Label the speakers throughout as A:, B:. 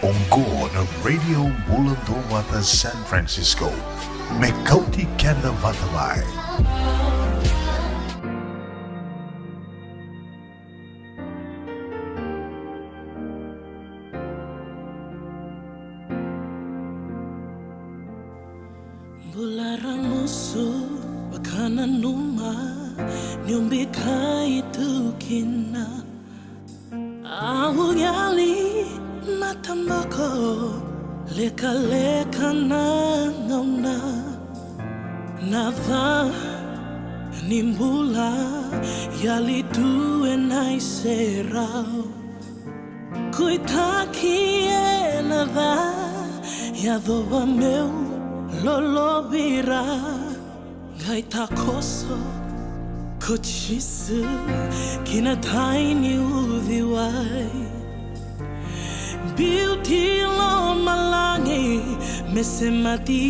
A: Ongko na Radio Bulundu Mata San Francisco. Mekauti Kenda Vatalai.
B: Bularang musuh bakanan numa nyumbika itu kina awu yali matambako leka leka na ngauna nava nimbula yali duwe naiserau kuitaki nava yadoba meu lolo vira gaita koso kochisu kina taini uviwai beauty lo malangi mesemati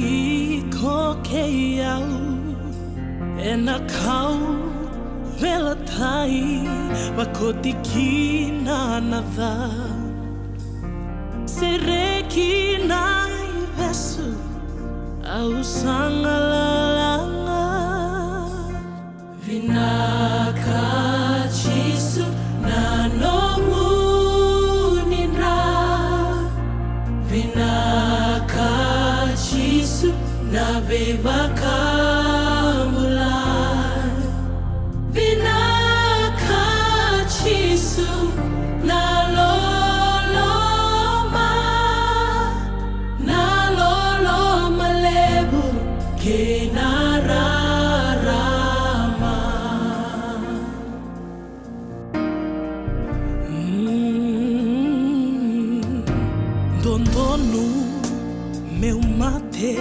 B: kokeyau ena kau velatai wakotiki na nava sereki na vesu au sangalalanga vinaka chisu na nomuninra vinaka chisu na bebaka mulai vinaka chisu na Dondonu meu mate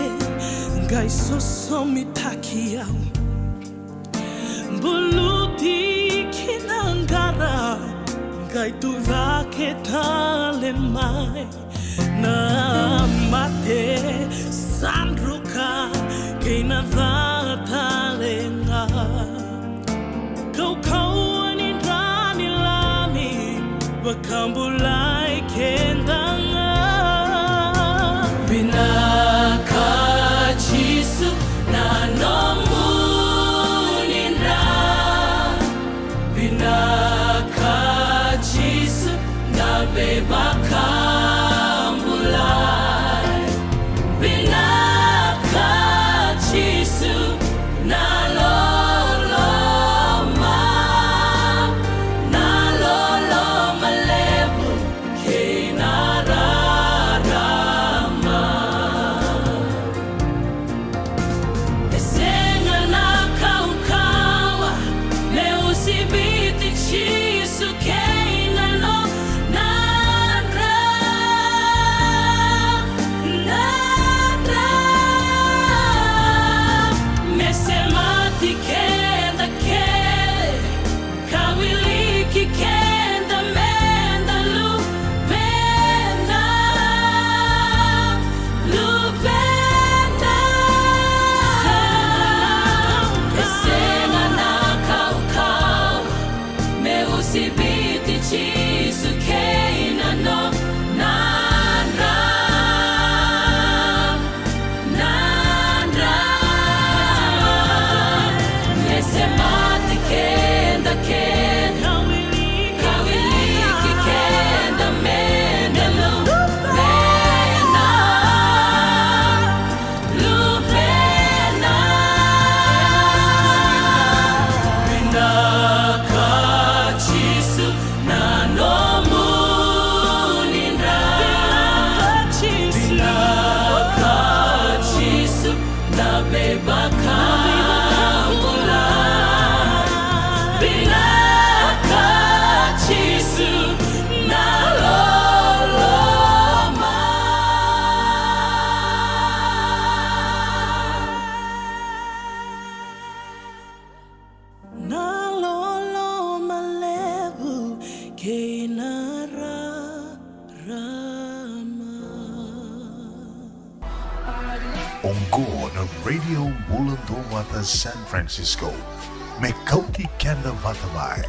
B: gai sosomi takiau buluti kinangara gai tuvake talemai na mate sandruka keina vatalenga kau anindani lami bakambulai kendanga Vinaka chisu na nomuninra Vinaka chisu na bebaka mulai Vinaka chisu na loloma lebu kenara
A: Ongko na Radio Bulundu Mata San Francisco. Mekauti Kenda Vatalai.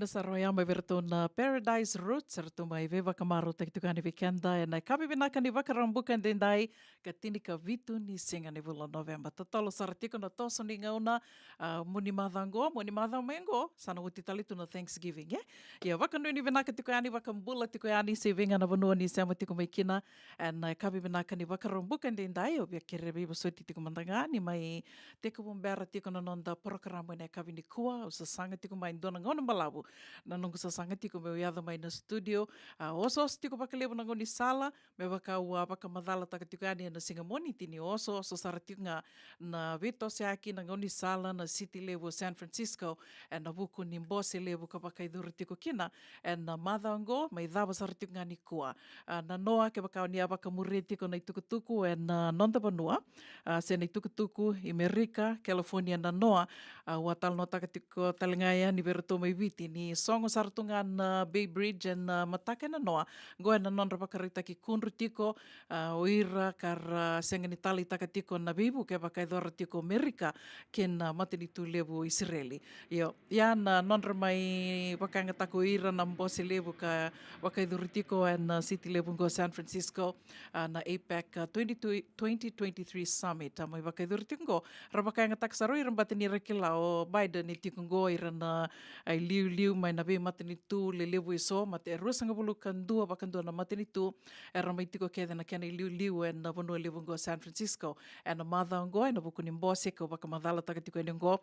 C: na sa royama verto na Paradise Roots serto mai veva kamaro tektukani vikenda e na kabi binaka ni vakarambukan dendai katini ka vitu ni singa ni vula November. Tatalo saratiko na toso ni ngauna muni madha mengo sana uti talitu na Thanksgiving ya vakanu ni binaka tikani vakambula tikani se venga na vanua ni sama tiko mai kina e na kabi binaka ni vakarambukan dendai o bia kerebi basuti tiko mandangani mai teko bumbera tiko na nonda programa ne kabi ni kua o sa sanga tiko mai dona ngona malabu na nungu sa sanga tiko me uiada mai na studio oso tiko pakalebu na ngoni sala me baka ua baka madala taka tiko ani na singamoni tini oso sara tiko nga na vito se aki na ngoni sala na city level San Francisco e na buku ni mbose level ka baka iduru tiko kina e na madhango mai dhaba sara tiko nga ni kua na noa ke baka ni abaka mure tiko na itukutuku e na nonda banua se na itukutuku Amerika California na noa watal no taka tiko talingaya ni veroto mai viti ni songo sartunga na Bay Bridge na matake na noa goe na non rapakarita ki kunru tiko oira kar senga ni tali taka tiko na bibu ke baka idora tiko Amerika ken matini tu lebu Israeli yo ya na non mai bakanga tako ira na mbose lebu ka baka idora tiko na city lebu go San Francisco na APEC 2023 summit mai baka idora tiko rapakanga tak saro ira batini rekila o Biden ni tiko go ira na ai liu mai na be matini tu le levu iso mate rusanga bulu kandua bakandua na matini tu era mai tiko kede na kena liu e na vanua levu go San Francisco e na madha ngo e na buku ni mbose ko baka madhala taka tiko ene ngo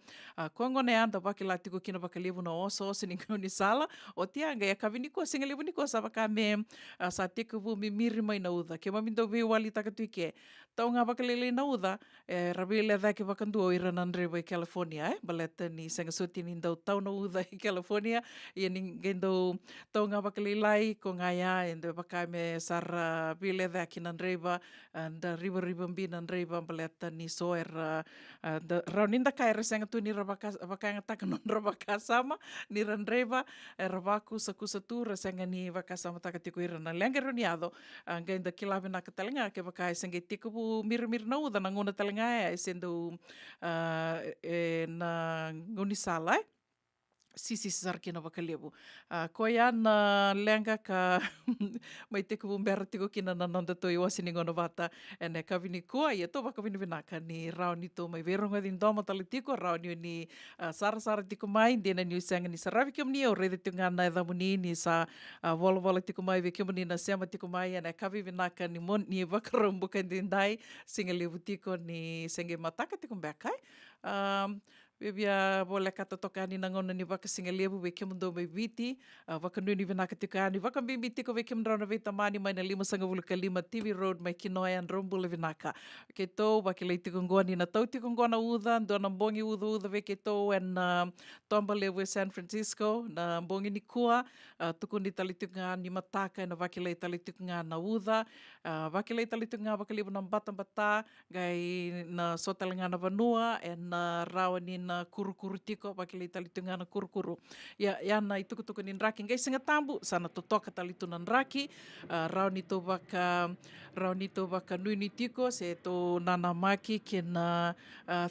C: kongo ne anda baki la tiko kina baka levu na oso ni ngoni sala o tianga ya kavini ko singa levu ni ko sa baka me sa tiko vu mi miri mai na uda ke mamindo ve wali taka tuike tau nga baka lele na uda e rabile da ke bakandua ira na Andreva California baleta ni senga suti ni ndau tau na uda i California ia ninguém do tau ngā wakalilai ko ngā ia e ndo wakai me sara bile da ki nan reiva da riba mbi nan reiva baleta ni so da rauninda kai resenga tu ni wakai ngataka non rabaka sama ni ran reiva e rabaku sakusa tu resenga ni wakasama taka tiko ira na lenga roniado ngai da kilawe na katalinga ke wakai senga tiko bu mir na uda na nguna talinga e sendo na nguni sala sisi sarkina wakalebu. Ko ia na lenga ka mai teko bumbera tiko kina na nanda to i wasini ngono wata e ne kawini kua ia to waka vinaka ni rao ni to mai veronga din doma tali tiko rao ni sara tiko mai dena ni usanga ni saravi kim ni o rede tiko ngana e dhamuni ni sa wala tiko mai ve kim ni na sema tiko mai e ne kawi vinaka ni mon ni wakarumbuka dindai singa levu tiko ni senge mataka tiko mbekai Bia boleh kata tokani nangona ni waka singa lebu ve kemundo mai viti waka nuni vinaka tikani waka bimbi tiko ve kemundra na vita mani mai na 5.5 TV Road mai kinoa an rombula vinaka ke to waka le tiko ngoni na tau tiko ngona uda ndo na mbongi uda ve ke to en tomba lebu San Francisco na mbongi ni kua tuku ni tali tiko nga ni mataka na waka le tali tiko nga na uda waka le tali tiko nga waka lebu na mbata gai na sotala nga na vanua en rawani na kuru tiko pakile talitunga na kuru ya na itukutuku ni nraki ngai singa tambu sana totoka talitu na nraki rau nito baka nui tiko se to nana maki kena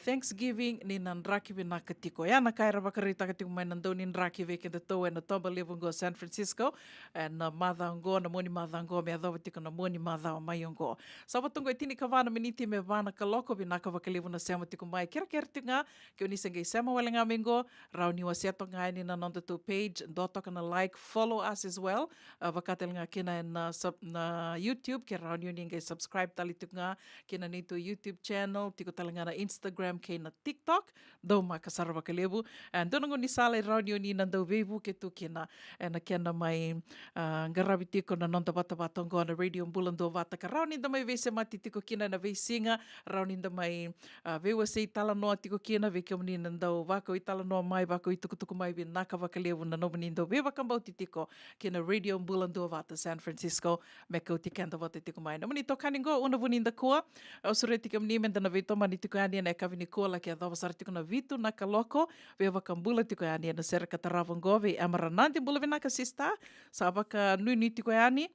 C: Thanksgiving ni na nraki vinaka tiko ya na kaira baka rita tiko mai nandau ni nraki veke de to na tomba levu go San Francisco na madhango na moni madhango me adova tiko na moni madhango mai ngo sabatungo itini kavana miniti me vana kaloko vinaka vakalevu na sema tiko mai kira tinga ke ni ngai sama wale ngā mengo, rau ni wasiato ngai ni na nonda tu page, doto kana like, follow us as well, wakatel ngā kena na YouTube, ke rau ni ngai subscribe tali tuk ngā, kena ni tu YouTube channel, tiko tala ngā na Instagram, ke na TikTok, dau maka sara wakalebu, and donango ni sale rau ni nandau vevu ke tu kena, na kena mai ngarabi tiko na nonda bata ngo na radio mbulando vata, ka rau ni da mai vese mati tiko kena na veisinga, rau ni da mai vewa sei tala noa tiko kena, ve kia mani nandau wako i tala noa mai, wako i tukutuku mai vi naka wakalewu na no mani ndau ve wakambau titiko ki na radio mbulando vata San Francisco me kau tikanda wata tiko mai. Na mani tokani ngo una vuni nda kua, au sure tika mani menda na veito mani tiko ania na kavini kua la kia dhawasara tiko na vitu naka loko, ve wakambula tiko ania na sera katarawa ngo ve amaranandi mbula vi naka sista, sa waka nui tiko ani,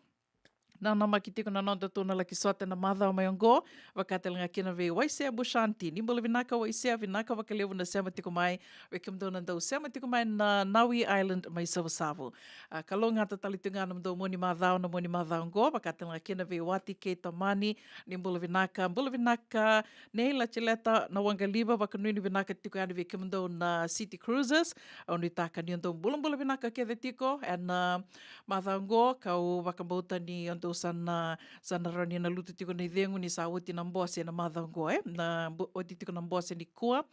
C: Na namakitiko na nonda tona laki sote na madha o mayongo, wakatelanga kina ve waisea bushanti. Nimbula vinaka waisea vinaka wakalevu na sema tiko mai, wekimdo na ndau sema tiko mai na Naui Island mai savu. Kalonga ta talitunga na mdo moni madha o na moni madha o ngo, wakatelanga kina ve wati ke tamani, nimbula vinaka, neila chileta na wangaliba, wakanuini vinaka tiko yani ve kimdo na City Cruises, au ni taka ni ndo mbula vinaka ke tiko, and madha o ngo, kau wakambauta ni ndo sana rani na lutu tiko ni dhengu ni sa oti na mbose na madhango na oti tiko na mbose ni kua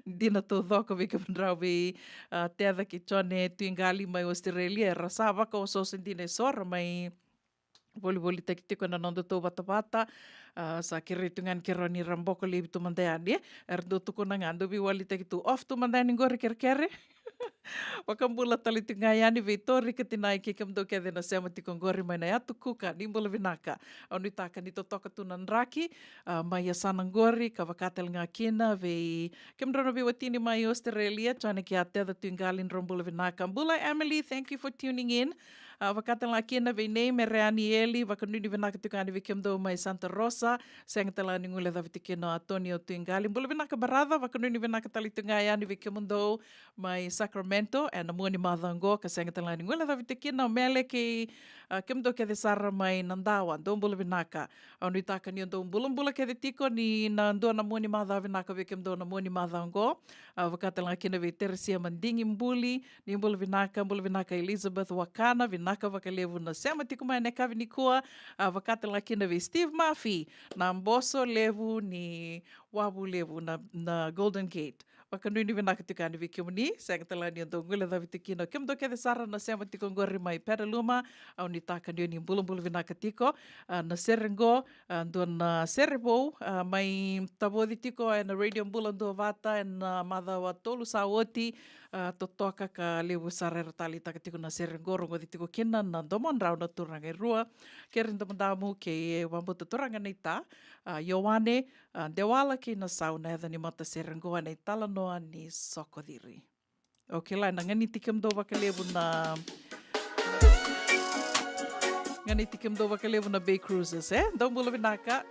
C: dina to dhoko vika pandrau vi teatha ki chone tuingali mai Australia rasa waka o so sendine sora mai boli taki tiko na nondo to bata sa kere tungan kero ni ramboko lebi tu mandayani erdo tuko na ngando vi wali taki tu off tu mandayani ngore kere wakambula tali tungayani vitori ketinai ke kamdo ke na sema tikongori mai na atu kuka nimbula vinaka onu taka ni totoka tunan raki mai asana ngori ka wakatel nga kina ve kemdrono vi watini mai Australia chane ki ateda tungalin rombula vinaka mbula Emily, thank you for tuning in. Wakatala kina ve nei me Reanieli wakanuni vinaka tukani ve kemdo mai Santa Rosa sengtala ni ngule da vitikino Antonio Tuingali mbula vinaka barada wakanuni vinaka tali tungayani ve kemdo mai Sacramento and amuni madhango ka sengtala ni ngule da vitikino mele ke kemdo ke de sara mai Nandawa ndo mbula vinaka onu taka ni ndo mbula ke de tiko ni na ndo na muni madha vinaka ve kemdo na muni madhango wakatala kina ve Teresia Mandingi mbuli ni mbula vinaka Elizabeth Wakana vinaka wakalevu na sema tiko mai nekavi ni kua wakatala kina ve Steve Murphy na mboso levu ni wabu levu na Golden Gate wakanuni vinaka tukani vi kimuni sengtala ni ndo ngule da vitikino kimdo ke de sara na sema tiko ngori mai Petaluma au ni taka ni mbulu vinaka tiko na serengo ndo na serebo mai tabodi tiko na radio mbula ndo vata na madha wa tolu sawoti totoka ka lewu sarera tali taka tiko na serengo rongo tiko kina na domon rau na turanga e rua kerin damu ke wambuta turanga nei ta Ioane dewala ke na sauna edha ni mata serengo nei tala noa ni sokodiri. Okay lai na ngani tikem do wakalevu na Bay Cruises Dau mbula vinaka.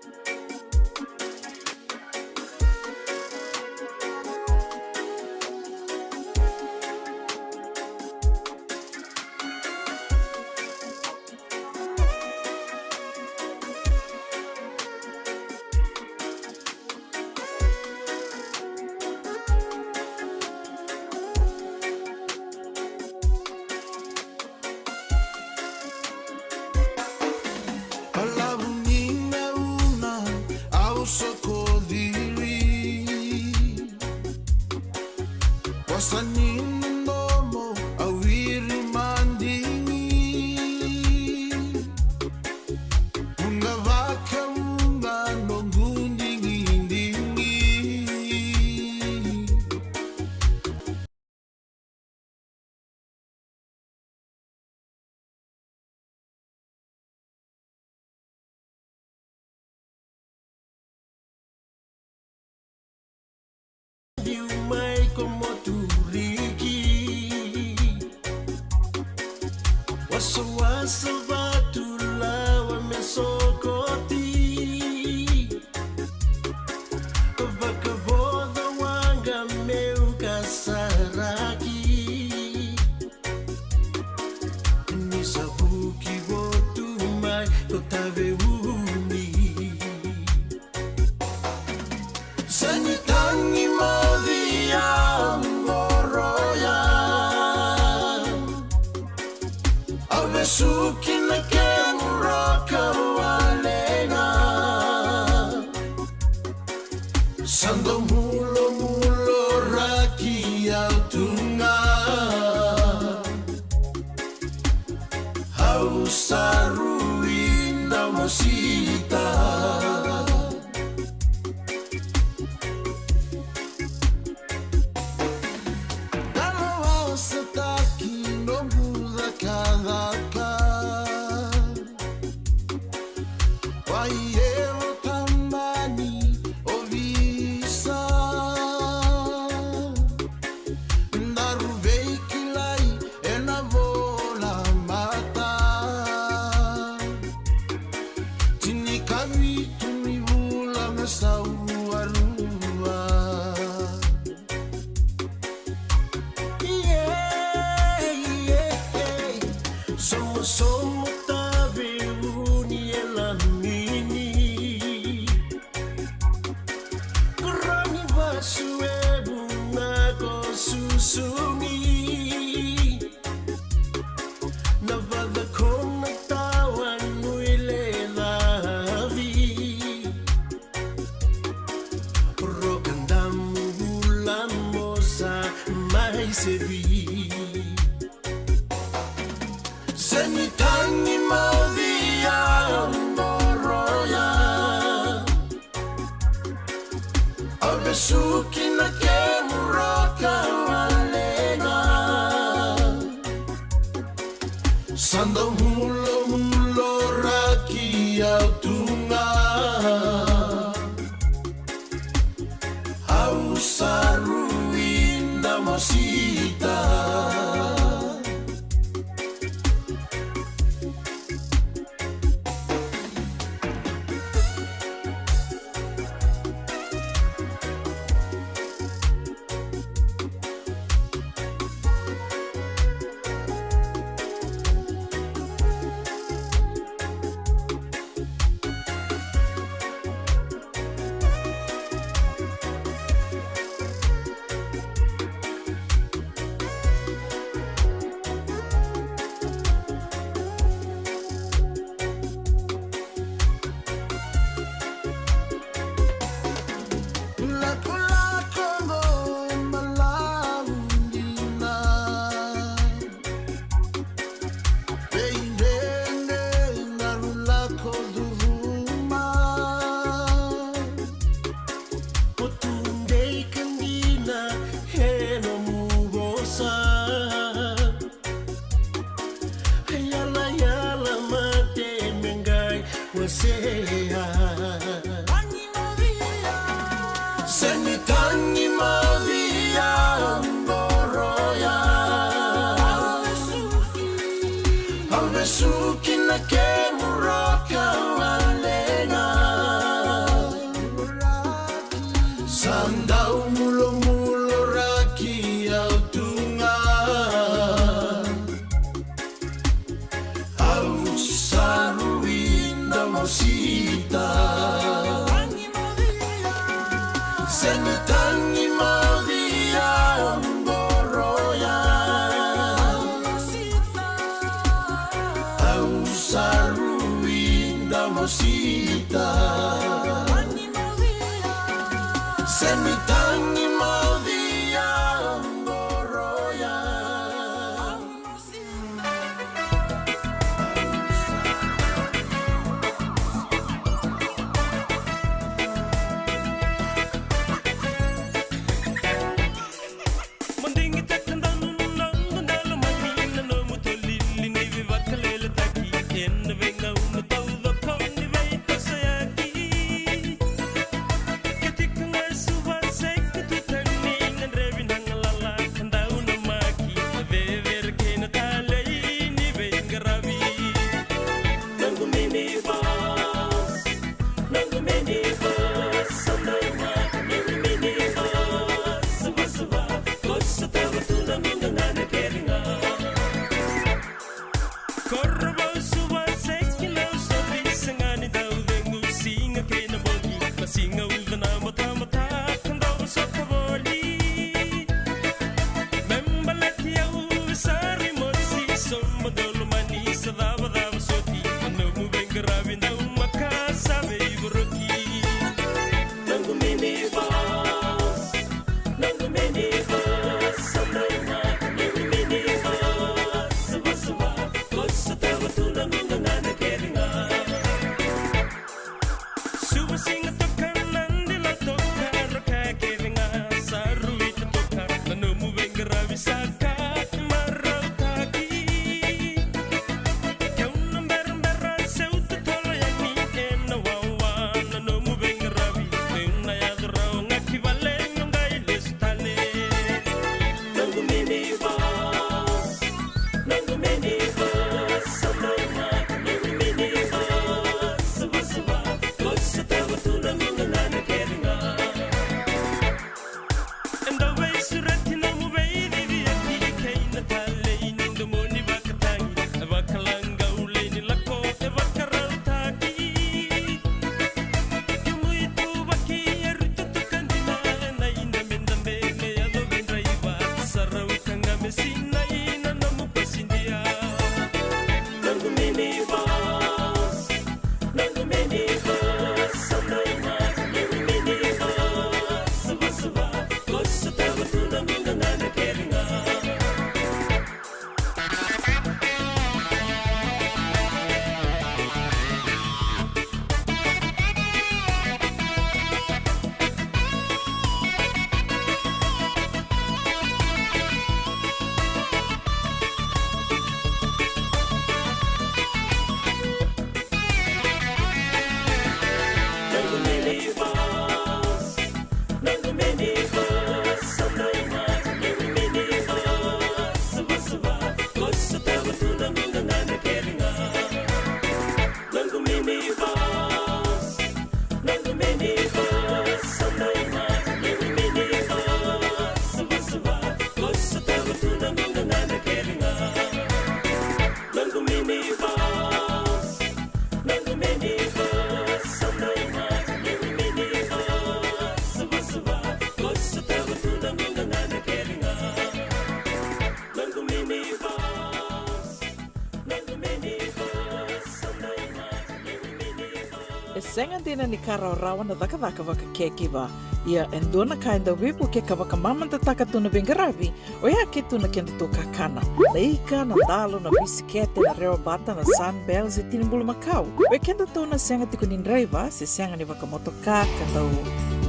D: Why you tamani ovisa sevi Senitangi maudia Mboroya Abesuki na kemuraka walenga Sanda mulo raki autunga Ausaruinda mosita Senitangi mavia Mboroya Abesuki na kemuraka walenga Sandau mulo raki autunga Ausaruinda mosita Senitangi maudia Mboroya Ausaruinda mosita Senitangi maudia Mboroya
E: Say
C: Sengan dina ni kara rawan na taka waka kekiwa. Ia endona kainda wipu ke kawaka mamanta taka tuna bengarabi. O ia ke tuna kenda to kakana. Na ika, na dalo, na bisikete, na reo bata, na sunbells e tinimbulu makau. We kenda to na senga tiku ni driver, se senga ni waka motoka, kanda u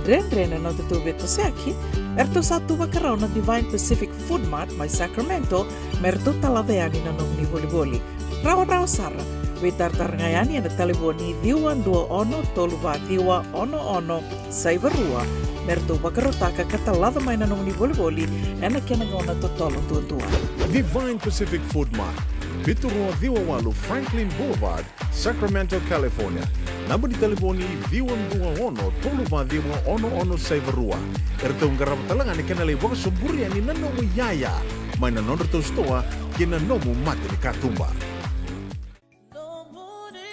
C: Ren na te tube to seaki. Erto satu wakarau na Divine Pacific Food Mart mai Sacramento, merto talaveani na nong ni boli-boli. Rawa sara. We tartarangayani na taliboni diwa dua ono toluwa diwa ono saivarua. Merto wakarotaka katalada mai na nong ni boli-boli, ena kena ngona totolo tua.
E: Divine Pacific Food Mart, Vitorua Diwawalu Franklin Boulevard, Sacramento, California. Namba di telefoni Viwan 21 Toluva Diwa ono Saivarua. Erto ngarap talangan ni kena lewang suburi ani nanomu yaya. Mai na nonor to stoa kena nomu mati ni katumba.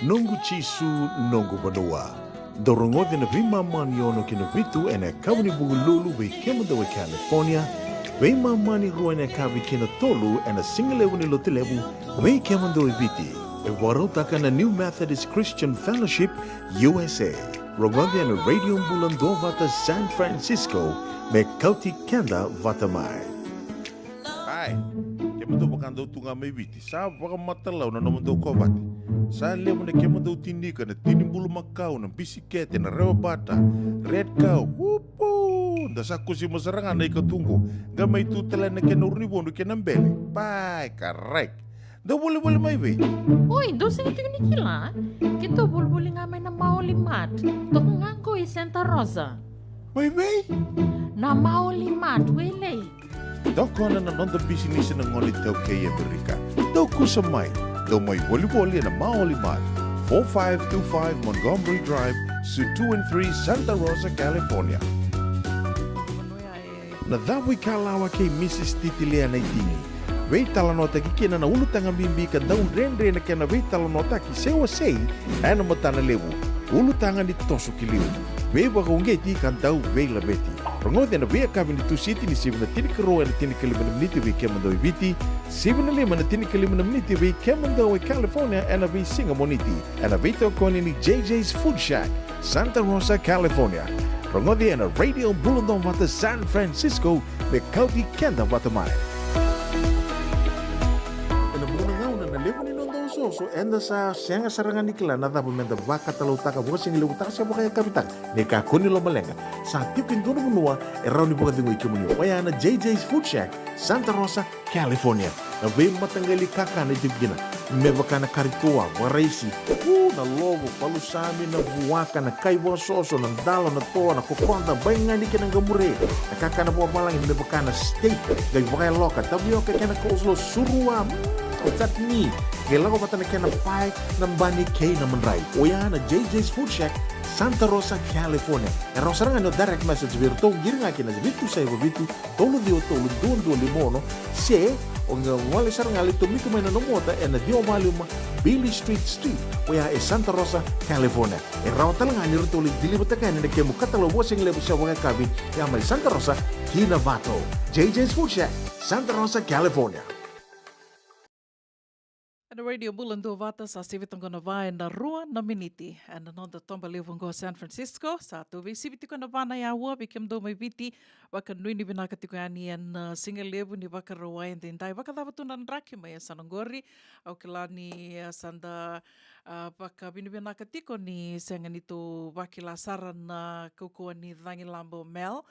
E: Nungu chisu nungu badua. Dorongode na vima maniono kina vitu ene kawni bugululu we kemudawe California. We mamani ruane kavi kina tolu ene singlewu ni lotilewu we kemudawe viti. E warotaka na New Methodist Christian Fellowship USA. Rongode na Radio Bulandovata San Francisco me kauti kenda vatamai. Hai, kemudawe bakando tunga me viti. Sa waka matalau na namundo kobati. Sa lemo na kemudawe tinika na tinimbulu makau na bisikete na rewa bata. Red cow, wupo. Dasa kusi masarangan na ikatungo. Gamay tutala na kenurnibondo kenambele. Pai, correct. Daw boleh mai be.
F: Oi, dosa itu ni kila. Kita boleh ngamai na Maulimat. Tok nganggo i Santa Rosa.
E: Mai be.
F: Na Maulimat wele.
E: Daw kona na nonda business na ngoli tau kay Amerika. Daw kusamay. Daw may volleyball na Maulimat. 4525 Montgomery Drive, Suite 2 and 3, Santa Rosa, California. Na dawi kalawa kay Mrs. Titilia na itini. Wei talanota ki kena na ulu tanga mimbi ka daun rendre na kena wei talanota ki sewa sei ana matana lewu. Ulu tanga ni tosu ki liu. Wei waka ungeti kan dau wei la beti. Rongode na wei akabi ni tu siti ni sibna tini karoa na tini kalimana meniti wei kemandau ibiti. Sibna lima na tini kalimana meniti wei kemandau wei California ana wei singa moniti. Ana wei tau koni ni JJ's Food Shack, Santa Rosa, California. Rongode na Radio Bulundong Wata San Francisco me kauti kenda watamai. So enda sa senga sarangan nikla na da bumenda baka talutaka buka singi lutaka siya kaya kapitan ne ka kuni lo malenga sa tipin tuno bunua around buka dingo ikimunyo waya na JJ's Food Shack Santa Rosa California na be matangali kaka na jibgina me baka na karitoa waraisi na lobo palusami na buwaka na kaiwa soso na dalo na toa na kukonda bainga ni kinang gamure na kaka na buwa malang me baka na steak gai baka loka tabio ka kena kozlo surua tatni Gelago bata na kena pai ng bani kay na manray. Oya na JJ's Food Shack, Santa Rosa, California. E rosarang ano direct message virto giringa kina vitu sa vitu tolo dio tolo don limono se ang wala sarang ali tumiko may nanomota e na dio maluma Billy Street. Oya e Santa Rosa, California. E rawata lang ani rito ulit dilibata ka na kemo katalo wasing lebo sa wanga kabi ya may Santa Rosa, Kinavato. JJ's Food Shack, Santa Rosa, California.
C: Na Radio Bulandovata sa sivitong na vai na rua na miniti. Na nonda tomba levongo San Francisco. Sa tuwi siviti ko na va na yawa bikem do may viti. Waka nui ni binakatiko yani yan singa levo ni waka rawayan tindai. Waka dapat tunan raki maya sanonggori. Au kilani sanda Baka binibinaka tiko ni senga nito wakilasara na kukua ni Dhangi Lambo Mel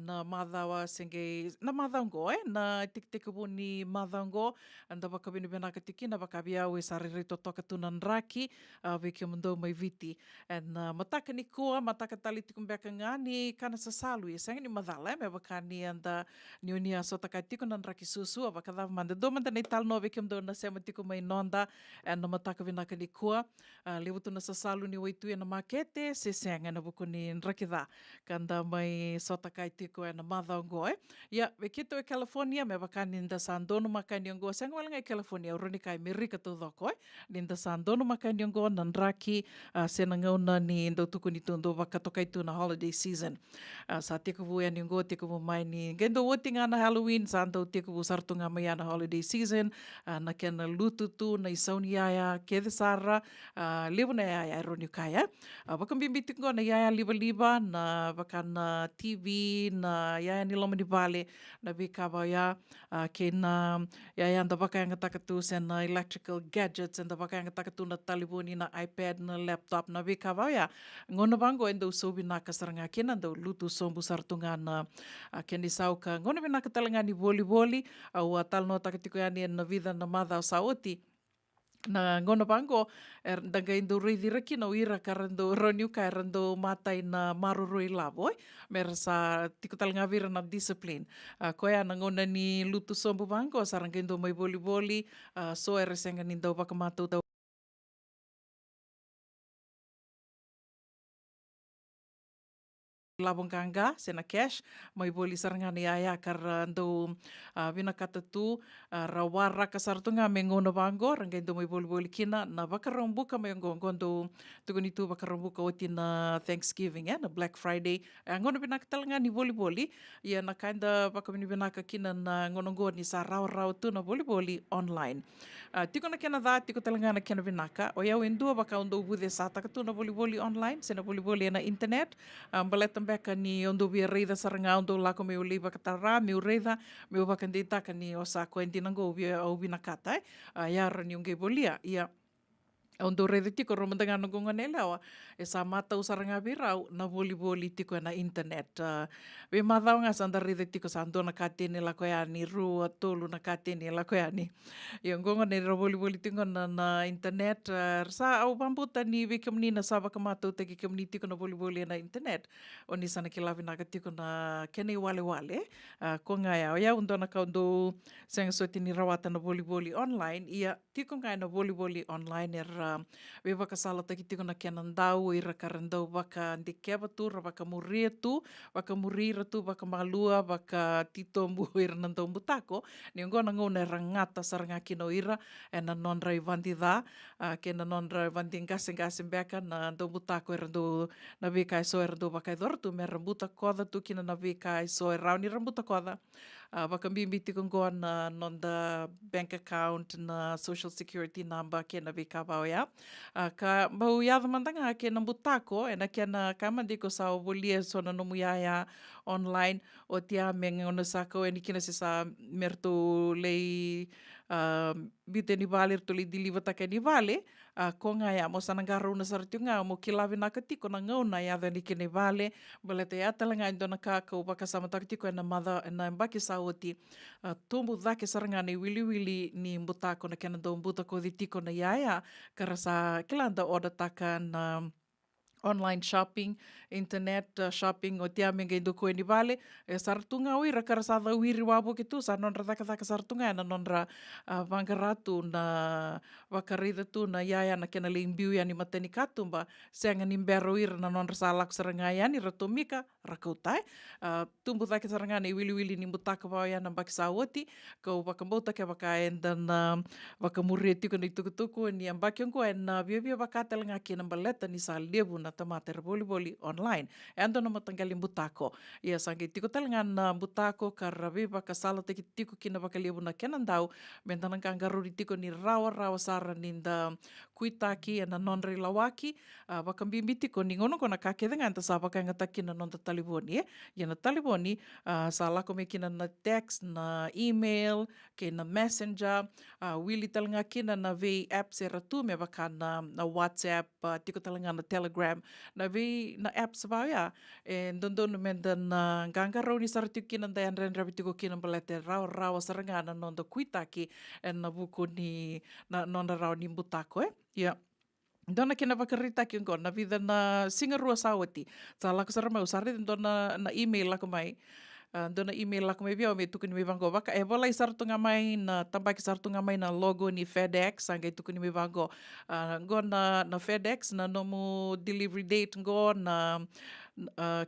C: na madhawa senge na madhango na tiktiku ni madhango anda baka binibinaka tiki na baka biau e saririto toka tunan raki veke mundo mai viti na mataka ni kua mataka tali tikum beka ngani kana sasalu e senga ni madhala me baka ni anda ni unia sota kai tiko nan raki susu baka dha manda do manda nei tal no veke mundo na sema tiko mai nonda na mataka binaka ni kua lewa tuna sasalu ni waitu na makete se senga na buku ni nrakidha kanda mai sota kai tiko na madhango ya vekito e California me baka ni nda sandono maka ni ngo senga walanga e California uroni kai merika to doko ni nda sandono maka ni ngo nan raki sena ngauna ni ndo tuku ni tundo baka tokai tu na holiday season sa tiko vu ni ngo tiko vu mai ni gendo wotinga na Halloween sa ndo tiko vu sartunga mai na holiday season na kena lututu na isauni yaya kedesara lewa na yaya roni kaya baka bimbiti ngo na yaya liba na baka na TV na yaya ni loma ni vale na bika ba ya kena yaya anda baka yang takatu sena electrical gadgets anda baka yang takatu na talibuni na iPad na laptop na bika ba ya ngona bango endo sobi na kasaranga kena ndo lutu sombu sartunga na keni sauka ngona bina katalanga ni voli au tal no takatiko yani na vida na madha saoti na ngona bango danga indo reidi raki na uira karando roniu ka rando matai na marurui lavo mer sa tiko talanga vira na discipline ko ya na ngona ni lutu sombu bango saranga indo mai boli so era senga ni do bakamatu da labong kanga sena cash mai boli saranga ni aya karando vina kata tu rawara kasartunga mengono bango ranga indo mai boli kina na bakarombuka mai ngondo tuguni tu bakarombuka oti na Thanksgiving na Black Friday ngono bina katalanga ni boli ya na kinda bakamini bina kina na ngono ni sa raw tu na boli online tiko na kena dha tiko talanga na kena binaka o yau endua baka ondo bude sa takatu na boli online sena boli na internet baletam beka ni ondo bia reida saranga ondo lako me uli baka tara me reida me baka ndita ka ni osako endinango bia au binakata ya rani unge bolia ya ondo reida tiko romandanga ngonga nela e sa mata usaranga birau na boli tiko na internet be madau nga sanda reida tiko sando na katene la koya ni rua tolu na katene la koya ni yo ngonga ne boli tiko na internet sa au bambuta ni be kemni na saba kamata te kemni tiko na boli na internet oni sana kilavi na tiko na kene wale ko nga ya undo na kaundo senga soti ni rawata na boli online ia tiko nga na boli online we baka sala taki tiko na kenandau ira karandau baka ndikeba tu baka muria tu baka murira tu baka malua baka titombu ira nandau butako ni ngona ngona rangata saranga kino ira na nonra ivandida kena nonra ivandin gasing beka na ndau butako ira ndau na vika so ira ndau baka idortu me rambuta koda tu kina na vika so ira ni rambuta koda baka mbimbi tiko ngona nonda bank account na social security number kena vika bao ya ka bau ya mandanga ke na butako na ke na kamandiko sa bolia so na nomu ya online o tia mengona sako ni kina sa merto lei bite ni vale to li dilivata ke ni vale ko nga ya mo sanangaro na sartunga mo kilavi na katiko na ngauna ya ni kene vale balete ya talanga ndo na ka ko baka sama taktiko na mother na mbaki saoti tumbu dhake saranga ni wili ni butako na kena do butako ditiko na ya karasa kilanda order takan online shopping, internet shopping o tia menga indo koe ni vale sartunga uira karasada uiri wabo kitu sa nonra taka sartunga na nonra vangaratu na wakarida tu na yaya na kena limbiu ya ni matani katumba senga ni mbero uira na nonra sa lak saranga ya ni ratomika rakautai tumbu dhake saranga ni wili ni mutaka wao ya na baki sawoti kau wakambota ke waka enda na wakamuri tiko ni tukutuku ni ambaki onko en bia baka telanga ki na baleta ni sa lebu na tamate boli online online. E ando na matanggali butako. Ia sange tiko talangan na butako karabe baka sala te tiko kina baka liabu na kenandau. Mentanang kangaruri tiko ni rawa sara ninda kuitaki na nonre lawaki. Baka mbimbi tiko ni ngono kona kakedengan ta sa baka ngata kina non ta taliboni. Ia na taliboni sa lako me kina na text, na email, ke na messenger. Wili talanga kina na vei apps era tu me baka na WhatsApp, tiko talanga na Telegram, na vei na apps ba ya. E dondon menda na gangaro ni sartiu kina da andren rabitiko kina balete rawa sarangana non da kuitaki en na buku ni na non rau ni butako ya. Dona kina bakarita ki ngo na vida na singarua sawati. Sa lako sarama usari dona na email lako mai. Dona email lako mai bia me tukuni me vango baka e bola isartu ngamai na tambaki sartu ngamai na logo ni FedEx sangai tukuni me vango. Ngo na FedEx na nomu delivery date ngo na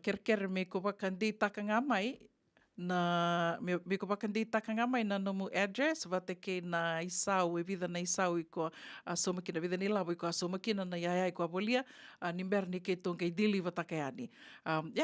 C: ker me ko bakan di taka ngamai na me ko bakan di taka ngamai na nomu address vate ke na isau e vida na isau iko soma kina vida ni labo iko soma kina na yaya iko abolia nimber ni ke tong ke dili vatakayani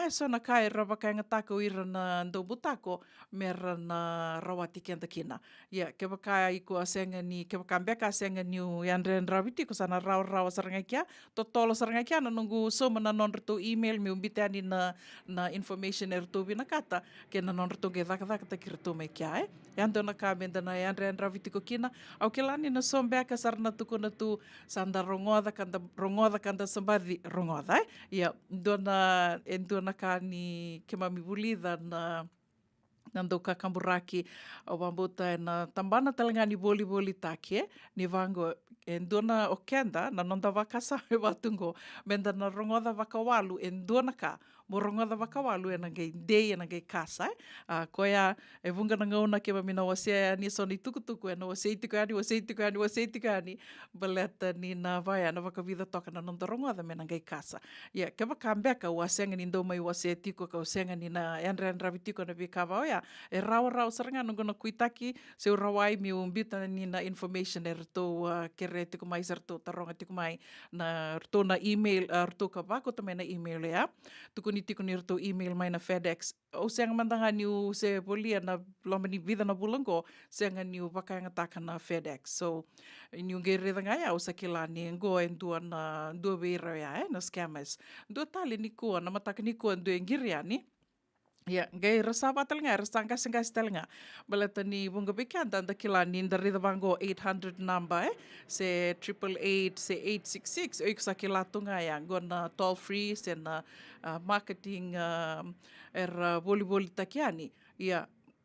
C: so na kai rava kai ngatako ira na ndo butako mera na rawati kenda kina ke baka iko asenga ni ke baka beka asenga ni yandren rawiti ko sana raw saranga kia totolo saranga kia na nungu soma na non reto email me umbitani na information erto bina kata ke na non reto ke vaka ta kirto me kia ando na ka benda na yandren rawiti ko kina au ke lani na sombeka sarna tuko na tu sanda rongoda kanda sambadi rongoda dona ka ni ke mami bulida na nando ka kamburaki o bambuta na tambana talanga ni boli taki ni vango dona o kenda na nonda vakasa e batungo menda na rongoda vakawalu dona ka mo rongoda vakawalu e nangai dei e nangai kasa koia e vunga na ngauna ke mamina wasea ni soni tukutuku e na wasei tikani baleta ni na vaya na vakavida toka na nonda rongoda me nangai kasa ke vakambeka wasenga ni ndo mai wasea tiko ka wasenga ni na andra vitiko na vikava oia e rawa saranga nungo na kuitaki se rawai mi umbita ni na information e rto kere tiko mai serto taronga tiko mai na rto na email rto ka bako tamai na email tuku ni tiko ni rto email mai na FedEx o senga mandanga ni se bolia na loma ni vida na bulango senga ni vakanga taka na FedEx so ni ngere danga o sakila ni ngo endua na dua beira na scammers do tali ni ko na mataka ni ko ndo ngiriani gai rasa batalnga rasa ngas talnga balata ni bunga bekan tanda kila ni dari bango 800 number se 888 se 866 ik sakila tunga gona toll free se na marketing boli takiani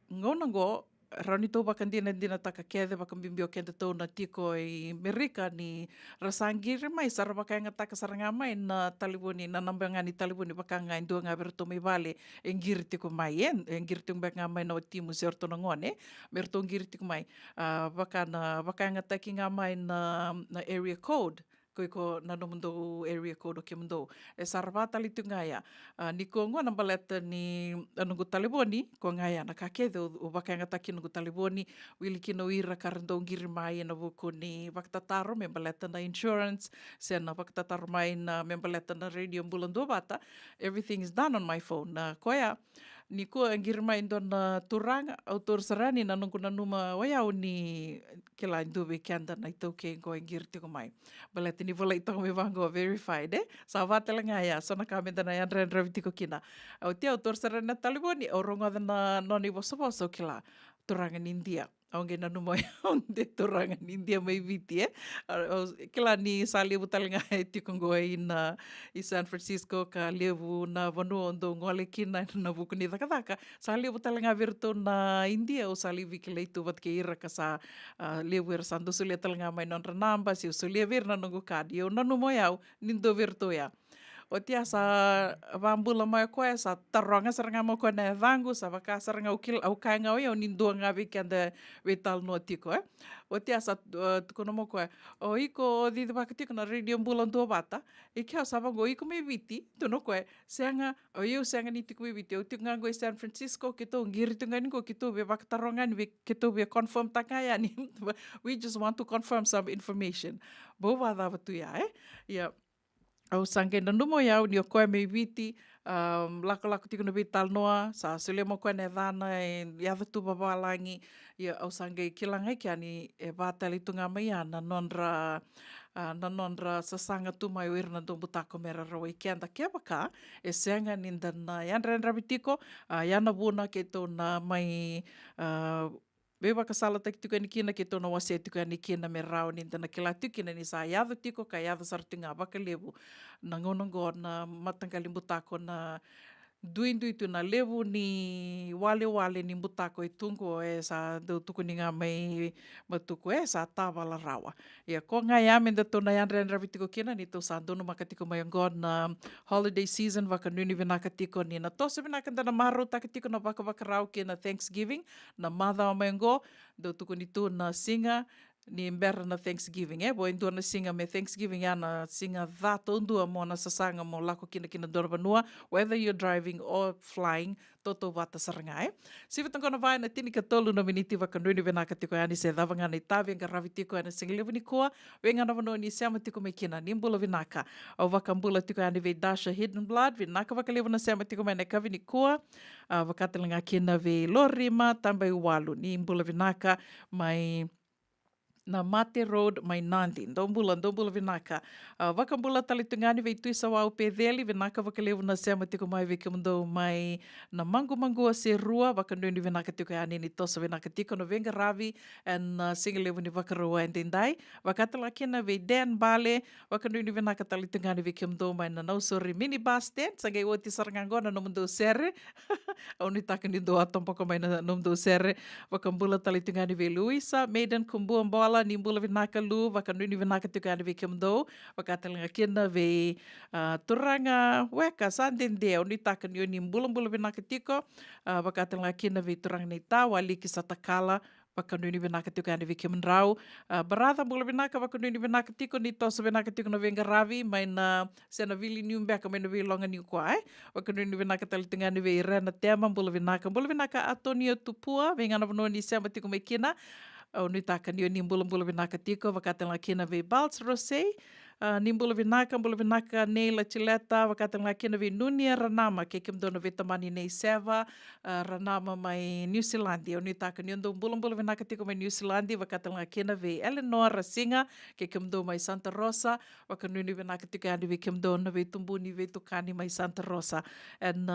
C: ngona go rani tau bakan dina taka kede bakan bimbio kende tau na tiko i Amerika ni rasangiri mai sara bakan taka saranga mai na taliboni na nambangani taliboni bakan nga indua nga berto mai vale engiri tiko mai engiri tiko bakan mai na timu serto na ngone berto engiri tiko mai bakan nga taki nga mai na area code ko na mundo area code ke mundo sarva tali tu ngaya ni ko ngona baleta ni nungu taliboni ko ngaya na kakede o bakanga taki nungu taliboni wili kino ira karndo ngiri mai na buku ni baktataro me baleta na insurance se na baktataro mai na me baleta na radio bulando bata everything is done on my phone na koya ni ko ngiri mai na turanga autor sarani na nungu na numa waya ni kila nduwe kanda na ito ke ko ngiri tiko mai baleta ni vola itong me vango verified sa vatela ngaya so na kamenda na yandren ravitiko kina au tia autor sarani na taliboni o ronga na noni boso kila turanga ni India aunque na numa onde turanga ni India mai viti kila ni sali butalanga tiko ngoi na i San Francisco ka levu na vanu ondo ngole kina na buku ni daka sali butalanga virtu na India o sali vikile itu vat ke ira ka sa levu er sandu sulia talanga mai non ranamba si sulia vir na nungu kadi o nanu moyau nindo virtu o tia sa vambula mai koe sa taronga saranga mo koe na vangu sa vaka saranga au kainga o nindo nga vikenda vital no tiko o tia sa tukono mo koe o iko di bakatiko na radio bulando bata ike sa vango iko me viti tuno koe senga o eu senga ni tiko me viti o tiko nga i San Francisco kito ngiri tunga ni ko kito be bakataronga ni kito be confirm takaya ni we just want to confirm some information bo va da tu ya Au sange na numo iau ni o koe me witi, lako tiko na vital noa, sa sule mo koe ne dhana e iadha tu babalangi, ia au sange i kilangai ki ani e vātali tunga mai ana na nonra sasanga tu mai o irna do butako mera rawa i kianda kia waka, e seanga ninda na ianra rabitiko, iana wuna ke tōna mai me wakasala taki tuka ni kina ke tōna wase tuka ni kina me rao ni tana ke la tukina ni sa iadha tiko ka iadha saratunga wakalevu na ngonongo na matangali mutako na duindui tu na levu ni wale ni mutako i tungo e sa do tuku ni ngā mai matuku e sa tāwala rawa. Ia ko ngā iame da tōna ianra ravitiko kina ni tō sa dono makatiko mai ngon na holiday season waka nuni vinaka tiko ni na tosa vinaka na maro takatiko na waka rao kina Thanksgiving na madha o mai ngo do tuku ni tō na singa ni mbera na Thanksgiving bo intua na singa me Thanksgiving ana singa dhato undua mo na sasanga mo lako kina Dorobanua, whether you're driving or flying, toto wata saranga Siwatang kona vai na tini ka tolu na miniti waka nuni venaka tiko ani se dhavanga ni tavi nga ravi tiko ani singilivu ni kua, wenga na wano ni seama tiko me kina ni mbula vinaka. Au waka mbula tiko ani ve Dasha Hidden Blood, vinaka waka levu na seama tiko me na kavi ni kua, wakatalinga kina ve Lorima, tambai walu, ni mbula vinaka, mai na Mate Road mai Nandi, ndombula vinaka. Wakambula talitungani vei tuisa wau pedeli, vinaka wakalevu na seama tiko mai veke mundo mai na mangu a se rua, wakanduni vinaka tiko ani ni tosa vinaka tiko no venga ravi, and singalevu ni wakarua and dendai. Wakatala kina vei Dan Bale, wakanduni vinaka talitungani veke mundo mai na nausori mini bus stand, sangai oti sarangangona no mundo sere, au ni taka ni do atompoko mai na no mundo sere, wakambula talitungani vei Luisa, Maiden Kumbua Mbola, ni mbula vinaka lu, wakanuni vinaka tuka ani ve kimdo, wakatalinga kina ve turanga weka sandende, o ni taka ni o ni mbula vinaka tiko, wakatalinga kina ve turanga ni ta, wali ki satakala, wakanuni vinaka tuka ani ve kimrau, baratha mbula vinaka, wakanuni vinaka tiko, ni tosa vinaka tiko na venga ravi, mai na sena vili niumbeka, mai na vili longa niu kwa, wakanuni vinaka talitunga ani ve irena tema, mbula vinaka Antonio Tupua, venga na vano ni sema tiko me kina, o ni taka ni o ni mbula vinaka tiko, wakatanga kina ve Balts Rosé, ni mbula vinaka Neila Chileta, wakatanga kina ve Nunia Ranama, ke kimdona ve tamani nei seva, Ranama mai New Zealandi, o ni taka ni ondo mbula vinaka tiko mai New Zealandi, wakatanga kina ve Eleanor Rasinga, ke kimdo mai Santa Rosa, wakanuni vinaka tiko andi ve kimdona ve tumbuni ve tukani mai Santa Rosa, and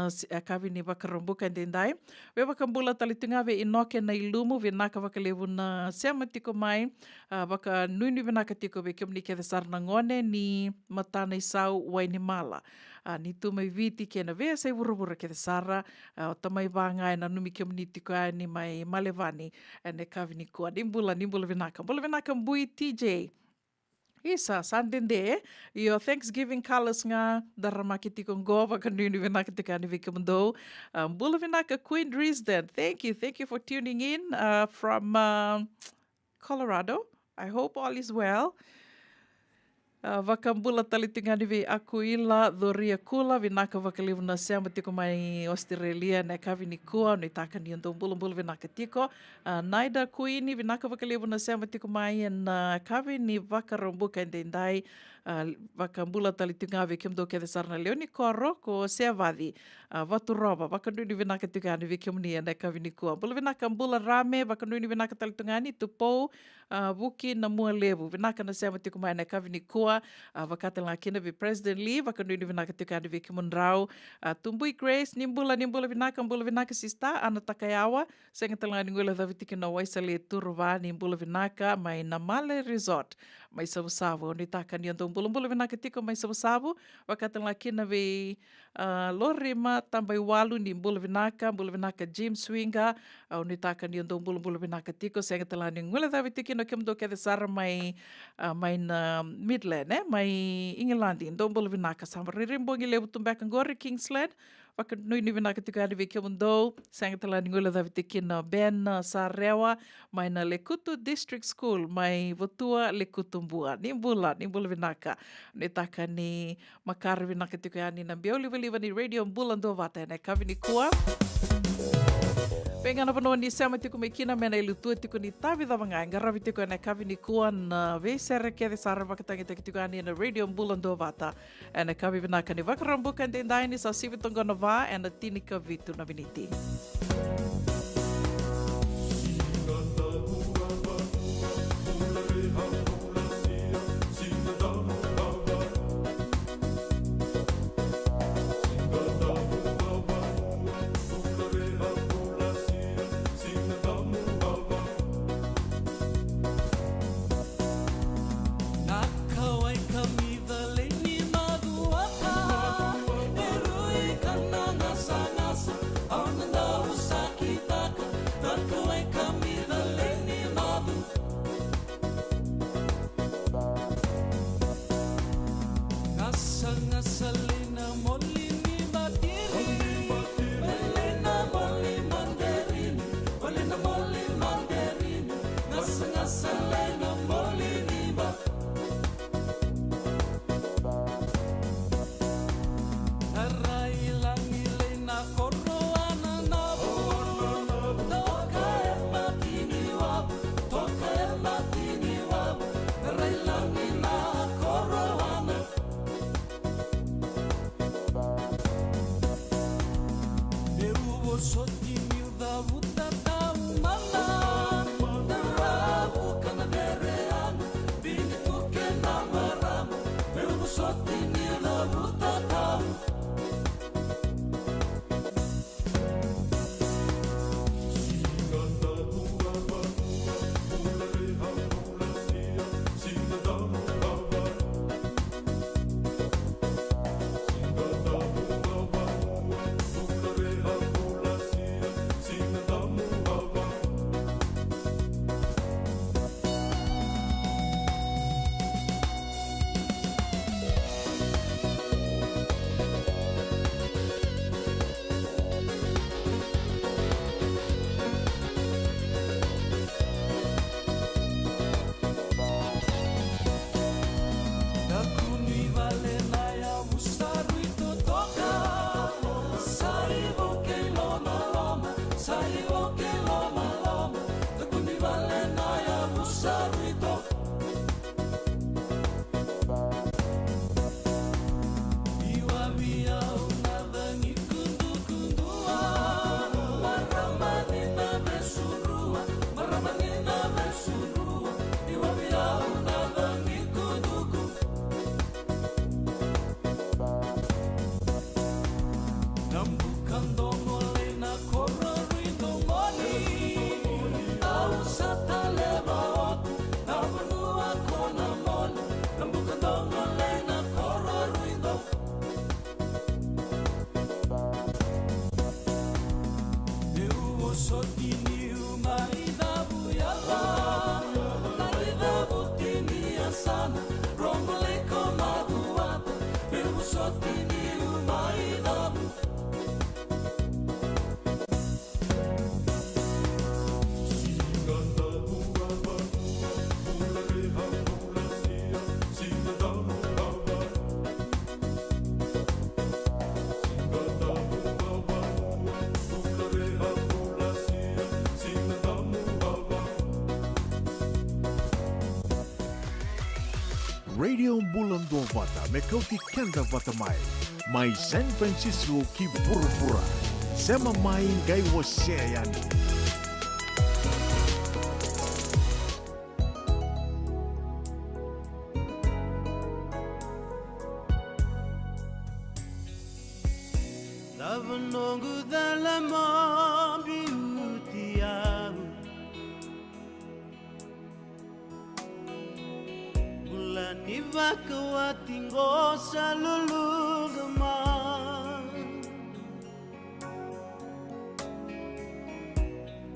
C: kavi ni wakarumbuka ndendai. We wakambula talitunga ve Inoke na Ilumu, vinaka wakalevu na seama tiko mai, waka nuni vinaka tiko ve kimni ke sarna ngone ni matana isau Wainimala. Ni tumai viti ke na vea sai wurubura ke sara, o tamai vanga e na numi kimni tiko ai ni mai Malevani, e ne kavi ni kua. Nimbula vinaka. Mbula vinaka mbui TJ. Isa, sandende, io Thanksgiving colors nga daramaki tiko ngo, wakanuni vinaka tiko ani vike mundo. Mbula vinaka Queen Dresden. Thank you for tuning in from Colorado. I hope all is well. Wakambula talitingani vi Akuila, Doria Kula, vinaka wakalevu na seama tiko mai Australia, ne kavi ni kua, ni taka ni ando mbula vinaka tiko. Naida Kuini, vinaka wakalevu na seama tiko mai, and kavi ni wakarombuka ndendai, wakambula talitinga vi kimdo ke sarna leoni koro ko seavadi, waturoba, wakanuni vinaka tiko ani vi kimni, ne kavi ni kua. Mbula rame, wakanuni vinaka talitungani, tupou, wuki na mua levu, vinaka na seama tiko mai, ne kavi ni kua. Wakatala kina vi President Lee, wakanuni vinaka tiko ani vi kimunrau, tumbui Grace, nimbula vinaka sista, ana takayawa, sengatala ningula davitiki na waisale turva, nimbula vinaka, mai Namale Resort, mai sabu-sabu, ni taka ni ando mbula vinaka tiko mai sabu-sabu, wakatala kina vi Lorima, tambai walu, nimbula vinaka Jim Swinga, ni taka ni ando mbula vinaka tiko, sengatala ningula davitiki na kimdo ke sara mai na Midland, mai Ingilandi, ndombula vinaka samaririmbo ngilevu tumbeka ngori Kingsland, wakanui ni vinaka tiko ani veke mundo, sangatala ningula davitiki na Ben Sarewa, mai na Lekutu District School, mai Votua Lekutumbua, nimbula vinaka, ni taka ni makara vinaka tiko ani na bioliva ni radio mbula ndo vata, ne kavi ni kua. Pengana panoa ni sama tiku me kina mena ilutua tiku ni tavi da manganga ravi tiku na kavi ni kua na vesere kia de sara wakatangi tiku ani na radio mbulan do vata na kavi vinaka ni wakarambuka ndendai ni sa sivitonga na va na tinika vitu na viniti.
E: Radio Bulan Dua Vata, Mekauti Kenda Vata Mai San Francisco ki pura-pura, Sema mai gai wase yani.
D: Lavanongo dalla mambi utiago Mulani vaka watingo sa lulugama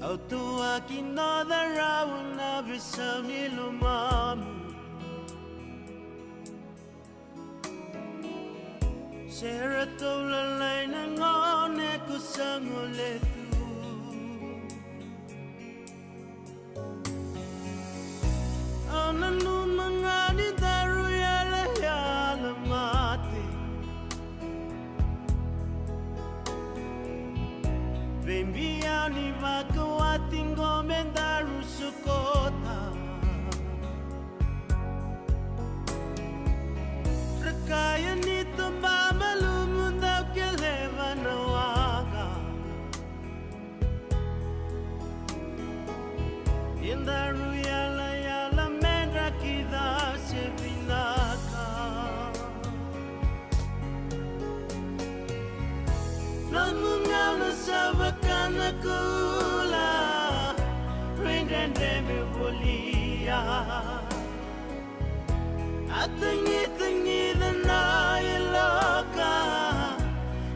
D: Auto akino da rauna bisami lumamu Sera tola lai na ngone ko sangoletu Ananu mangani daru yala yala mati Vembiani vakawating gomendaru sukota Rakaya nito mamalumundao keleva nawaga Indaru yala yala mendra kida sevinaka Namungana sabakana kula Rendende me bolia Atangi na iloka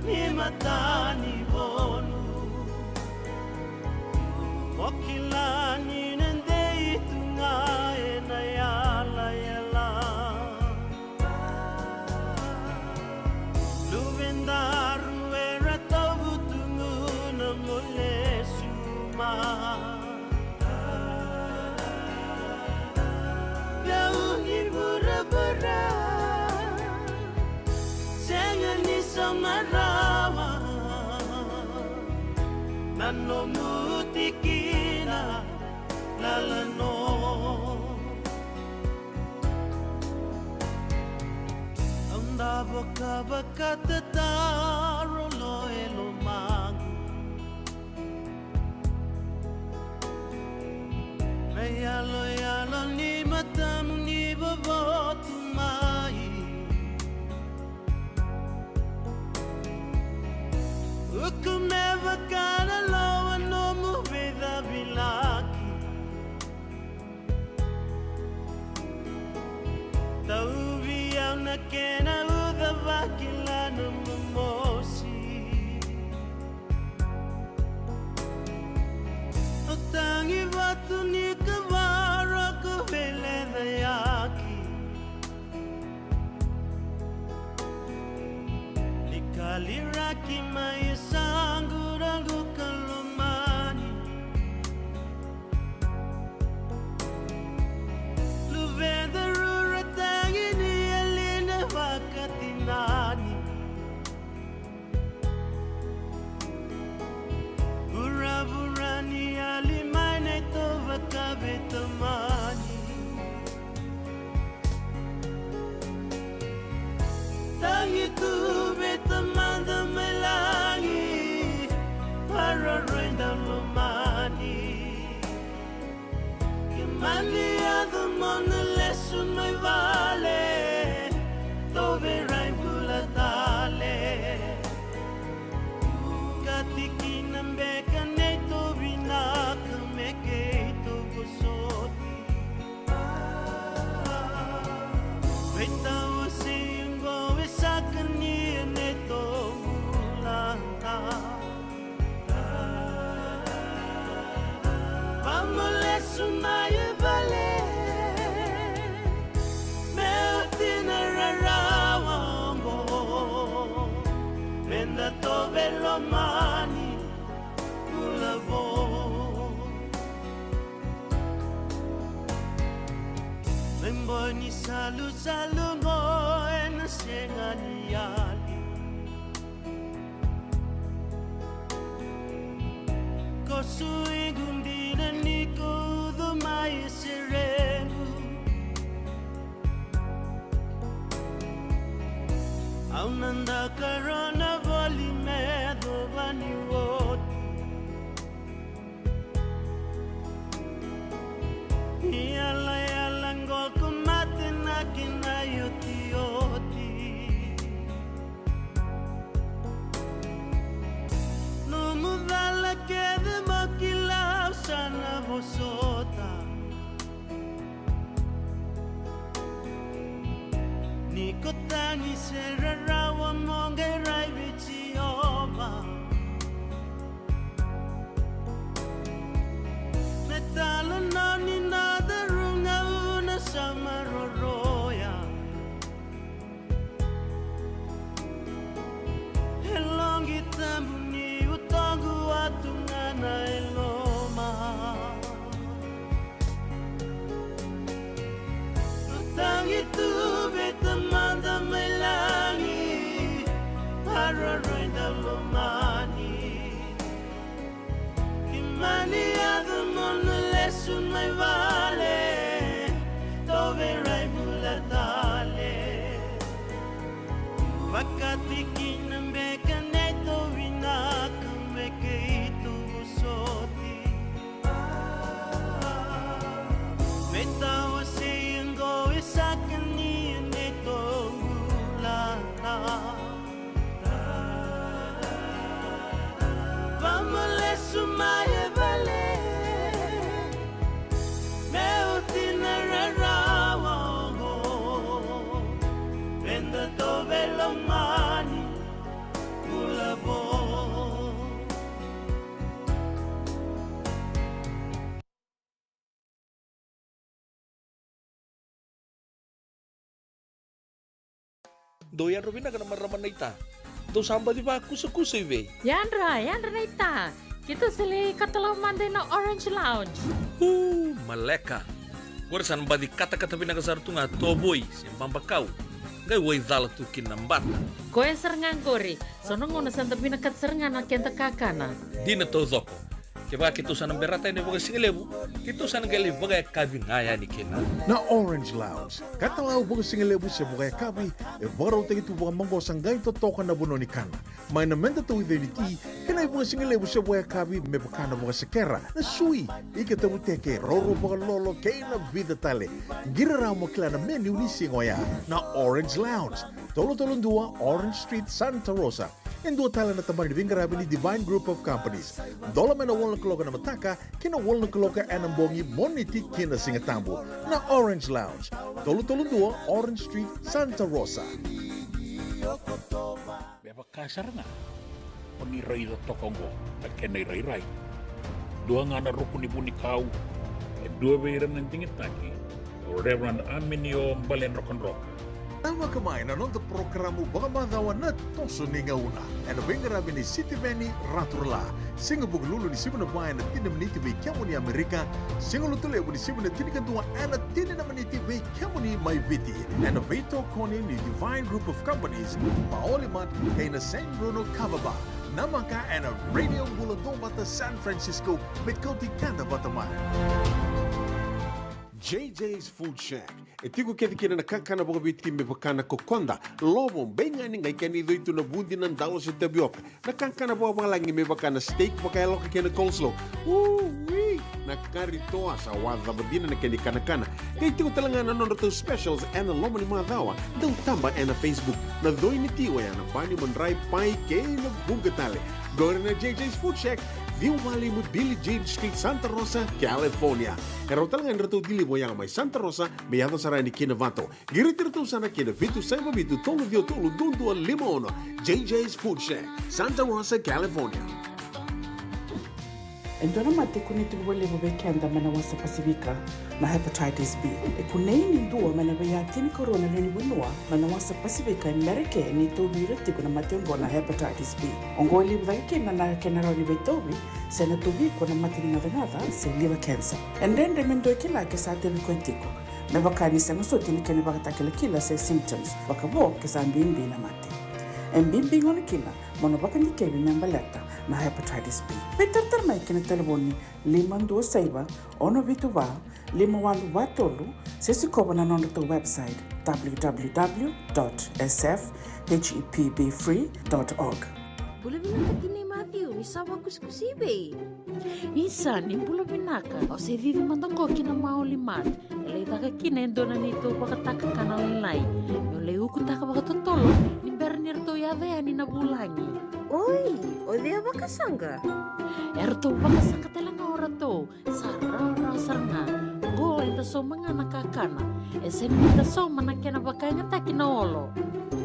D: Ni matani bonu Wakilani nende itunga na yala yala Luvendaru era tabutungu na mule suma Yauni bura Sengani samarawa Nano mutikina lalano Anda baka tataro lo elomangu Yalo ni matamu ni babotu mai Ukumeva kana lawa no muveda bilaki Taubi au na kena uda vakila no mamosi Otangi vatu ni kavara kuvele dayaki Nikaliraki mai sangu rangu kalomani Luvenda rura tangi ni alina wakati nani Burani alimane to vakabetamani Tangi tu betamanda melangi Para renda lomani Kimani adamona lesun mai vale Tove raibula dale Katikinam beka neto binaka mekeito gosoti Veta usingo esakani neto mulanta Pamole sumaye vale Meotina rarawambo Menda tobe lomani ulavo Memboni salu ngo ena sengani yali Kosui gundina niko dhumai serenu Aunanda karona voli medo bani woti Yala ngoko mate na kina yoti yoti No mudala kede makila sana vosota Niko tangi serarawa monge raibi
G: doyan robina kana maraman na ita. Do samba di ba kusa-kusa ibe.
F: Yandra na ita. Kita sili katalaw manday na Orange Lounge.
G: Maleka. Gurasan ba di kata-kata pinakasartunga toboy simpang bakau. Gay way dala tukin nambata.
F: Koe serengan kori. Sono ngona santa pinakat serengan na kenta kakana.
G: Di na to zoko. Kaya kita sana berata ini bagai singelebu, kita sana gali bagai kabin ngaya ni kena.
E: Na Orange Lounge, katalaw buka singelebu siya buka kabi, baraw tayo ito buka manggo sanggay totokan na buno ni kana. May namenta to identity, kena buka singelebu siya buka kabi, may baka na buka sekera, na sui, ikatabu teke, roro buka lolo, kaya na vida tale. Giraraw mo kila na menu ni singoya, na Orange Lounge, tolo-tolong dua, Orange Street, Santa Rosa. Ang dua tala na tamang nabingarabi ni Divine Group of Companies. Dola may na walang kaloka na mataka, kina walang kaloka anambongi moniti kina singatambo na Orange Lounge. Tolo-tolong dua, Orange Street, Santa Rosa.
H: Beba kasar nga. Paniray na tokongo, nagkenay ray-ray. Dua nga na rupuni ni kau, dua bayran ng tingit taki, o Reverend Aminio Balen Rock.
E: Tama kamay na nung programo baka madawan na toso ni ngauna. Ano bingarabi ni City Veni Raturla. Singa buglulu ni Simon Bayan at tinamniti may kiamo ni Amerika. Singa lutulewo ni Simon at tinikantuwa at tininamaniti may kiamo ni Maiviti. Ano veto koni ni Divine Group of Companies. Maolimat kay na San Bruno Cavaba. Namaka and a Radio Buladong Bata San Francisco with Koti Kanda Bataman. JJ's Food Shack. Itigo kina nakakana mga bitkin may bakana kokonda. Lobong, benga ni ngay kanido ito na bundi ng dalo sa tapioca. Nakakana po mga langi may bakana steak makayalo ka kina coleslaw. Woo-wee! Nakarito sa wala badina na kanikanakana. Kaya itigo talaga na nonroto specials and lomo ni mga dawa. Daw tamba na Facebook. Na doy ni tiwa yan. Bani mandray pay kay na bugatali. Gawin na JJ's Food Shack. View Valley mo Billie Jean Street, Santa Rosa, California. Pero talagang rato dilibo yang may Santa Rosa, may ato sa rani Kinavato. Giritirito sana Kinavito, Saiba Vito, Tolo Vio Tolo, Dundo, Limon, JJ's Food Shack, Santa Rosa, California.
I: Endona mate kuniti wale bubekenda mana wasa Pasifika na hepatitis B. Kuneini ndua mana bayatini corona nini winua mana wasa Pasifika Amerika ni tobi reti kuna mate ngona hepatitis B. Ongo libu vaike na kenara ni betobi sena tobi kuna mate ngadangada se liver cancer. And then remendo kila kesate bikwentiko. Mebakani sengo soti ni kene bakatakila kila se symptoms. Bakabo kesambimbi na mate. Mbimbi ngona kila mono bakani kebi membaleta na hepatitis B. Peter mai kena telefoni 526 ono vituva 51watolu sesi koba na nondo to website www.sfhepbfree.org.
J: Boleh binaka ni Matthew ni sawa kuskusibe.
F: Isa ni bulo binaka o se vivi mandongo kina maolimat. Ele taka kina endona nito pakataka kana lelai. Yo leu kutaka pakatotolo ni bernir to yave ani na bulangi.
J: Oi, odea bakasanga.
F: Erto bakasanga telanga ora to. Sarara sarna. Go enta so mga nakakana. Esen enta so manakena bakanya takina olo.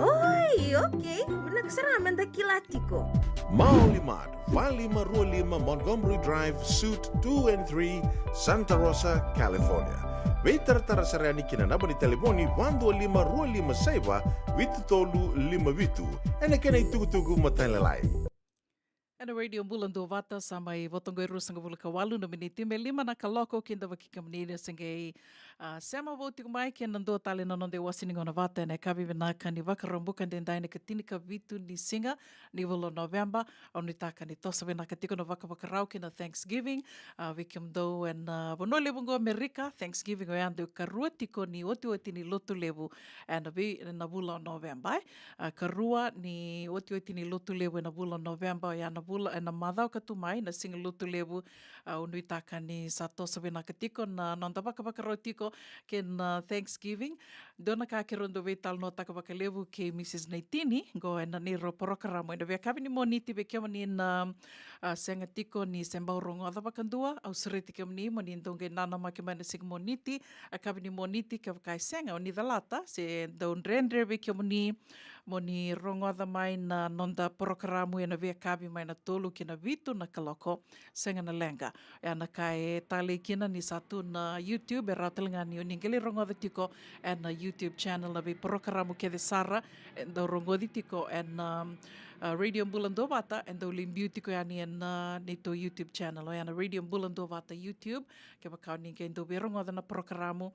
J: Oi, okay. Nagsaraman dakilatiko.
E: Maulimad, Valley Marua Lima, Montgomery Drive, Suite 2 and 3, Santa Rosa, California. Veitartara sarani kinanaba ni telefoni 125 saiba vitu tolu 5 vitu. Ena kena itugu matalalai.
C: Ana radio bulan do vata samai votongo iru sanga bula kawalu no miniti me lima na kaloko kinda wakika menina sangay sema voti kumai kena ndo tali na nonde wasini ngona vata na kabi vinaka ni wakarambukan den dai na katini ka vitu ni singa ni volo November au ni taka ni tosa vinaka tiko na wakawakarau kina Thanksgiving vikim do en bono lebu ngo Amerika Thanksgiving o yandu karua tiko ni oti ni lotu lebu na na bula November karua ni oti ni lotu lebu na bula November ya na bula na madau katumai na singa lutu lebu unui taka ni sato sabi na katiko na nonta baka rotiko ken Thanksgiving dona ka kerondo vetal no taka baka lebu ke Mrs. Naitini go na ni roporokara mo na via kabi ni moniti be kema ni na senga tiko ni sembaurongo ada baka dua au seriti kema ni mo ni ndonge nana makemana sig moniti kabi ni moniti ka kai senga ni dalata se don rendre be kema ni mo ni rongoda mai na nonda programo e na vea kavi mai na tolu ki na vitu na kaloko senga na lenga. E ana ka e tale kina ni satu na YouTube e ratelinga ni o ningeli rongoda tiko e na YouTube channel na vi programo ke de Sara e na rongodi tiko e na Radio Bulando Vata and the Limbu tiko yani na nito YouTube channel o yana Radio Bulando Vata YouTube ke bakau ninge ndo be rongoda na programo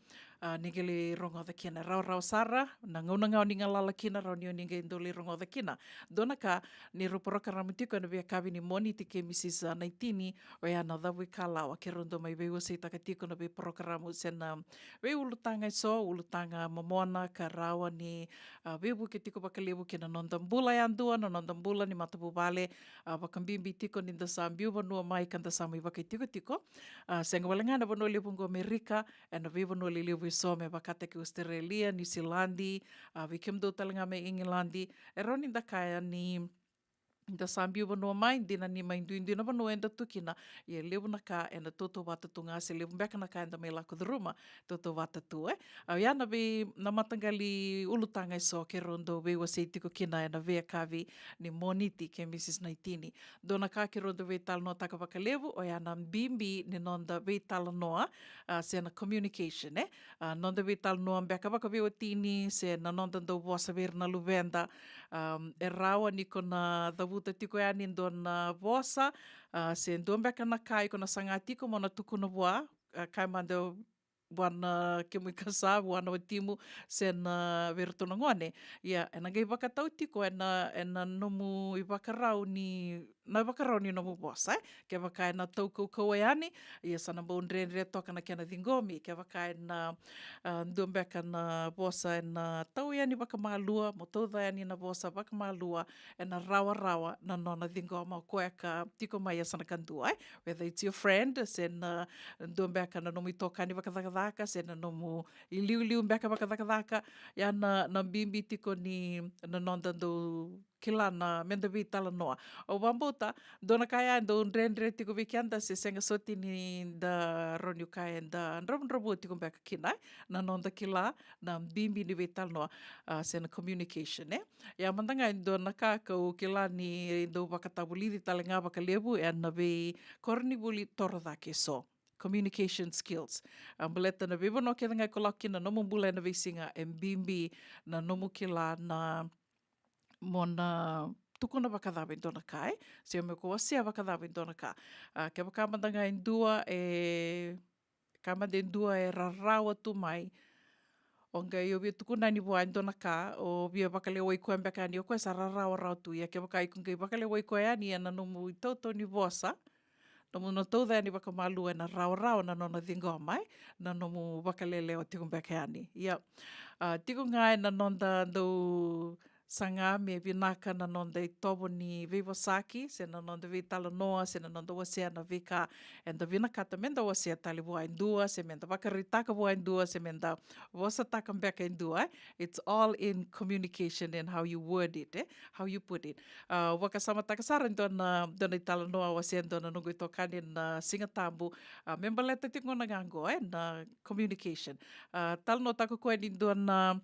C: ningeli rongoda kina rau Sara na ngona ngau ninga lala kina rau ni ninge ndo li rongoda kina dona ka ni ro programo tiko na vea kavi ni moni tike Mrs. Naitini o yana dawi kalawa ke rondo mai veo se taka tiko na be programo sena ve ulutanga so ulutanga mamona ka rawa ni veo ke tiko bakalevu ke na nondambula yandua na nondambula ni matapu vale vakambimbi tiko ni da sambiu vanua mai kanda samai vakai tiko senga walengana vanua levu ngo Amerika na ve vanua levu so me vakata ke Australia New Zealandi vikimdo talenga me Engilandi roni da kaya ni da sambiu vanua mai dina ni mai nduindina vanua enda tukina ia levu na ka ena toto wata tunga se levu mbeka na ka enda me lako dhruma toto wata tu au ia na vi na matangali ulutanga iso ke rondo vewa se tiko kina ena vea kavi ni moniti ke Mrs. Naitini dona ka ke rondo ve tala noa taka waka levu o ia na mbimbi ni nonda ve tala noa se na communication nonda ve tala noa mbeka waka vewa tini se na nonda ndo wasa ver na luvenda e rawa ni kona vuta tiko ya ni dona vosa se ndombeka na kai kona sanga tiko mona tukuna voa kai mando wana ke mui kasa wana o timu se na vertona ngone ia ena gai vakatau tiko ena nomu i vakarau ni nomu vosa ke vaka ena tau kau ani ia sana boundre toka na kena dingomi ke vaka ena ndombeka na vosa ena tau yani vakamalua mo toda yani na vosa vakamalua ena rawa na nona dingoma koe ka tiko mai sana kandua whether it's your friend se na ndombeka na nomu i toka ni vakadaka se na nomu i liu mbeka vakadaka ia na bimbi tiko ni na nonda do kila na menda vi tala noa. O wambota, dona kaya ndo ndrendre tiko vikianda se senga soti ni da roniu kaya da ndrabu tiko mbeka kina, na nonda kila na bimbi ni vi tala noa se na communication. Ia mandanga dona kaka o kila ni ndo wakatabulidi tala ngā wakalevu e na vi kornibuli torodake so. Communication skills. Baleta na vivo no ke ngai kolaki na nomu bula na visinga e bimbi na nomu kila na mona tukuna wakadhawa dona kai. Se me ko asia wakadhawa dona ka. Ke wakamandanga indua e kamande indua e rarawa tu mai. O ngai o via tukuna ni voa dona ka o via wakaleo i koe mbeka ni o koe sa rarawa rau tu ia ke wakai kungai wakaleo i koe ani ana nomu i toto ni vosa. Nomu no tauda ni wakamalu e na rao na nona dhingo mai, na nomu wakalele o tiko mbeke ani. Ia, tiko ngai na nonda ndau sanga me vinaka na nonda i tobo ni Vivasaki, se na nonda vi tala noa, se na nonda wasea na vika, e na vinakata menda wasea tali voa indua, se menda wakaritaka voa indua, se menda wasataka mbeka indua. It's all in communication and how you word it, how you put it. Wakasama takasara dona i tala noa wasea dona nungu i tokani na singatambu, membaleta tiko na gango, na communication. Tala no tako koe ni dona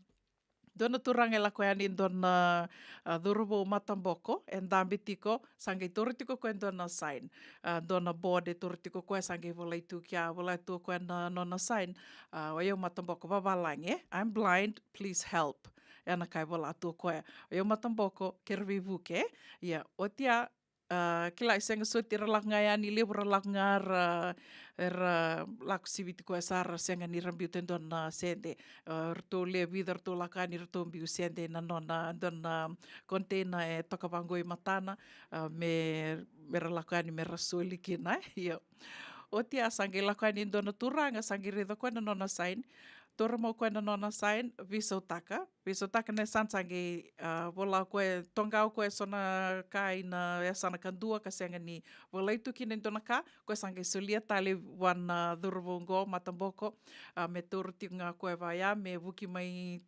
C: turanga la koe ani dona dhurubo matamboko e ndambi tiko sangai toro tiko koe dona sign dona board e toro tiko koe sangai volai tu kia volai tu koe na nona sign o eu matamboko vabalange I'm blind please help e ana kai vola tu koe o eu matamboko kervi vuke ia o tia kila isenga suti ralak ngai ani lebu ralak ngar laku siviti koe sara senga ni rambiu tendon sende rto le vida rto lakani rto mbiu sende na nona dona container e tokavango i matana me ralakani me rasuli kina ia o tia sangi lakani dona turanga sangi redo koe na nona sign tora mo koe na nona sign visotaka ne sansangi vola koe tongau koe sona kai na esana kandua ka senga ni vola itu kine dona ka koe sangi sulia tali wana dhuruvongo matamboko me turu tinga koe vaya me vuki mai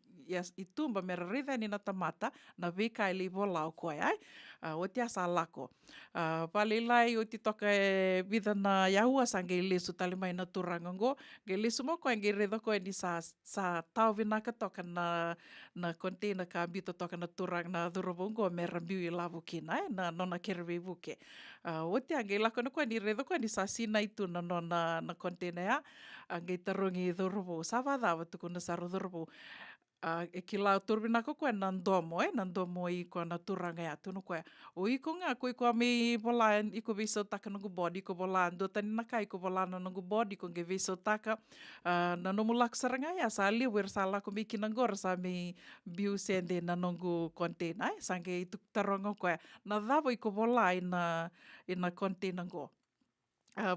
C: itumba mera ritha ni na tamata na vika ili volau koe ai. O te asa lako. Palilai o te toka e vida na yahua sange i lesu tali mai na turangango. Ge lesu mo koe nge redha koe ni sa tau vinaka toka na container ka ambito toka na turang na dhuravongo mera miu i lavu kina na nona kerewe vuke. O te ange lako na koe ni redha koe ni sa sina itu na nona na container ya. Ange tarongi i dhuravo. Sa vadava tuku na sa dhuravo. E ki lau turvinako koe na ndomo i koe na turanga atu no koe. O i ko ngā koe koe me vola i ko viso taka nungu bodi, ko vola ando tani naka i ko vola na nungu bodi ko nge viso taka. Na nomu lako saranga ia sa liwer sa lako me kinangora sa me biu sende na nungu container. Sange i tuk taronga koe. Na dhavo i ko vola i na container go.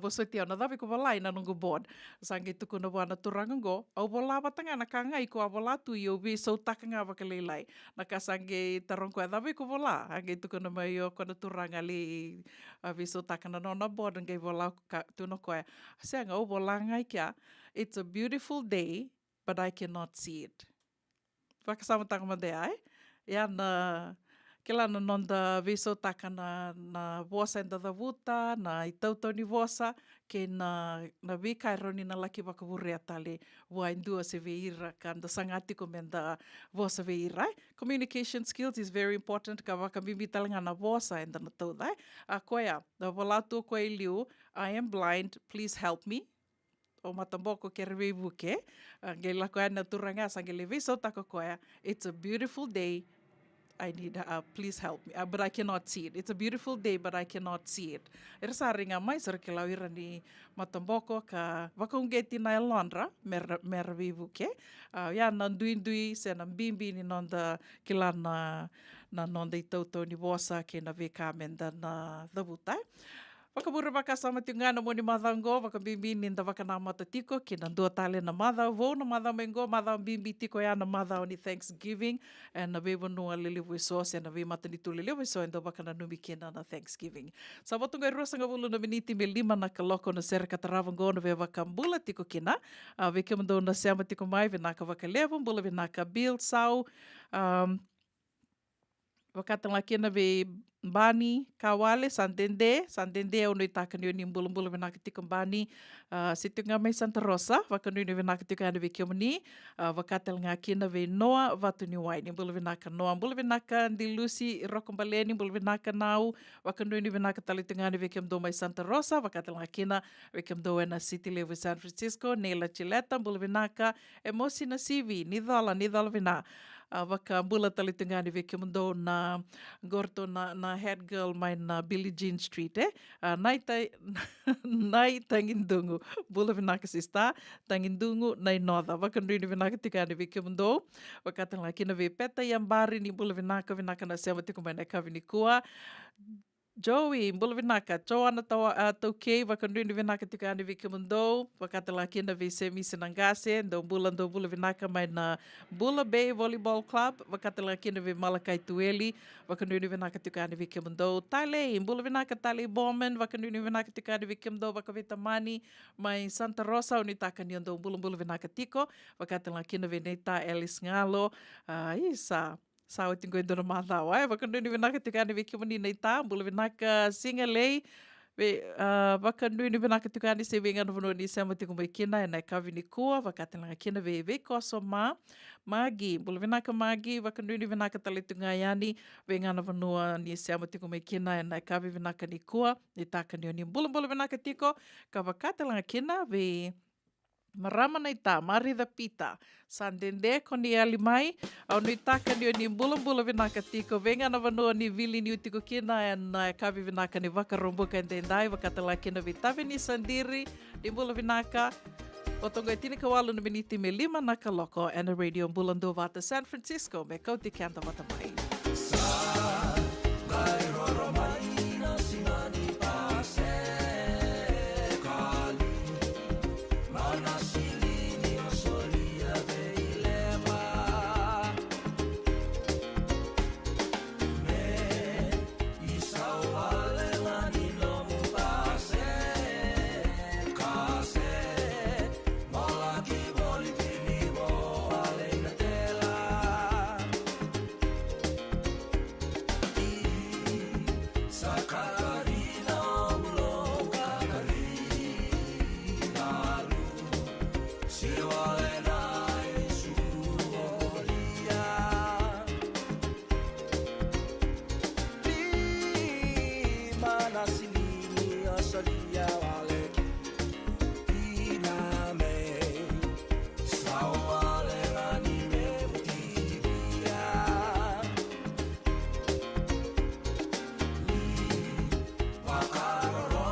C: Vosotia na dhavi ko walai na nungu board. Sange tuku na wana turangango. Au vola watanga na ka ngai ko a vola tu i o vi so taka ngā wakalelai. Na ka sange tarong koe dhavi ko vola. Ange tuku na mai o kona turanga li a vi so taka na nona board. Ange vola tuna koe. Seanga au vola ngai kia. It's a beautiful day, but I cannot see it. Whakasamatanga ma dea ai. Ia na... Kela na nonda viso taka na vosa enda da vuta, na i tautoni vosa, ke na vika roni na laki wakavurea tale wa indua se veira ka nda sangati ko menda vosa veira. Communication skills is very important ka wakamimi talanga na vosa enda na taudai. A koea, na volatu koe liu, I am blind, please help me. O matamboko ke rewe vuke. Nge lako ana turanga sa nge le viso taka koea. It's a beautiful day. I need, please help me, but I cannot see it. It's a beautiful day, but I cannot see it. Era sa ringa mai, sara ke lau ira ni matamboko ka wakaungeti na elonra, mera vivu ke. Ia na ndui se na mbimbi ni nonda ke la na nonda i tautau ni vosa ke na veka menda na dhavutai. Wakabura waka sama tiungana mo ni madhango, wakabimbi ni nda waka na matatiko, ki na ndua tale na madhau, vau na madhau mengo, madhau bimbi tiko ya na madhau ni Thanksgiving, and na vewa nua liliwe sos, and na ve matanitu liliwe so, and waka na numi kena na Thanksgiving. Sa watunga iruasanga vulu na miniti me lima na kaloko na sera kataravango na ve waka mbula tiko kina, ve kemando na seama tiko mai, ve naka waka lewa mbula, ve naka bil, sau, wakatanga kena ve Bani, Kawale, Sandende au noi taka ni mbula venaka tiko Bani, situnga mai Santa Rosa, waka ni venaka tiko ana ve kiomani, wakatel ngā kina ve Noa, watu ni wai, ni mbula venaka Noa, mbula venaka Ndi Lucy, Rokombaleni, mbula venaka Nau, waka ni venaka talitunga ana ve kiomdo mai Santa Rosa, wakatel ngā kina ve kiomdo ena City Level San Francisco, Neila Chileta, mbula venaka Emosi na CV, nidhala vena, waka mbula talitunga ana ve kiomdo na gorto na head girl mai na Billie Jean Street, nai Tangindungu, bula vinaka sista, Tangindungu, nai Notha, wakanduini vinaka tika ane vike mundo, wakatanga kina ve peta yambari ni bula vinaka na sema tiko mai na kavini kua, Joey, mbula vinaka, choana tau kei, wakanduini vinaka tika ane vike mundo, wakatala kina ve semi sinangase, ndo bula vinaka mai na Bula Bay Volleyball Club, wakatala kina ve Malakai Tueli, wakanduini vinaka tika ane vike mundo, Tale, mbula vinaka Tale Bowman, wakanduini vinaka tika ane vike mundo, wakavita mani, mai Santa Rosa, unitaka ni ndo mbula vinaka tiko, wakatala kina ve Neita Alice Ngalo, isa, sa o tingo indora madhau ai wakanduini vinaka tika ane vike mani nei tā mbula vinaka Singalei ve wakanduini vinaka tika ane se venga no ni sema tiko mai kina e nei kavini kua wakatanga kina ve koso Magi mbula vinaka Magi wakanduini vinaka talitunga yani venga no ni sema tiko mai kina e nei kavi vinaka ni kua ni taka ni mbula vinaka tiko ka wakatanga kina ve Marama nei tā, Marida Pita, Sandende koni ali mai, au nui taka ni mbula vinaka tiko, venga na vanua ni vili ni utiko kina, e kavi vinaka ni wakarombuka endendai, wakatala kina vitavi ni Sandiri, ni mbula vinaka, o tonga e tini kawalu na miniti me lima na kaloko, and a radio mbulando vata San Francisco, me kauti kianta vata mai.
B: Mola ki voli pilivo, alei na tela.
D: salia wale ina me sao wale rani me mutiria li wakaro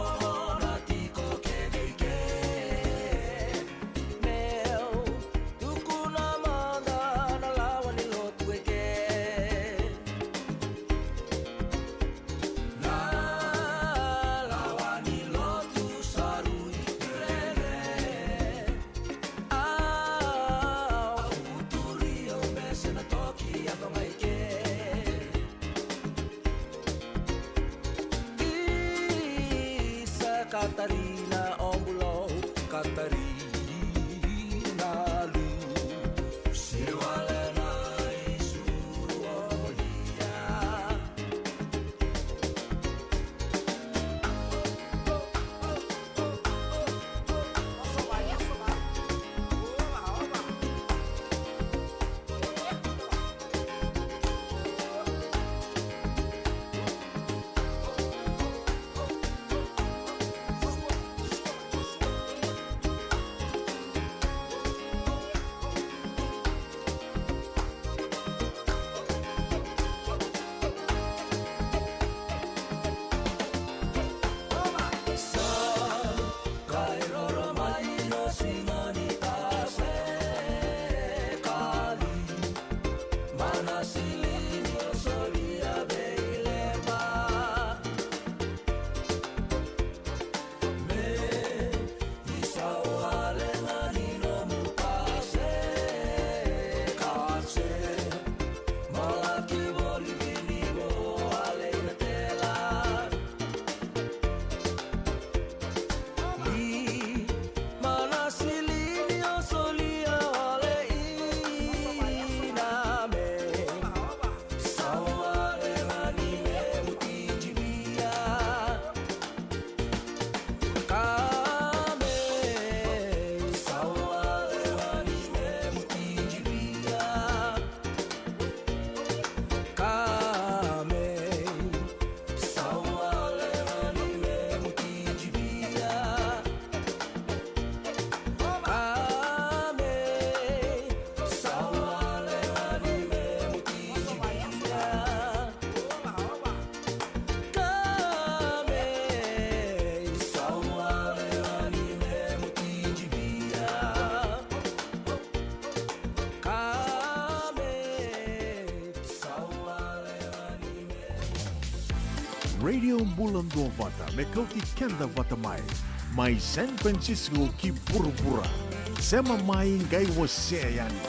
D: na tiko ke meu tukuna manda na lawa ni lotu eke na lawa ni lotu saru ikrere au uturio mese na toki ato maike Isa Katarina ombulo Katarina lu Siwalena isuru omolia
E: Radio Bulan Dua Vata, Mekauti Kenda Vata Mai, Mai San Francisco ki Burubura, Sema Mai Ngai Waseyani.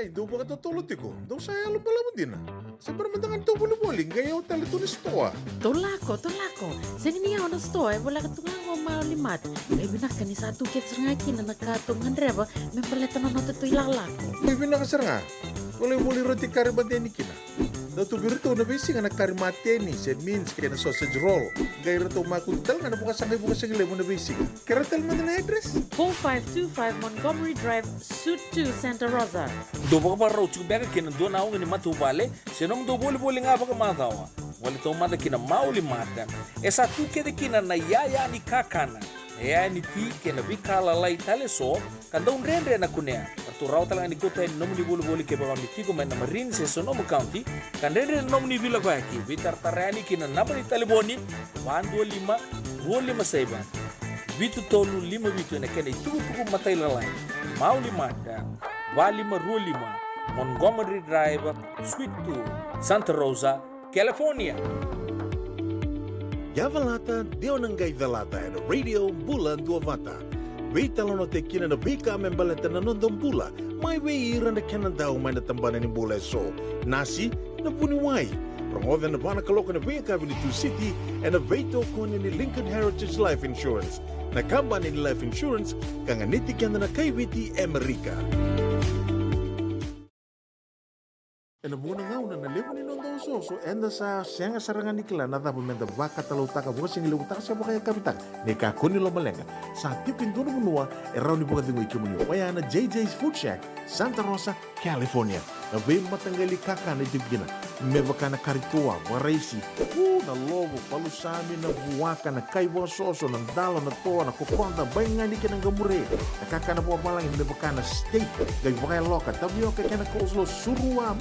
E: do baka totolo tiko. Do saya lupa lamu dina. Sebab mentangan to boli gaya hotel itu ni stoa.
F: Tolako. Sini ni ako na store, wala ka tunga ko maulimat. Kaya binakan ni satu kit serangaki na nakatungan reba, may paleta na nato ito ilalako.
E: May binakasaranga. Boleh roti kari bateni kina. Da tu birito na bisi nga kari mateni, said means kaya na sausage roll. Gaya rito makuntal nga na bukas sangay mo na bisi. Kaya tel mo na address.
F: 4525 Montgomery Drive, Suite 2, Santa Rosa.
G: Do baka pa raw chubeka kina do na ni matubale, senong do boli nga baka matawa. Wala to mata kina mauli mata. Esa tu kede kina na yaya ni kakana. Yaya ni ti kina bikala lai tale so, kanda unrendre na kunea. Tu raw talaga ni kota nom ni boli ke baka ni tigo men na Marine se Sonoma County, kandendre nom ni bila ko haki. Bitar tarani kina napa ni taliboni, 125 saiba. Bitu tolu 5 bitu na kena itu matay lalay. Mauli mata, 2525 Montgomery Drive, Suite 2, Santa Rosa, California.
E: Yavalata, Deonangay Velata, and Radio Bulan Duavata. Vitalo no te kina na bika membaleta na nondong bula. May weira na kena daw may natambanan ni bula so. Nasi na puniway. Promoven na bana kaloka na Vika Avenue City and na veto ko ni Lincoln Heritage Life Insurance. Na kamba ni Life Insurance kanga nitikan na kaywiti Amerika. E na muna nga una na levo ni nondong so enda sa siyang sarangan nikla na dapat menda baka talutaka buka sing ilutaka siya baka kapitang ni kakuni lo malenga sa tipin dono munua e raw ni buka dingo ikimunyo waya na JJ's Food Shack Santa Rosa, California na bay matanggali kaka na itibgina me baka na karitua waraisi na lobo palusami na buwaka na kaiwa soso na dalo na toa na kukonda bay nga ni kinang gamure na kaka na buwa malang me baka na steak gay baka loka tabi yoke kena coleslaw surua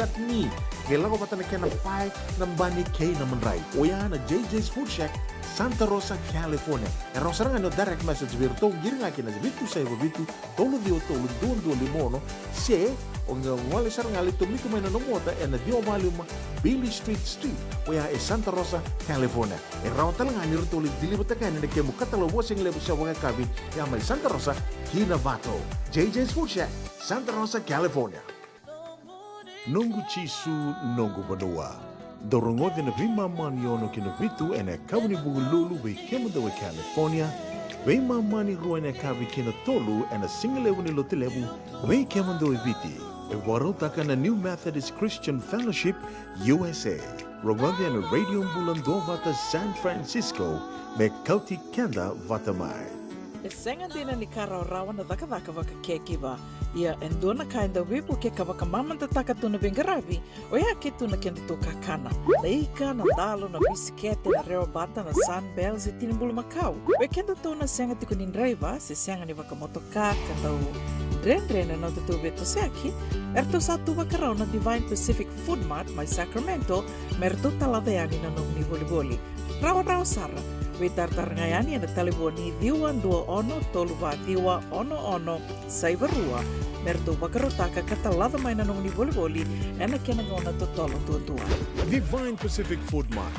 E: tatni gela ko pata na kena pai ng bani kay na manray oya na JJ's Food Shack Santa Rosa, California. E rosaranga no direct message virto giringa kina bitu sai bitu tolo dio tolo don limono se onga wale saranga lito miko mai no mota e na dio maluma Billy Street oya e Santa Rosa, California. E rawtalanga ni rutoli dilibata kan ne kemu katalo washing lebu sa wanga kabi ya mai Santa Rosa, Kinavato. JJ's Food Shack, Santa Rosa, California. Nungu chisu nungu banua. Dorongo de na vima maniono kina vitu ene kabuni bugululu we kemudawe California. We mamani ruene kabi kina tolu ene singlewu ni lotilewu we kemudawe viti. E warotaka na New Methodist Christian Fellowship USA. Rongoge na Radio Bulan Dovata San Francisco me kauti kenda vatamai.
C: E senga dina ni karaurawa na vaka vaka kekiva. Ia endona kainda wipu ke kawaka mamanta taka tuna bengaravi o ia ke tuna kenda to kakana. Leika na dalo na bisikete na reo bata na sunbells e tinimbulu makau. O kenda to na senga tiku nindraiva se senga ni waka motoka kandau drendre na tutu beto seaki. Erto satu wakarau na Divine Pacific Food Mart mai Sacramento merto taladeani na nong ni boli. Rawa sara. Witartar ngayani na telefoni diwan 21 saibarua merto bakarotaka katalada may nanong ni boli ena kenangona totolo tutua.
E: Divine Pacific Food Mart,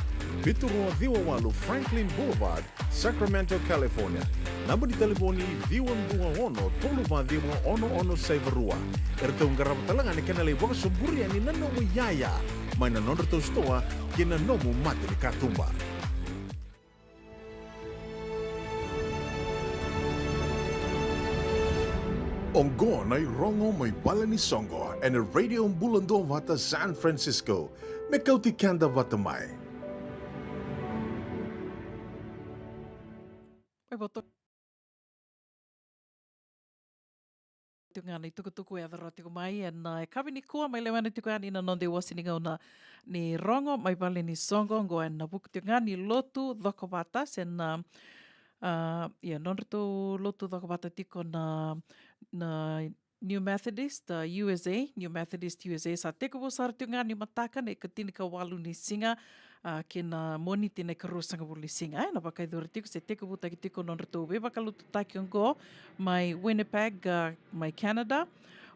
E: Viturua Diwawalu Franklin Boulevard, Sacramento, California. Namba di telefoni diwan 21 saibarua. Erto ngarap talangan kenali waka suburi ani nanomu yaya. May nanon rito stoa kinanomu mati ni katumba. Ongo na rongo may bala ni Songo and a radio bulando vata San Francisco. Me kauti kanda vatamay.
C: Ay boto. Tungani tuku ya roti ko mai na kabi ni kuwa mai lewana tukani na nonde wasininga na ni rongo mai bala ni Songo ngo na buk tungani lotu dokobata sen non lotu dokobata tiko na New Methodist USA sa teko bo sartunga ni mataka ne katini ka walu ni singa kina moni tine karusanga buli singa na bakai dortiko se teko bo takitiko non reto we bakalutu takiongo mai Winnipeg mai Canada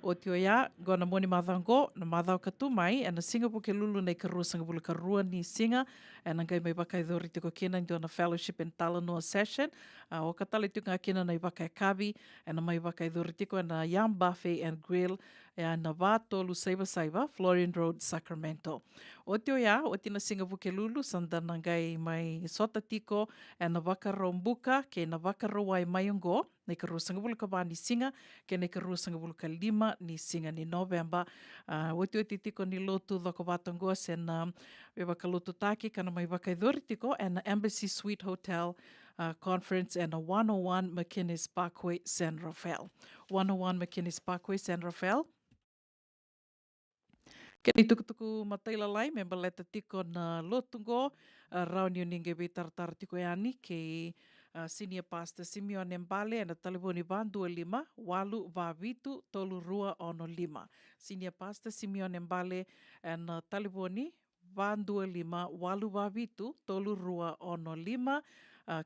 C: o tioya go na moni madango na madau katu mai na singa po ke lulu nei karusanga buli karua ni singa na ngai mai bakai dortiko kina ndo na fellowship in Talanoa session o katali tunga kina na bakai kabi na mai bakai dortiko na Yam Buffet and Grill e ana wā tolu saiva, Florian Road, Sacramento. O te oia, o tina singa vuke lulu, sandanangai mai sota tiko, e na wakarau mbuka, ke na wakarau ai mai ongo, nei ka rua sangavulu ka wā ni singa, ke nei ka rua sangavulu ka 5 ni singa ni November. Oti tiko ni lotu dhoko wātongoa se na we wakalotu tāki, kana mai wakaidori tiko, and the Embassy Suite Hotel Conference and a 101 McKinnis Parkway, San Rafael. 101 McKinnis Parkway, San Rafael. Kei tukutuku mataila lai, me baleta tiko na lotungo, rauni o ninge we taratara tiko e ani, ke Senior Pastor Simeon Mbale, and a telefoni van 25 822 325. Senior Pastor Simeon Mbale, and a telefoni van 25 822 325.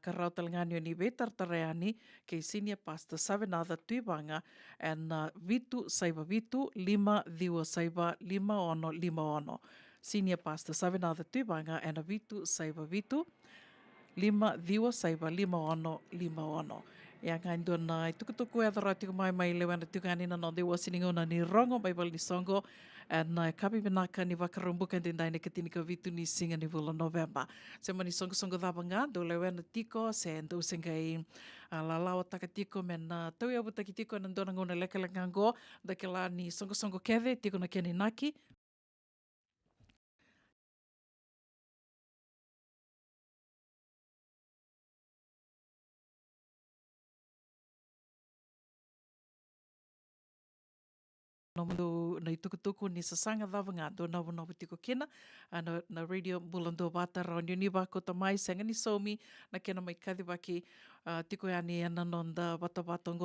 C: Ka rau talangani o ni we tartareani ke Senior Pastor Savenada Tuivanga and Vitu Saiva Vitu 5 Diwa Saiva 5 Senior Pastor Savenada Tuivanga and Vitu Saiva Vitu 5 Diwa Saiva 5 Ia ngai ndona i tukutuku e adara tiko mai lewana tiko anina no dewa siningo na ni rongo mai wali ni songo na kapi benaka ni wakarumbuka ndendai ne katini ka vitu ni singa ni vula November. Se mani songo dhabanga do lewana tiko se ndo sengai lalawa taka tiko men tau ia butaki tiko na ndona ngona leka da kela ni songo keve tiko na keni naki. No mundo na tukutuku ni sasanga dhavanga do na tiko kena na radio Bulando Vata raunio ni wako tamai sanga ni somi na kena mai kathi waki tiko yani ana nonda wata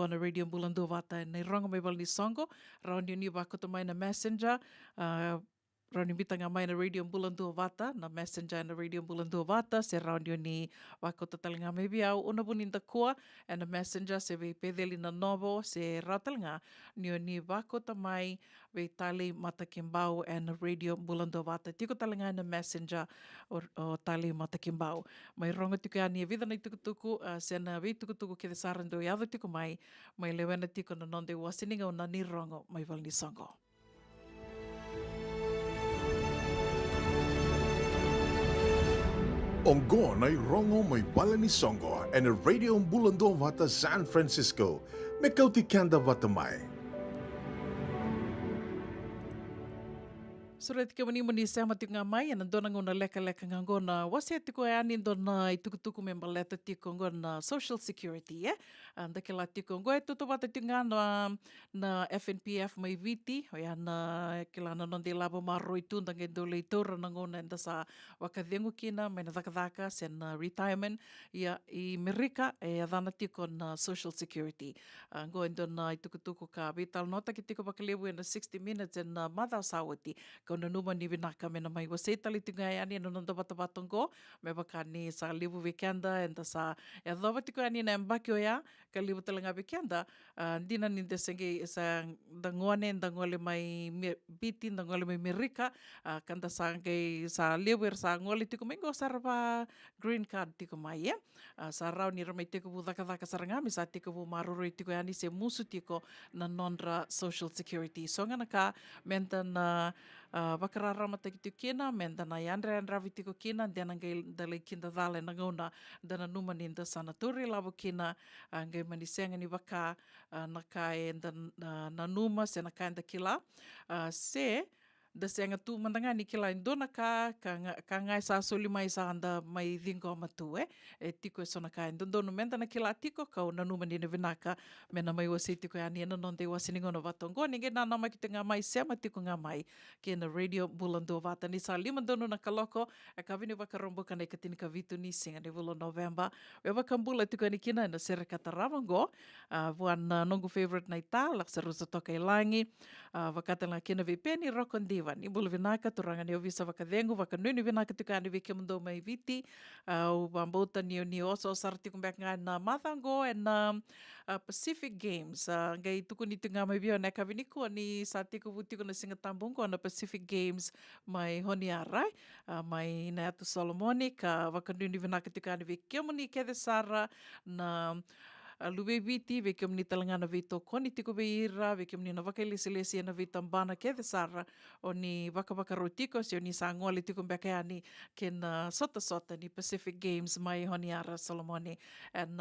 C: na radio Bulando Vata na ronga mai wali songo raunio ni wako tamai na messenger Rauni bitanga mai na radio Bulando Vata na messenger na radio Bulando Vata se raunio ni wako tatalinga mai biau una buninda kua and na messenger se vei pedeli na novo se ratalinga ni wako tamai vei tali mata kimbau and na radio Bulando Vata tiko talinga na messenger o tali mata kimbau mai ronga tiko ani vida na tukutuku se na vei tukutuku ke sarando yado tiko mai lewena tiko na nonde wasininga o na ni rongo mai valni songo.
E: Ongo na rongo may wala ni songo and a radio Bulando Vata San Francisco. Mekauti kanda vatamai.
C: Sura tika mani sama tiko ngā mai, ana dona ngona leka ngā ngona wase tiko e ani dona i tukutuku me maleta tiko ngona social security, Anda ke la tiko ngoe tuto wata tiko ngā na FNPF mai viti, o ia na ke la nonde labo maro i tunda nge dole i taura na ngona enda sa wakadhengu kina, mai na dhaka sen retirement, ia i Merika e adhana tiko na social security. Ngoe dona i tukutuku ka vital nota ki tiko wakalewu na 60 minutes and mother sawati, na numa ni vinaka mena mai wasei tali tinga ani no nonda watawatongo me baka ni sa libu weekenda enda sa e dhawa tiko ani na mbaki oia ka libu talanga weekenda dina ni desenge sa dangone dangole mai biti dangole mai Merika kanda sa ngai sa libu sa ngole tiko mengo sarva green card tiko mai sa rau ni ramai tiko bu dhaka sarangami sa tiko bu maruru tiko ani se musu tiko na nonra social security so ngana ka menta na wakararama tiki kena men dana yandre ravi tiko kena dana ngai dalai kinda dale na ngona dana numa ninda sanatori labo kena ngai manisenga ni waka na kai na numa se na kai kila se da senga tu mandanga ni kila indona ka ngai sa soli mai sa anda mai dingo matu e tiko so na kai ndono menda na kila tiko ka na numa ni vinaka mena mai wasi tiko ani na nonde wasi ningo no vatongo ninge na nama ki nga mai sema tiko nga mai ke na radio Bulando Vata ni sa lima dono na kaloko e ka vini wakarombo ka nei katini ka vitu ni singa ni vula November we wakambula tiko ani kina na sere kataramango vuan nongu favorite na ita laksa rusa toka ilangi wakatala kina vipeni rokondiva ni bulu vinaka turanga ni ovisa wakadhengu wakanuni vinaka tiko ani vike mundo mai viti u bambota ni oso sarti kumbek nga na mathango and Pacific Games ngai tuku ni tunga mai bio na kaviniku ni sa tiko vutiko na singa tambungo na Pacific Games mai honiarai mai na atu Solomoni ka wakanuni vinaka tiko ani vike muni kede sara na luwe viti ve ke mni talangana ve to koni tiko ve ira ve ke mni na waka lesi na ve tambana ke the sara o ni waka rotiko se o ni sa ngole tiko mbeke ani ke na sota ni Pacific Games mai honi ara Solomoni and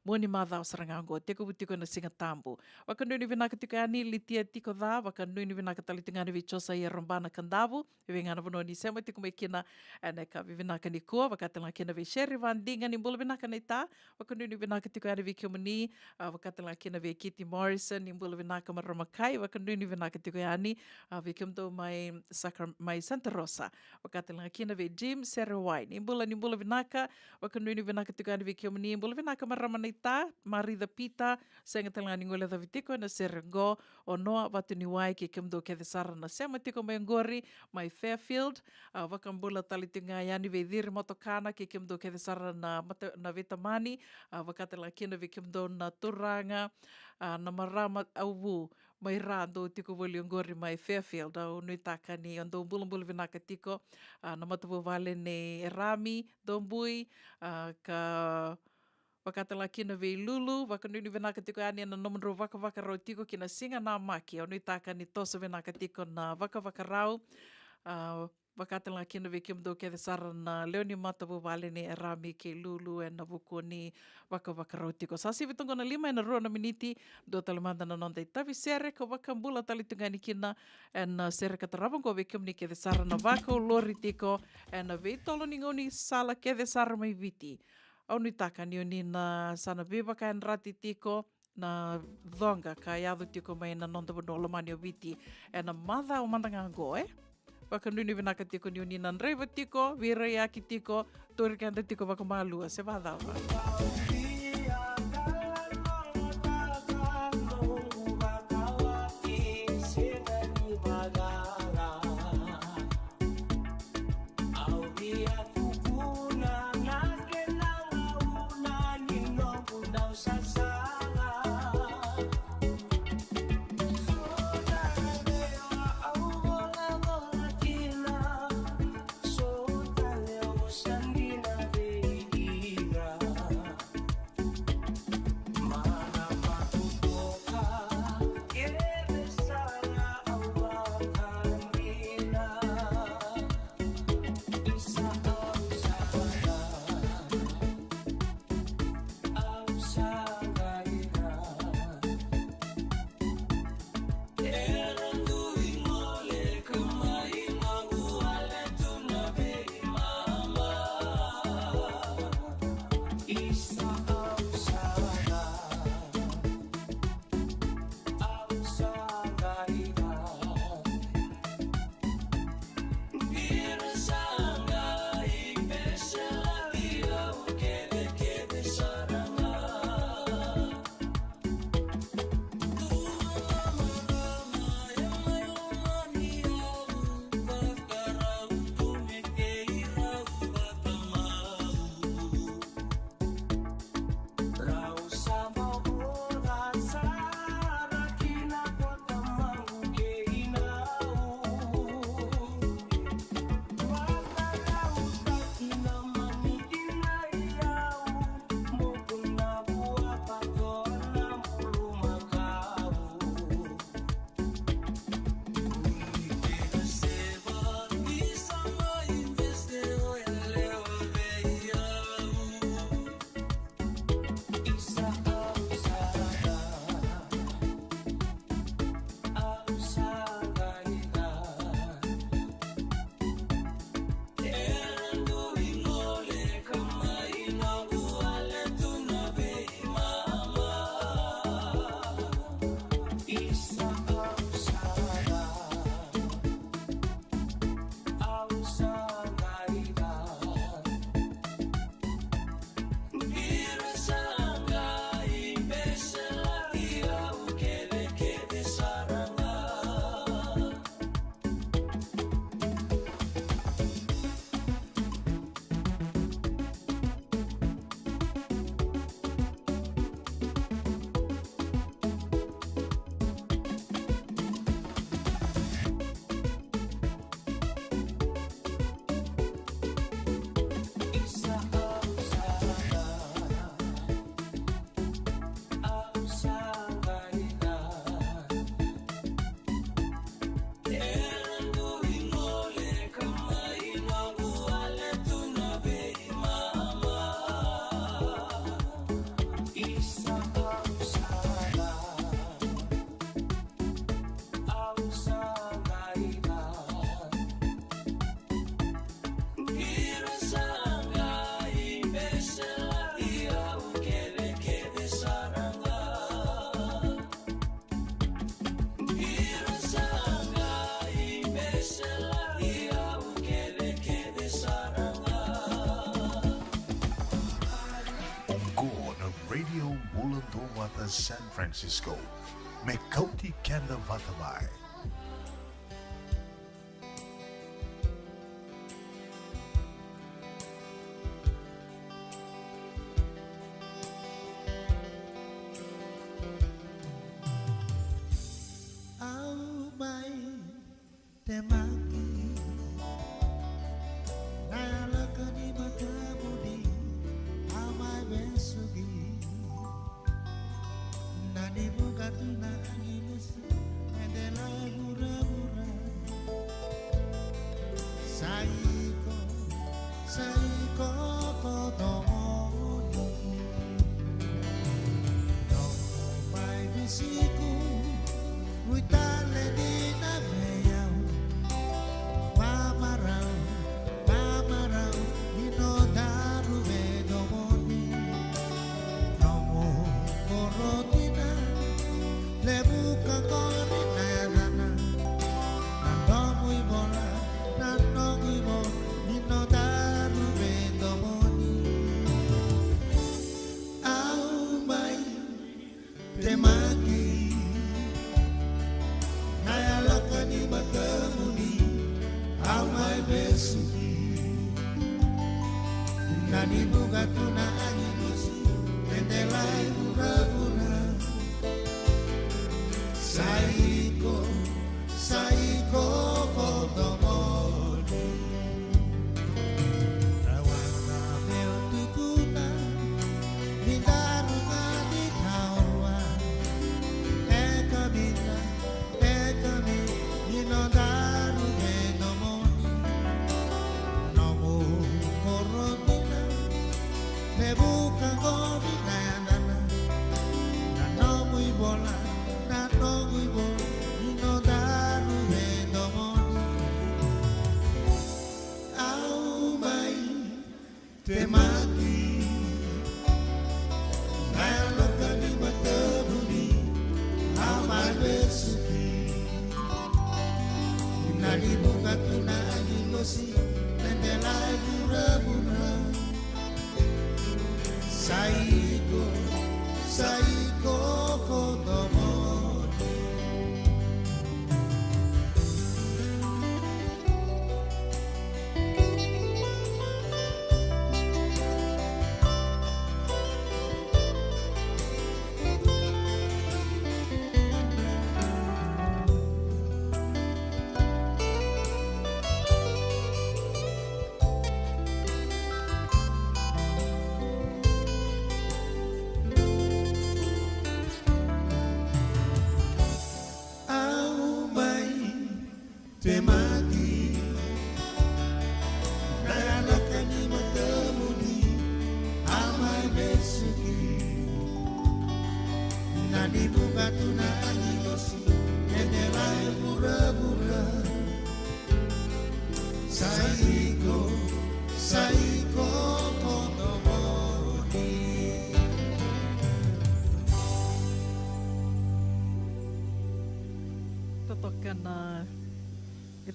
C: moni madha o sarangango tiko butiko na singa tambu waka nuni vinaka tiko ani litia tiko dha waka nuni vinaka talitingani ve chosa i rambana kandavu ve ngana vono ni sema tiko me kina ane ka ve vinaka ni kua waka tala kina ve Sherry Van Dinga ni mbula vinaka nei ta waka nuni vinaka tiko ani ve Kiomani waka tala kina ve Kitty Morrison ni mbula vinaka maramakai waka nuni vinaka tiko ani ve Kiomdo mai Santa Rosa waka tala kina ve Jim Serewai ni mbula vinaka waka nuni vinaka tiko ani ve Kiomani mbula vinaka maramana ta Marida Pita senga tala ni ngole da vitiko na Serengo o noa watu ni wai ke Kiomdo ke the sara na sema tiko mai ngori mai Fairfield waka mbula talitinga yani ve dhiri motokana ke Kiomdo ke the sara na Vetamani waka tala kina ve Kiomdo na Turanga na marama au mai rando tiko wali ngori mai Fairfield au nui taka ni ando mbula vinaka tiko na matapu vale ne Rami Dombui ka wakatala kina ve Lulu waka nui vinaka tiko ani na nomro waka rau tiko kina singa na maki au nui taka ni tosa vinaka tiko na waka rau wakatala kina ve Kiomdo ke the sara na leoni matapu vale ne Rami ke Lulu e na vuko ni waka rau tiko. Sasi vitongo na 5 na rua na miniti do talimanda na nonda i tavi sere ka waka mbula talitungani kina e na sere ka taravang ko ve Kiomni ke the sara na waka lori tiko e na ve tolo ni ngoni sala ke the sara mai viti. Au nui taka ni oni na sana beba ka rati tiko na dhonga ka iadu tiko mai na nonda wanola mani o viti e na madha o mandanga go waka nuni vinaka tiko ni oni na nreiva tiko, vira iaki tiko, tori kanda tiko waka malua, se vadava.
A: Uluwatu San Francisco. Mekauti Kanda Vatamai.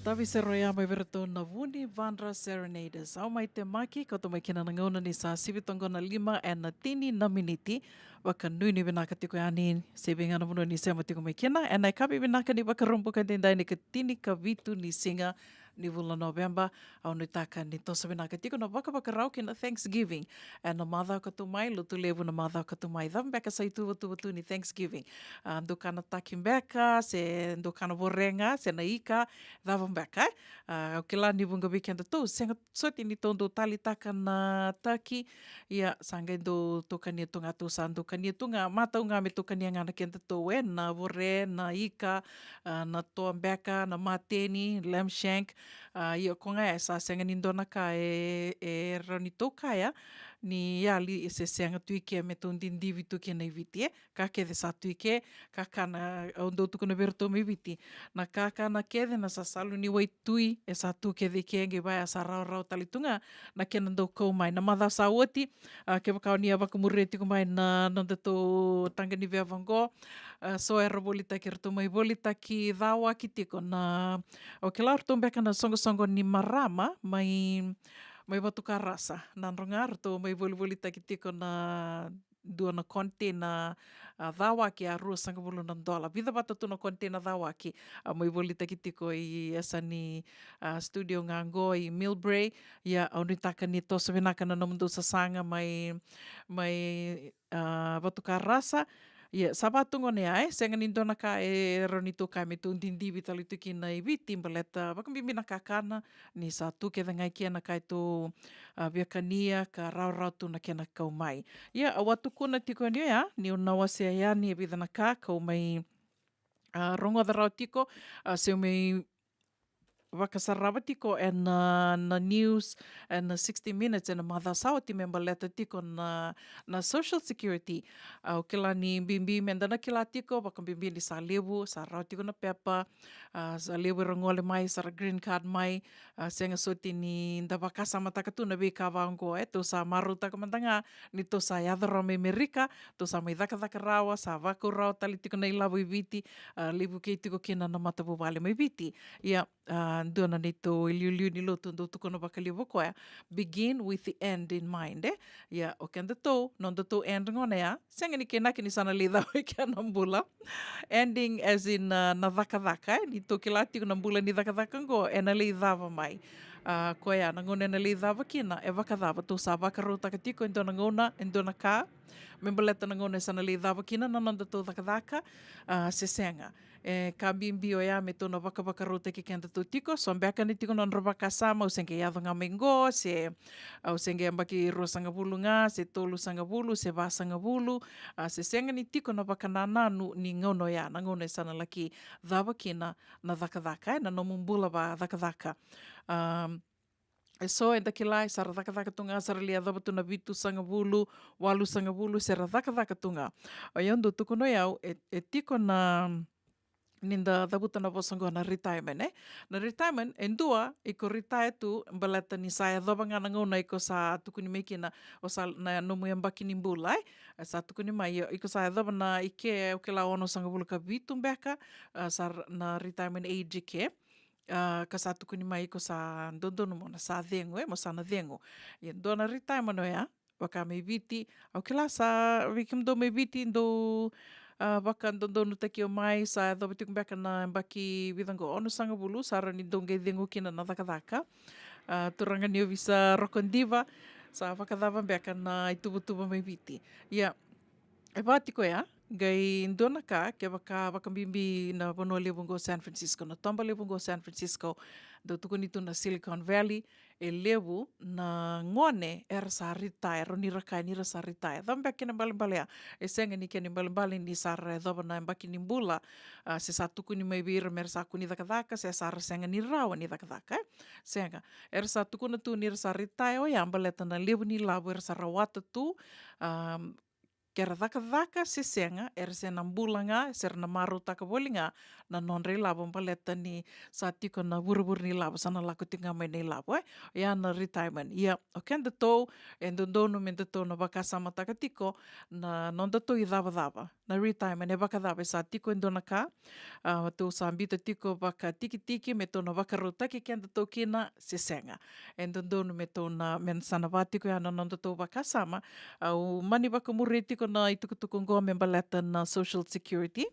C: Tavi se roia mai verato na Vuni Vandra Serenaders. Au mai te maki, kato mai kina ngauna ni sa sivitongona 5 e na tini na miniti. Waka nui ni vinaka tiko yani se vinga na muno ni sema tiko mai kina. E nai kapi vinaka ni waka rompuka tendai ni ka tini ka vitu ni singa ni vula November. Au nui taka ni tosa vinaka tiko na waka rau kina Thanksgiving. E na madhau katu mai, lutu levu na madhau katu mai. Dhamu beka sa itu watu ni Thanksgiving. Ndukana takim beka, se ndukana vorenga, se na ika, dhavam beka. Au kila ni vunga weekend tu, senga soti ni tondo tali taka na taki. Ia, sanga indo tokania tunga tu sa ndukania tunga, matau ngā me tokania ngana kenta tu e, na vore, na ika, na toa beka, na mateni, lamb shank. Ia konga e sa senga ni ndona ka e rauni tokaya, ni ali se senga tuike me tondin divitu ke nei viti e, ka ke de sa tuike, ka kana ondo tukuna verto me viti. Na ka kana ke de na sa salu ni wai tui, e sa tu ke de ke nge vai a sa rau talitunga, na ke nando kou mai. Na madha sa oti, ke wakao ni a wakamureti ko mai na nanda to tanga ni vea vango, so e rabolita ke rato mai volita ki dhawa ki tiko na, o ke lau rato mbeka na songo ni marama, mai watu ka rasa. Nā ronga rato mai voli taki tiko na dua na kontena dhawaki a $2.50. Vida bata tu na kontena dhawaki. Mai voli takitiko i asani studio ngango i Millbrae. Ia au ni taka ni tosa vinaka na namundu sa sanga mai vatuka rasa. Ia, sabatungo ne ai, senga ni dona ka e ronito ka me tu ndindi vitali tuki na i viti mbaleta wakambimbina ka kana ni sa tuke da ngai kia na kai tu viakania ka rau tu na kia na kau mai. Ia, awatu kuna tiko ni ia, ni unawa se ia ni e vidana ka kau mai rongo da rau tiko, se mai wakasarawa tiko e na news e na 60 minutes e na madhasau ti member leta tiko na social security. O kila ni bimbi mendana kila tiko, waka bimbi ni sa lewu, sa rau tiko na pepa, sa lewu rangole mai, sa green card mai, senga soti ni nda wakasa matakatu na wika wango to sa maru takamandanga, ni to sa yadara me Amerika, to sa mai dhaka rawa, sa wako rau tali tiko na ilawu i viti, lewu kei tiko kina na matapu wale mai viti. Ia, duana ni to iliuliu ni lotu ndo tuko na wakali wakoa. Begin with the end in mind, Ia, o kenda to, non to end ngone ya, senga ni kenaki ni sana lidha wiki anambula. Ending as in na dhaka, ni to kilati nambula ni dhaka ngo, e na lidhava mai. Koea, na ngone na lidhava kina, e wakadhava, to sa wakaro takatiko, endo na ngona, endo na ka, membaleta na ngone sana lidhava kina, na non to dhaka, se senga. Ka bimbi o ia me tona wakarote ki kenda tu tiko, so mbeka ni tiko non rawaka sama, o senge iadho ngā mengo, se au senge ambaki rua sangavulu ngā, se tolu sangavulu, se vā sangavulu, se senga ni tiko na wakanananu ni ngono ia, na ngono e sana laki dhawa kina na dhaka, na nomumbula wa dhaka. So enda ki lai, sara dhaka tunga, sara lia dhawa tuna vitu sangavulu, walu sangavulu, sara dhaka tunga. O iando tuko no iau, e tiko na ninda dhabuta na vosango na retirement, Na retirement, endua, iko retire tu, mbalata ni saya dhabanga na ngona iko sa tukuni mekina, o sa na nomu yambaki ni mbulai, sa tukuni mai, iko sa dhabana ike, o ke la ono sangavulu ka vitu mbeka, sa na retirement age ike, ka sa tukuni mai iko sa ndondono mo na sa dhengo, mo sa na dhengo. Ia, ndo na retirement o ya, waka me viti, au ke la sa wikimdo me viti, ndo waka ndondono taki o mai, sa dhawa tiku mbeka na mbaki vidango ono sangavulu, sa rani donge dhengo kina na dhaka. Turanga ni o visa rokondiva, sa wakadhava mbeka na itubutuba me viti. Ia, e wātiko ia, gai ndona ka, ke wakambimbi na wanoa lewungo San Francisco, na tomba lewungo San Francisco, do tuku nitu na Silicon Valley, e lewu na ngone era sa retire, roni rakai ni sa retire. Dhamba kina mbalimbalea, e senga ni kena mbalimbali ni sara dhaba na mbaki ni mbula, se sa tuku ni mai vira mera sa kuni dhaka, se sara senga ni rawa ni dhaka, senga. Era sa tuku na tu ni sa retire, o ya mbaleta na lewu ni labu era sa rawata tu, kera dhaka se senga, era se na mbulanga, se na maru taka bolinga, na non-rei labo mbaleta ni sa tiko na wuru ni labo, sana lako tinga mai ni labo, Ia na retirement. Ia, o kenda tau, e ndondono me tau na wakasama taka tiko, na non tau I dhava. Na retirement, e wakadhava, sa tiko endona ka, tau sa ambita tiko waka tiki, me tau na wakarotaki kenda tau kina, se senga. E ndondono me tau na mensana watiko ia na non tau wakasama, au mani wakamure tiko na itukutuku ngoa me mbaleta na social security,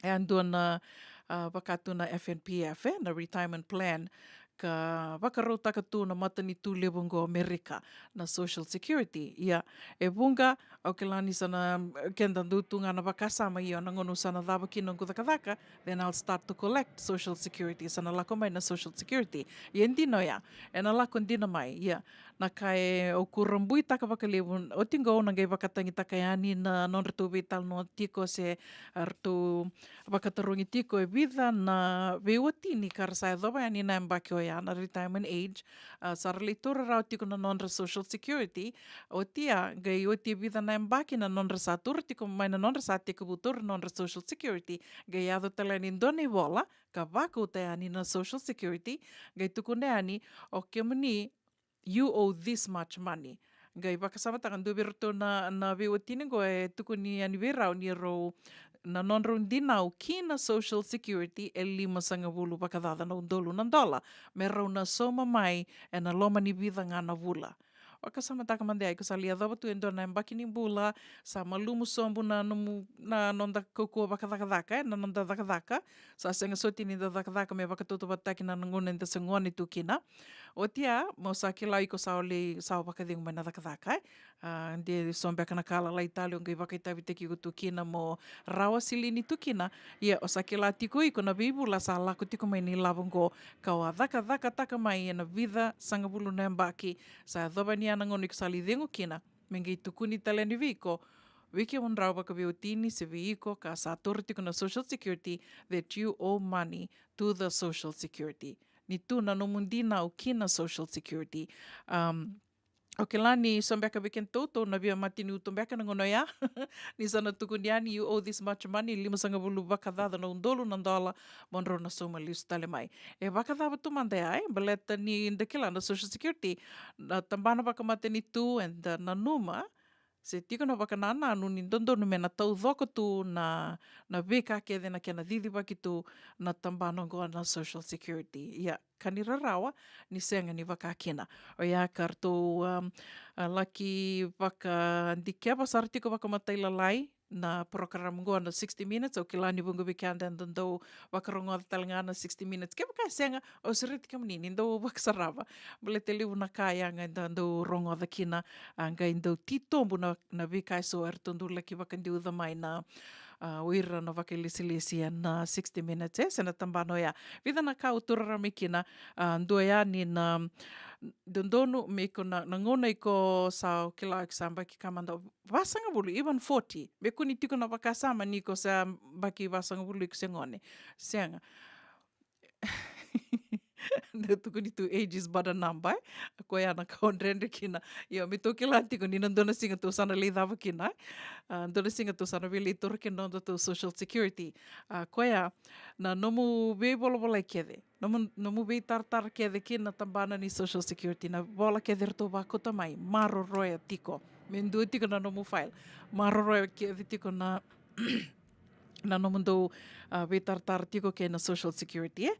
C: e andua na wakatu na FNPF, na retirement plan, ka wakarau takatu na matani tu lewungo Amerika na social security. Ia, e wunga, au ke lani sana kenda dutunga na wakasama ia na ngonu sana dhawa kino ngudhaka, then I'll start to collect social security, sana lako mai na social security. Ia ndino ia, e na lako ndina mai, ia, na kai o kurambui taka wakalewu, o tingo na ngai wakatangi taka yani na non retu vital no tiko se retu wakatarungi tiko e vida na veoti ni karasai dhoba yani na mbaki o ya na retirement age, sa relitura rao tiko na non social security, o tia ngai o tia vida na mbaki na non sa tur tiko mai na non sa tiko butur non social security, ngai ado tala ni ndoni wola, ka wako te ani na social security, ngai tuku ne ani o kemuni you owe this much money. Ngai wakasama takan duwirto na veotine go e tuku ni aniverau ni ro na non dinau ki na social security e 5.10 wakadada na $1 na dola. Me rau na soma mai e na loma ni vida ngā na vula. wakasama taka mande ai ko sa lia dhaba tu endona mbaki ni bula sa malumu sombu na numu na nonda kukua wakadakadaka na nonda dakadaka sa senga soti ni da dakadaka me wakatutu bataki na nguna nda sengoni tu kina o tia mo sa kila i ko sa ole sa wakadingu mai na dakadaka de sombe kana kala lai tali ngai wakaitavi te ki tu kina mo rawa silini tu kina ia o sa kila tiko i ko na bibula sa lako tiko mai ni lavongo kawa daka taka mai na vida sanga bulu na mbaki sa dhaba ni ana ngoni ko sa lidhengu kina mengi tukuni taleni viko wiki on rawa ka viotini se viko ka sa torti na social security that you owe money to the social security ni tu na no mundina o kina social security o ke lani sombeka weekend toto na via matini utombeka na ngono ya ni sana tukuniani you owe this much money 500 wakadada na $1 na dola monro na soma lius tale mai e wakadada tu mande ai baleta ni ndekila na social security na tambana wakamate ni tu and na numa se tiko na wakanana anu ni dondonu me na tau dhoko tu na veka ke na kena didi waki tu na tambana goa na social security ia kanira rawa ni senga ni wakakina o ia karto laki waka ndikea pasar tiko wakamatai lalai na program goa na 60 minutes o kilani bunga weekend and do wakarongo talanga na 60 minutes ke baka senga o siriti kamnini do waksarava bele te liu na kaya nga do rongo da kina nga indo titombu na vika so ertondu laki wakandi uda mai na uira na wakilisili na 60 minutes sena tambano ya vida na ka uturara mikina ndo ya ni na dondonu me ko na ngona iko sa kila samba ki kamanda wasanga bulu even 40 me kuni tiko na wakasama niko sa baki wasanga bulu ko sengone senga na tuku ni tu age is but a number ko ya na kaondrende kina yo me to kila tiko ni ndona singa tu sana le dava kina ndona singa tu sana vile tur ke no tu social security ko ya na nomu be bolo bola kede nomu be tartar kede kina tambana ni social security na bola kede to ba ko tamai maro roya tiko mendu tiko na nomu file maro roya kede tiko na na nomundo be tartar tiko ke na social security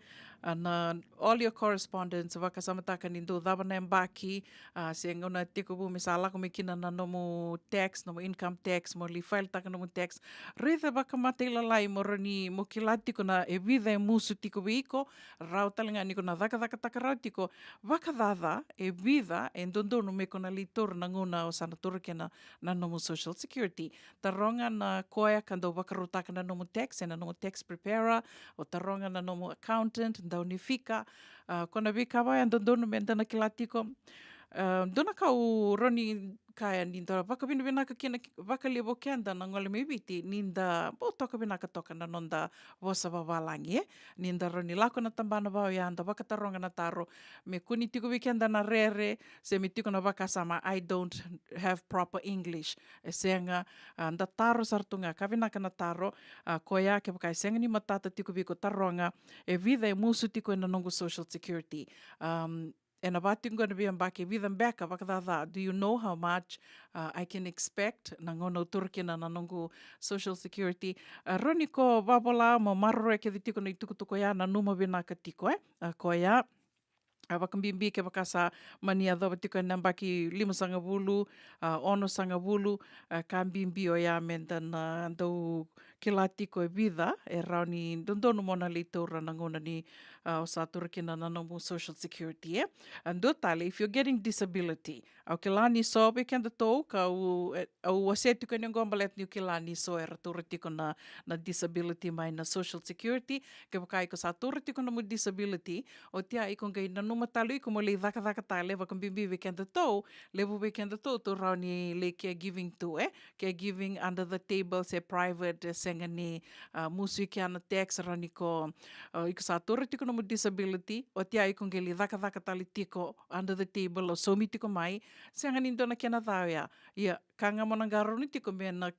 C: na all your correspondence wakasamataka nindo dava na mbaki se ngona tiko bu misala ko mikina na nomu tax nomu income tax mo li file taka nomu tax reza wakamate lalai moroni mo kilati ko na e vida e musu tiko biko rau talinga ni ko na daka taka rau tiko wakadada e vida e ndondonu me ko na litor na ngona o sana tur ke na nomu social security taronga na koya kando wakarutaka na nomu tax na nomu tax preparer o taronga na nomu accountant unifika kona vika vai andondonu menda na kilatiko dona kau roni kaya ninda vaka vina ka kina vaka levo kenda na ngole mebiti ninda bo toka vina ka toka na nonda vosa vavalangi ninda roni lako na tambana vau ya anda vaka taronga na taro me kuni tiko weekenda na rere se me tiko na vaka sama I don't have proper English senga anda taro sartunga ka vina ka na taro koya ke vaka senga ni matata tiko viko taronga e vida e musu tiko na nongo social security and about going to be mbake vida mbeka wakadada do you know how much I can expect na ngono turki na nanongo social security roni ko babola mo marro ke ditiko na itukutuko ya na numa bina ka tiko ko ya wakambimbi ke wakasa mania dho tiko na mbaki 5 bulu ono sanga bulu kambimbi o ya menda na do kilatiko e vida e rauni dondonu mona litora na ngona ni o sa turkina na nomu social security ando tale if you're getting disability au kilani so be kenda to ka au asetu ka ngomba let ni kilani so era turtiko na disability mai na social security ke kai ko sa turtiko na mo disability o tia i konga na numa tali ko mo le daka tale va kambimbi we kenda to levu we kenda to rauni le caregiving to caregiving under the table se private senga ni musu ki ana tax rani ko iko sa turtiko na mo disability o tia i konga le daka tali tiko under the table o somi tiko mai senga ni dona kena tau ya ia kanga monangaro ni tiko me na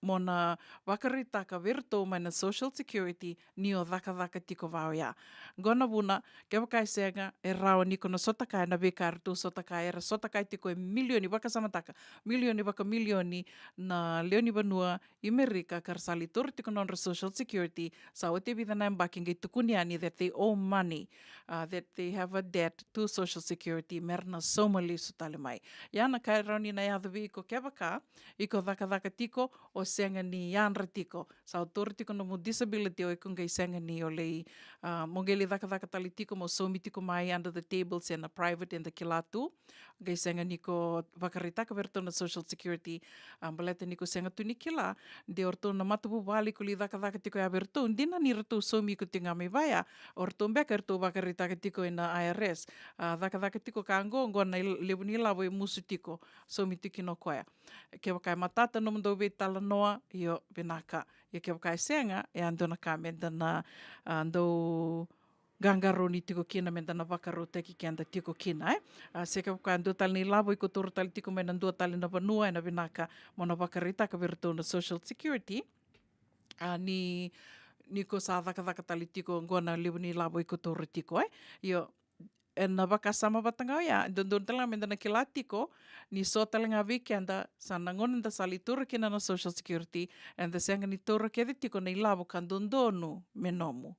C: mona wakaritaka virtou mai na Social Security ni o dhaka tiko vau ia. Gona vuna, ke wakai senga e rao niko na sotakai na vekar tu sotakai era sotakai tiko e milioni waka samataka, milioni na leoni vanua i Amerika karsali tur tiko non Social Security sa o te vida na embaking i tukuniani that they owe money, that they have a debt to Social Security merna somali sutale mai. Ia na kai rauni na iadhavi i ko ke waka, i ko dhaka tiko o senga ni yanra tiko. Sa o tōru tiko no mo disability o ikunga i senga ni o lei mongeli dhaka tali tiko mo somi tiko mai under the table se na private and the kilatu. Gai senga ni ko wakaritaka verto na Social Security baleta ni ko senga tuni kila de orto na matapu wali ko li dhaka tiko ya verto dina ni rato somi ko tinga me vaya orto mbeka erto wakaritaka tiko i na IRS. Dhaka tiko ka ango na lewu ni lawo e musu tiko somi tiki no koea. Ke wakai matata no mando we tala noa io benaka. Ia ke wakai senga e andona ka menda na ando gangaro ni tiko kina menda na wakaro teki ki anda tiko kina. Se ke wakai ando tali ni lavo i ko toro tali tiko mena ando tali na vanua e na benaka mona wakarita ka verto na Social Security. Ni ko sa dhaka tali tiko ngona lewu ni lavo i ko toro tiko. Io na waka sama batanga ia don tala menda na kilatiko ni so tala wiki anda sa nangon da sali tura kina na Social Security and the senga ni tura ke tiko na ilavo kan dondonu menomu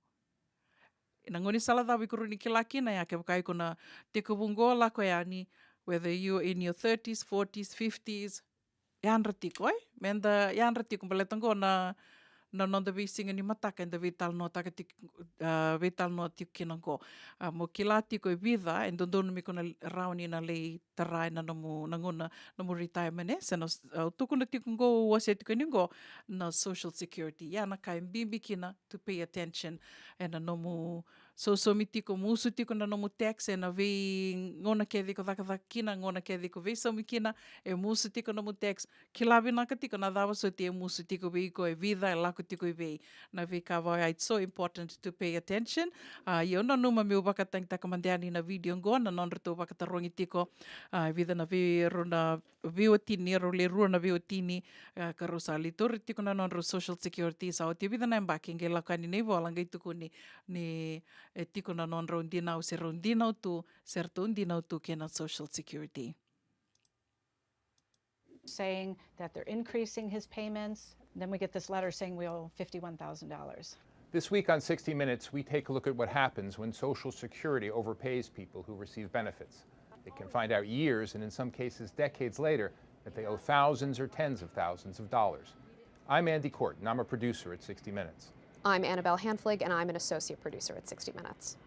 C: nangoni sala da wikuru ni kilakina ia ke wakai kona tiko bungo la ko ia ni whether you in your 30s 40s 50s yanra tiko menda yanra tiko baletango na nonda visinga ni mataka and the vital no taka vital no tiko kinango mo kila tiko e vida and dondonu mi kona rauni na lei tarai na namu nangona namu retirement se no tukuna tiko ngo wase tiko ningo na Social Security ya na kai mbimbi kina to pay attention and na nomu so mi tiko musu tiko na nomu tax e na vi ngona ke diko dhaka kina ngona ke diko vi somi kina e musu tiko nomu tax kilavi naka tiko na dawa so te musu tiko vi ko e vida e lako tiko i vi na vi ka vai it's so important to pay attention io na numa me ubaka tang takamandeani na video ngona non reto ubaka tarongi tiko vida na vi rona viotini ro le rona viotini ka rosali tor tiko na non Social Security sa o te vida na embaking e lakani nei volanga i tuku ni e tiko na non rondinau se rondinau tu serto undinau tu ke na Social Security.
K: Saying that they're increasing his payments. Then we get this letter saying we owe $51,000.
L: This week on 60 Minutes, we take a look at what happens when Social Security overpays people who receive benefits. They can find out years, and in some cases decades later, that they owe thousands or tens of thousands of dollars. I'm Andy Court, and I'm a producer at 60 Minutes.
M: I'm Annabelle Hanflig, and I'm an associate producer at 60 Minutes.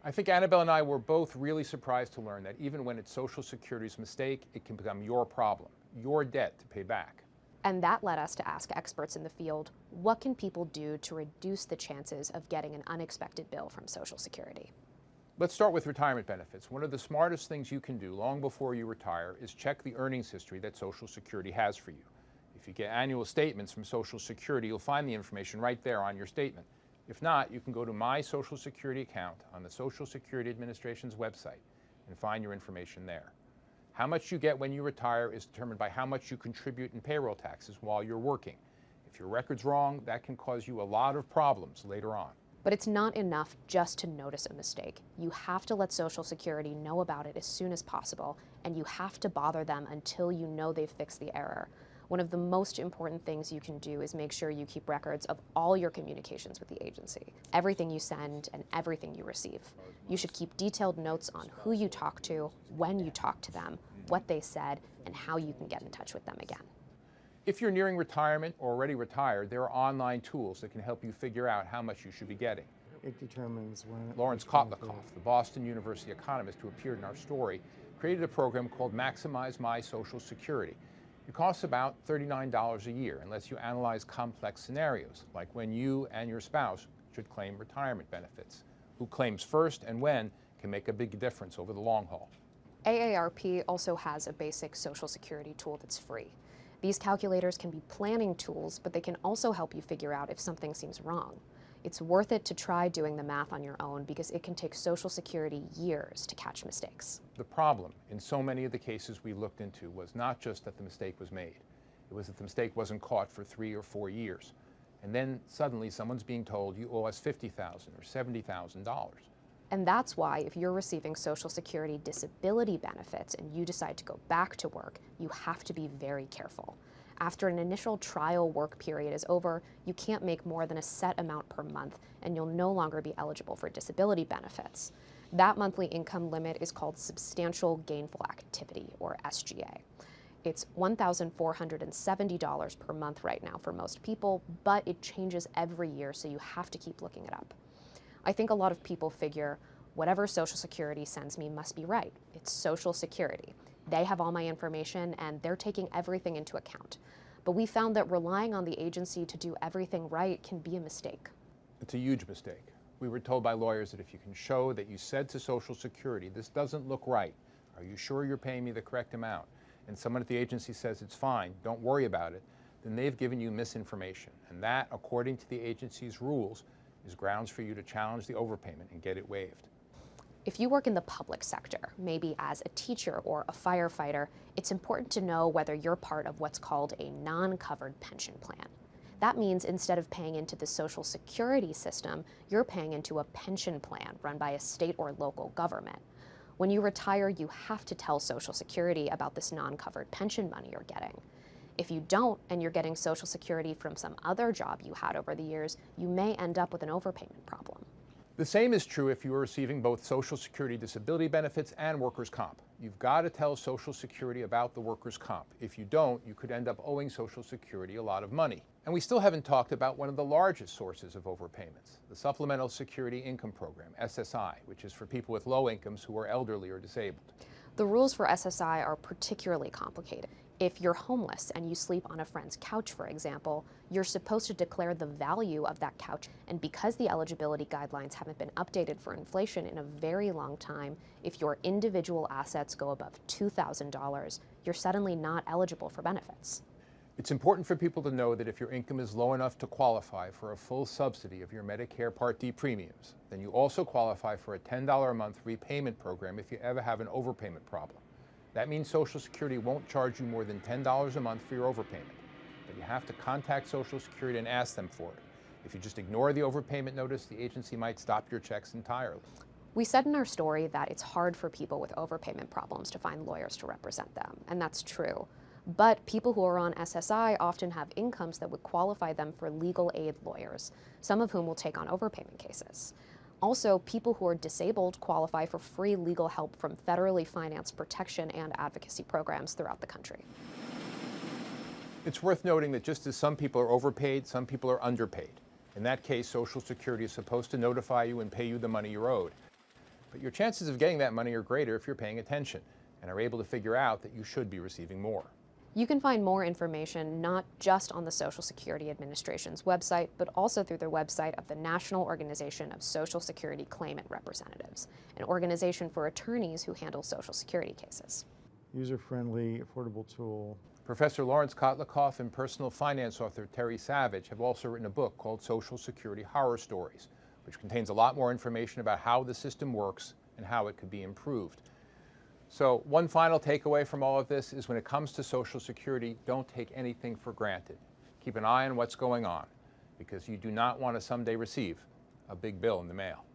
L: I think Annabelle and I were both really surprised to learn that even when it's Social Security's mistake, it can become your problem, your debt to pay back.
M: And that led us to ask experts in the field, what can people do to reduce the chances of getting an unexpected bill from Social Security?
L: Let's start with retirement benefits. One of the smartest things you can do long before you retire is check the earnings history that Social Security has for you. If you get annual statements from Social Security, you'll find the information right there on your statement. If not, you can go to My Social Security account on the Social Security Administration's website and find your information there. How much you get when you retire is determined by how much you contribute in payroll taxes while you're working. If your record's wrong, that can cause you a lot of problems later on.
M: But it's not enough just to notice a mistake. You have to let Social Security know about it as soon as possible, and you have to bother them until you know they've fixed the error. One of the most important things you can do is make sure you keep records of all your communications with the agency, everything you send and everything you receive. You should keep detailed notes on who you talk to, when you talk to them, what they said, and how you can get in touch with them again.
L: If you're nearing retirement or already retired, there are online tools that can help you figure out how much you should be getting.
N: It determines when...
L: Lawrence Kotlikoff, the Boston University economist who appeared in our story, created a program called Maximize My Social Security. It costs about $39 a year and lets you analyze complex scenarios, like when you and your spouse should claim retirement benefits. Who claims first and when can make a big difference over the long haul.
M: AARP also has a basic Social Security tool that's free. These calculators can be planning tools, but they can also help you figure out if something seems wrong. It's worth it to try doing the math on your own because it can take Social Security years to catch mistakes.
L: The problem in so many of the cases we looked into was not just that the mistake was made. It was that the mistake wasn't caught for 3 or 4 years. And then suddenly someone's being told you owe us $50,000 or $70,000.
M: And that's why if you're receiving Social Security disability benefits and you decide to go back to work, you have to be very careful. After an initial trial work period is over, you can't make more than a set amount per month, and you'll no longer be eligible for disability benefits. That monthly income limit is called Substantial Gainful Activity, or SGA. It's $1,470 per month right now for most people, but it changes every year, so you have to keep looking it up. I think a lot of people figure, whatever Social Security sends me must be right. It's Social Security. They have all my information and they're taking everything into account. But we found that relying on the agency to do everything right can be a mistake.
L: It's a huge mistake. We were told by lawyers that if you can show that you said to Social Security, this doesn't look right, are you sure you're paying me the correct amount? And someone at the agency says it's fine, don't worry about it, then they've given you misinformation. And that, according to the agency's rules, is grounds for you to challenge the overpayment and get it waived.
M: If you work in the public sector, maybe as a teacher or a firefighter, it's important to know whether you're part of what's called a non-covered pension plan. That means instead of paying into the Social Security system, you're paying into a pension plan run by a state or local government. When you retire, you have to tell Social Security about this non-covered pension money you're getting. If you don't, and you're getting Social Security from some other job you had over the years, you may end up with an overpayment problem.
L: The same is true if you are receiving both Social Security disability benefits and workers' comp. You've got to tell Social Security about the workers' comp. If you don't, you could end up owing Social Security a lot of money. And we still haven't talked about one of the largest sources of overpayments, the Supplemental Security Income Program, SSI, which is for people with low incomes who are elderly or disabled.
M: The rules for SSI are particularly complicated. If you're homeless and you sleep on a friend's couch, for example, you're supposed to declare the value of that couch. And because the eligibility guidelines haven't been updated for inflation in a very long time, if your individual assets go above $2,000, you're suddenly not eligible for benefits.
L: It's important for people to know that if your income is low enough to qualify for a full subsidy of your Medicare Part D premiums, then you also qualify for a $10 a month repayment program if you ever have an overpayment problem. That means Social Security won't charge you more than $10 a month for your overpayment, but you have to contact Social Security and ask them for it. If you just ignore the overpayment notice, the agency might stop your checks entirely.
M: We said in our story that it's hard for people with overpayment problems to find lawyers to represent them, and that's true. But people who are on SSI often have incomes that would qualify them for legal aid lawyers, some of whom will take on overpayment cases. Also, people who are disabled qualify for free legal help from federally financed protection and advocacy programs throughout the country.
L: It's worth noting that just as some people are overpaid, some people are underpaid. In that case, Social Security is supposed to notify you and pay you the money you're owed. But your chances of getting that money are greater if you're paying attention and are able to figure out that you should be receiving more.
M: You can find more information not just on the Social Security Administration's website, but also through the website of the National Organization of Social Security Claimant Representatives, an organization for attorneys who handle Social Security cases.
N: User-friendly, affordable tool.
L: Professor Lawrence Kotlikoff and personal finance author Terry Savage have also written a book called Social Security Horror Stories, which contains a lot more information about how the system works and how it could be improved. So one final takeaway from all of this is when it comes to Social Security, don't take anything for granted. Keep an eye on what's going on, because you do not want to someday receive a big bill in the mail.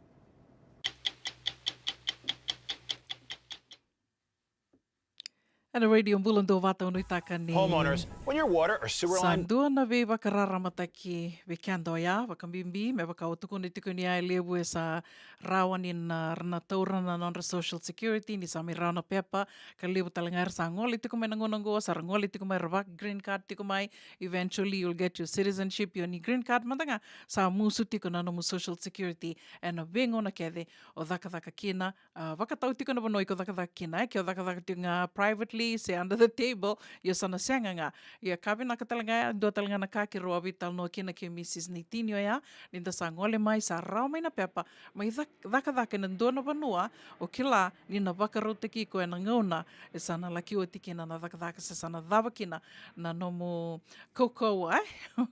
C: Ana radio bulan do wata unui taka ni
D: Homeowners, when your water or sewer line...
C: Sandua na ve wakararamataki ki weekendo ya wakambimbi me wakautuku ni tuku ni ai lebu e sa rawan in rana taurana non Social Security ni sa mirana pepa ka lebu talangar sa ngoli tuku mai nangonongo sa ngoli tuku mai ravak green card tuku mai eventually you'll get your citizenship your ni green card matanga sa musu tuku na no Social Security and a vengo na kede o dhaka kina wakatau tuku na banoi ko dhaka kina ke o dhaka tuku nga privately se under the table ia sana senga nga ia kabe na katalanga do talanga na ka ki roabi tal no kina ki Mrs. Nitinho ya ninda sa ngole mai sa rau mai na pepa mai dhaka na dona banua o kila ni na wakarote ki ko na ngauna e sana laki o tikina na dhaka se sana dhavakina na nomu koko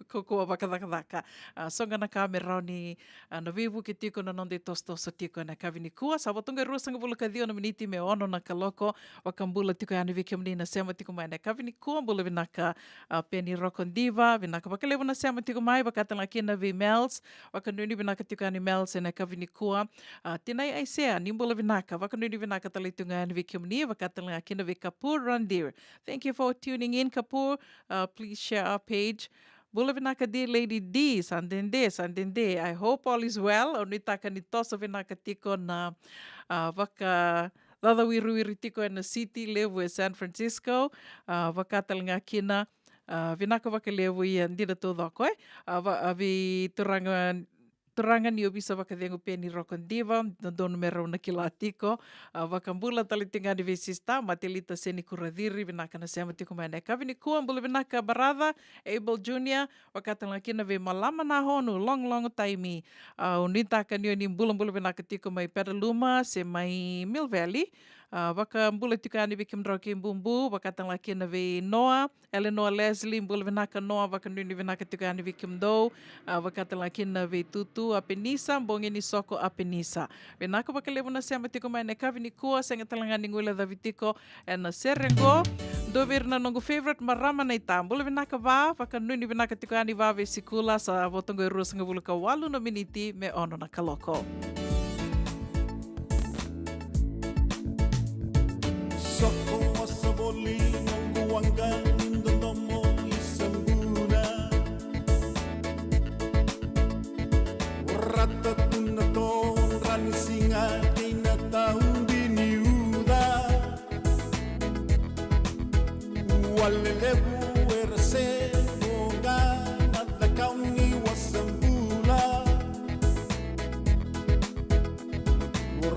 C: koko dhaka songa na ka me rau ni na vivu ki tiko na nonde tosto so tiko na kavini kua sa watunga ruasanga bulu ka dio na miniti me ono na kaloko wakambula tiko ya vike menina sema tiku mai na kavini kua bula vinaka Penny Rokondiva vinaka bakalevu na sema tiku mai bakatala kina vi Mels wakanuni vinaka tiku ani Mels na kavini kua tinai aisea nimbula vinaka wakanuni vinaka talitunga ani vike menina bakatala kina vi Kapur Randir. Thank you for tuning in, Kapur. Please share our page. Bula vinaka di Lady D, sandende. I hope all is well. Onitaka ni tosa vinaka tiko na waka dada wiru tiko na city level e San Francisco. Wakatal nga kina vinaka waka level i ndira todo koe. Avi Turangan ni bisa wakadengu Penny Rokondiva, don numero na kilatiko, wakambula talitinga di visista, matilita seni kuradiri, vinaka na sema tiko mana kavini kuam bula vinaka barada, Abel Jr., wakatalakina ve malama na honu, long taimi, unitaka niyo ni bula vinaka tiko mai Petaluma, se mai Mill Valley, waka mbula tika ani vikim droki bumbu wakatang laki na ve Noah Eleanor Leslie mbula vinaka Noah waka nuni vinaka tika ani vikim do wakatang laki na ve Tutu Apenisa mbonge ni soko Apenisa vinaka waka levu na sema tiko mai neka vini kua senga talangani ngula da vitiko na serengo do vir na nongo favorite marama na ita mbula vinaka va waka nuni vinaka tika ani va ve sikula sa votongo irua sanga bula ka walu no miniti me ono na kaloko.
D: Soko wasaboli nonguanga ndomo isambuna Rata tunaton rani singa kina taundi niuda Walelebu erse boga nada kauni wasambula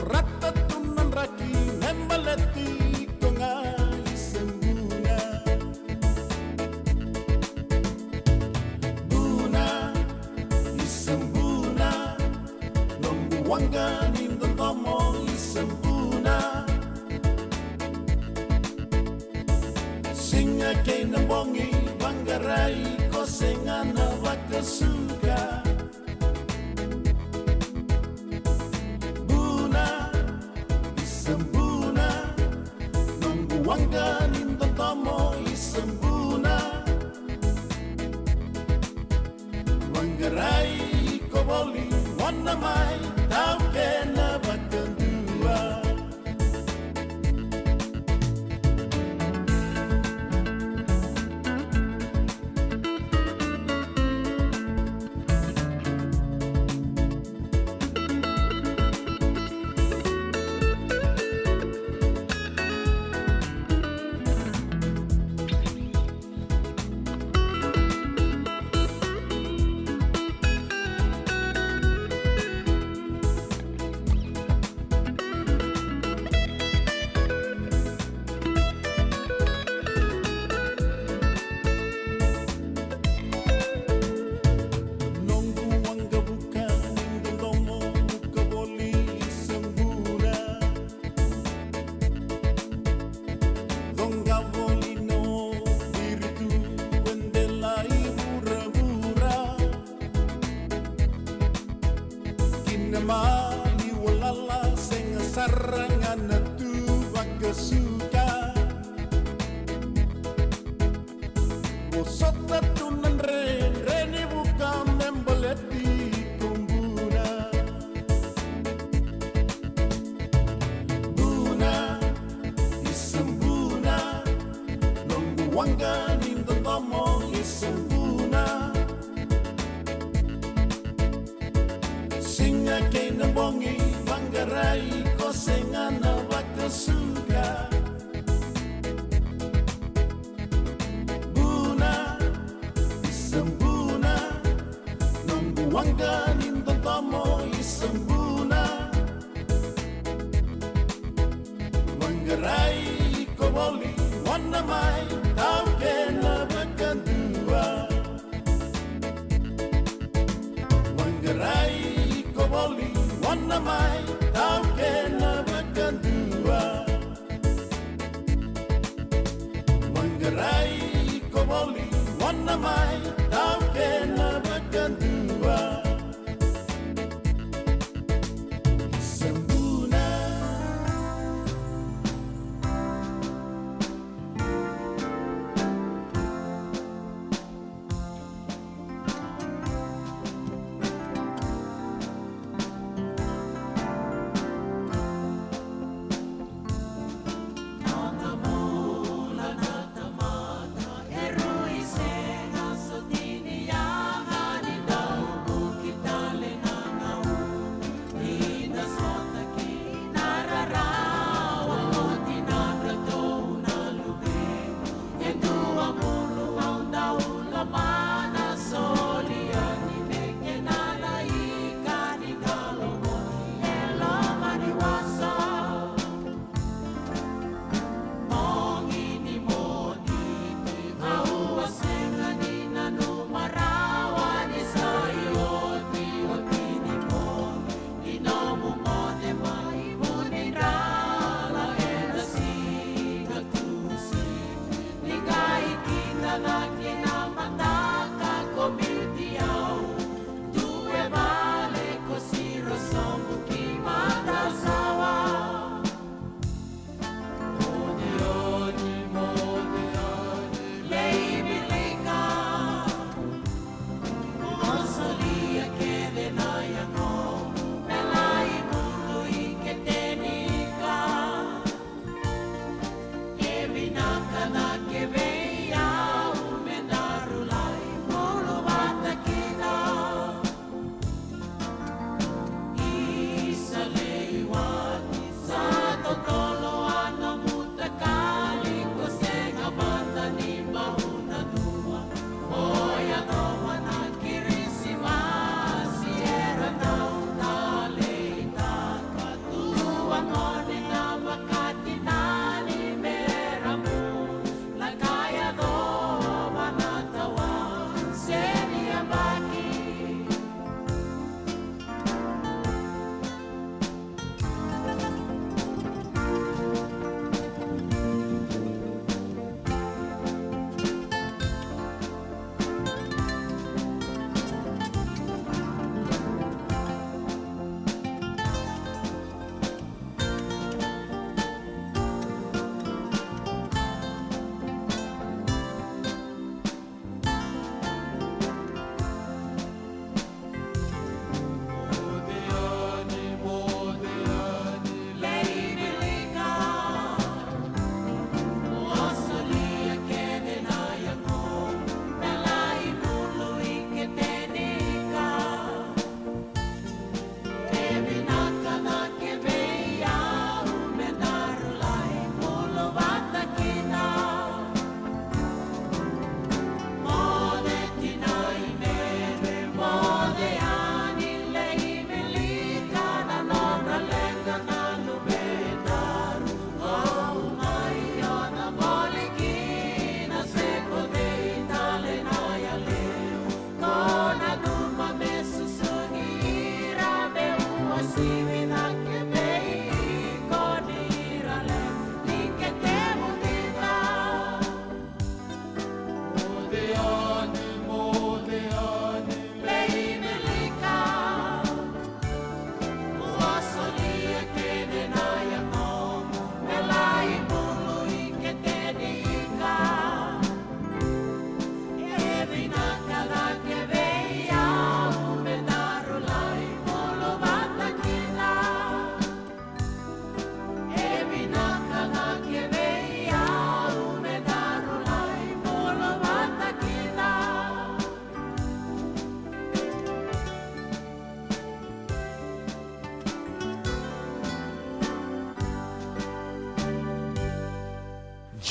D: Rata tunan raki nembaleti Wanga nindo tomo isempuna Singa kay nabongi Banggarai ko singa na wakasuka Buna isempuna Nunggu wanga nindo tomo isempuna Banggarai ko boli wana mai tau kena bakandua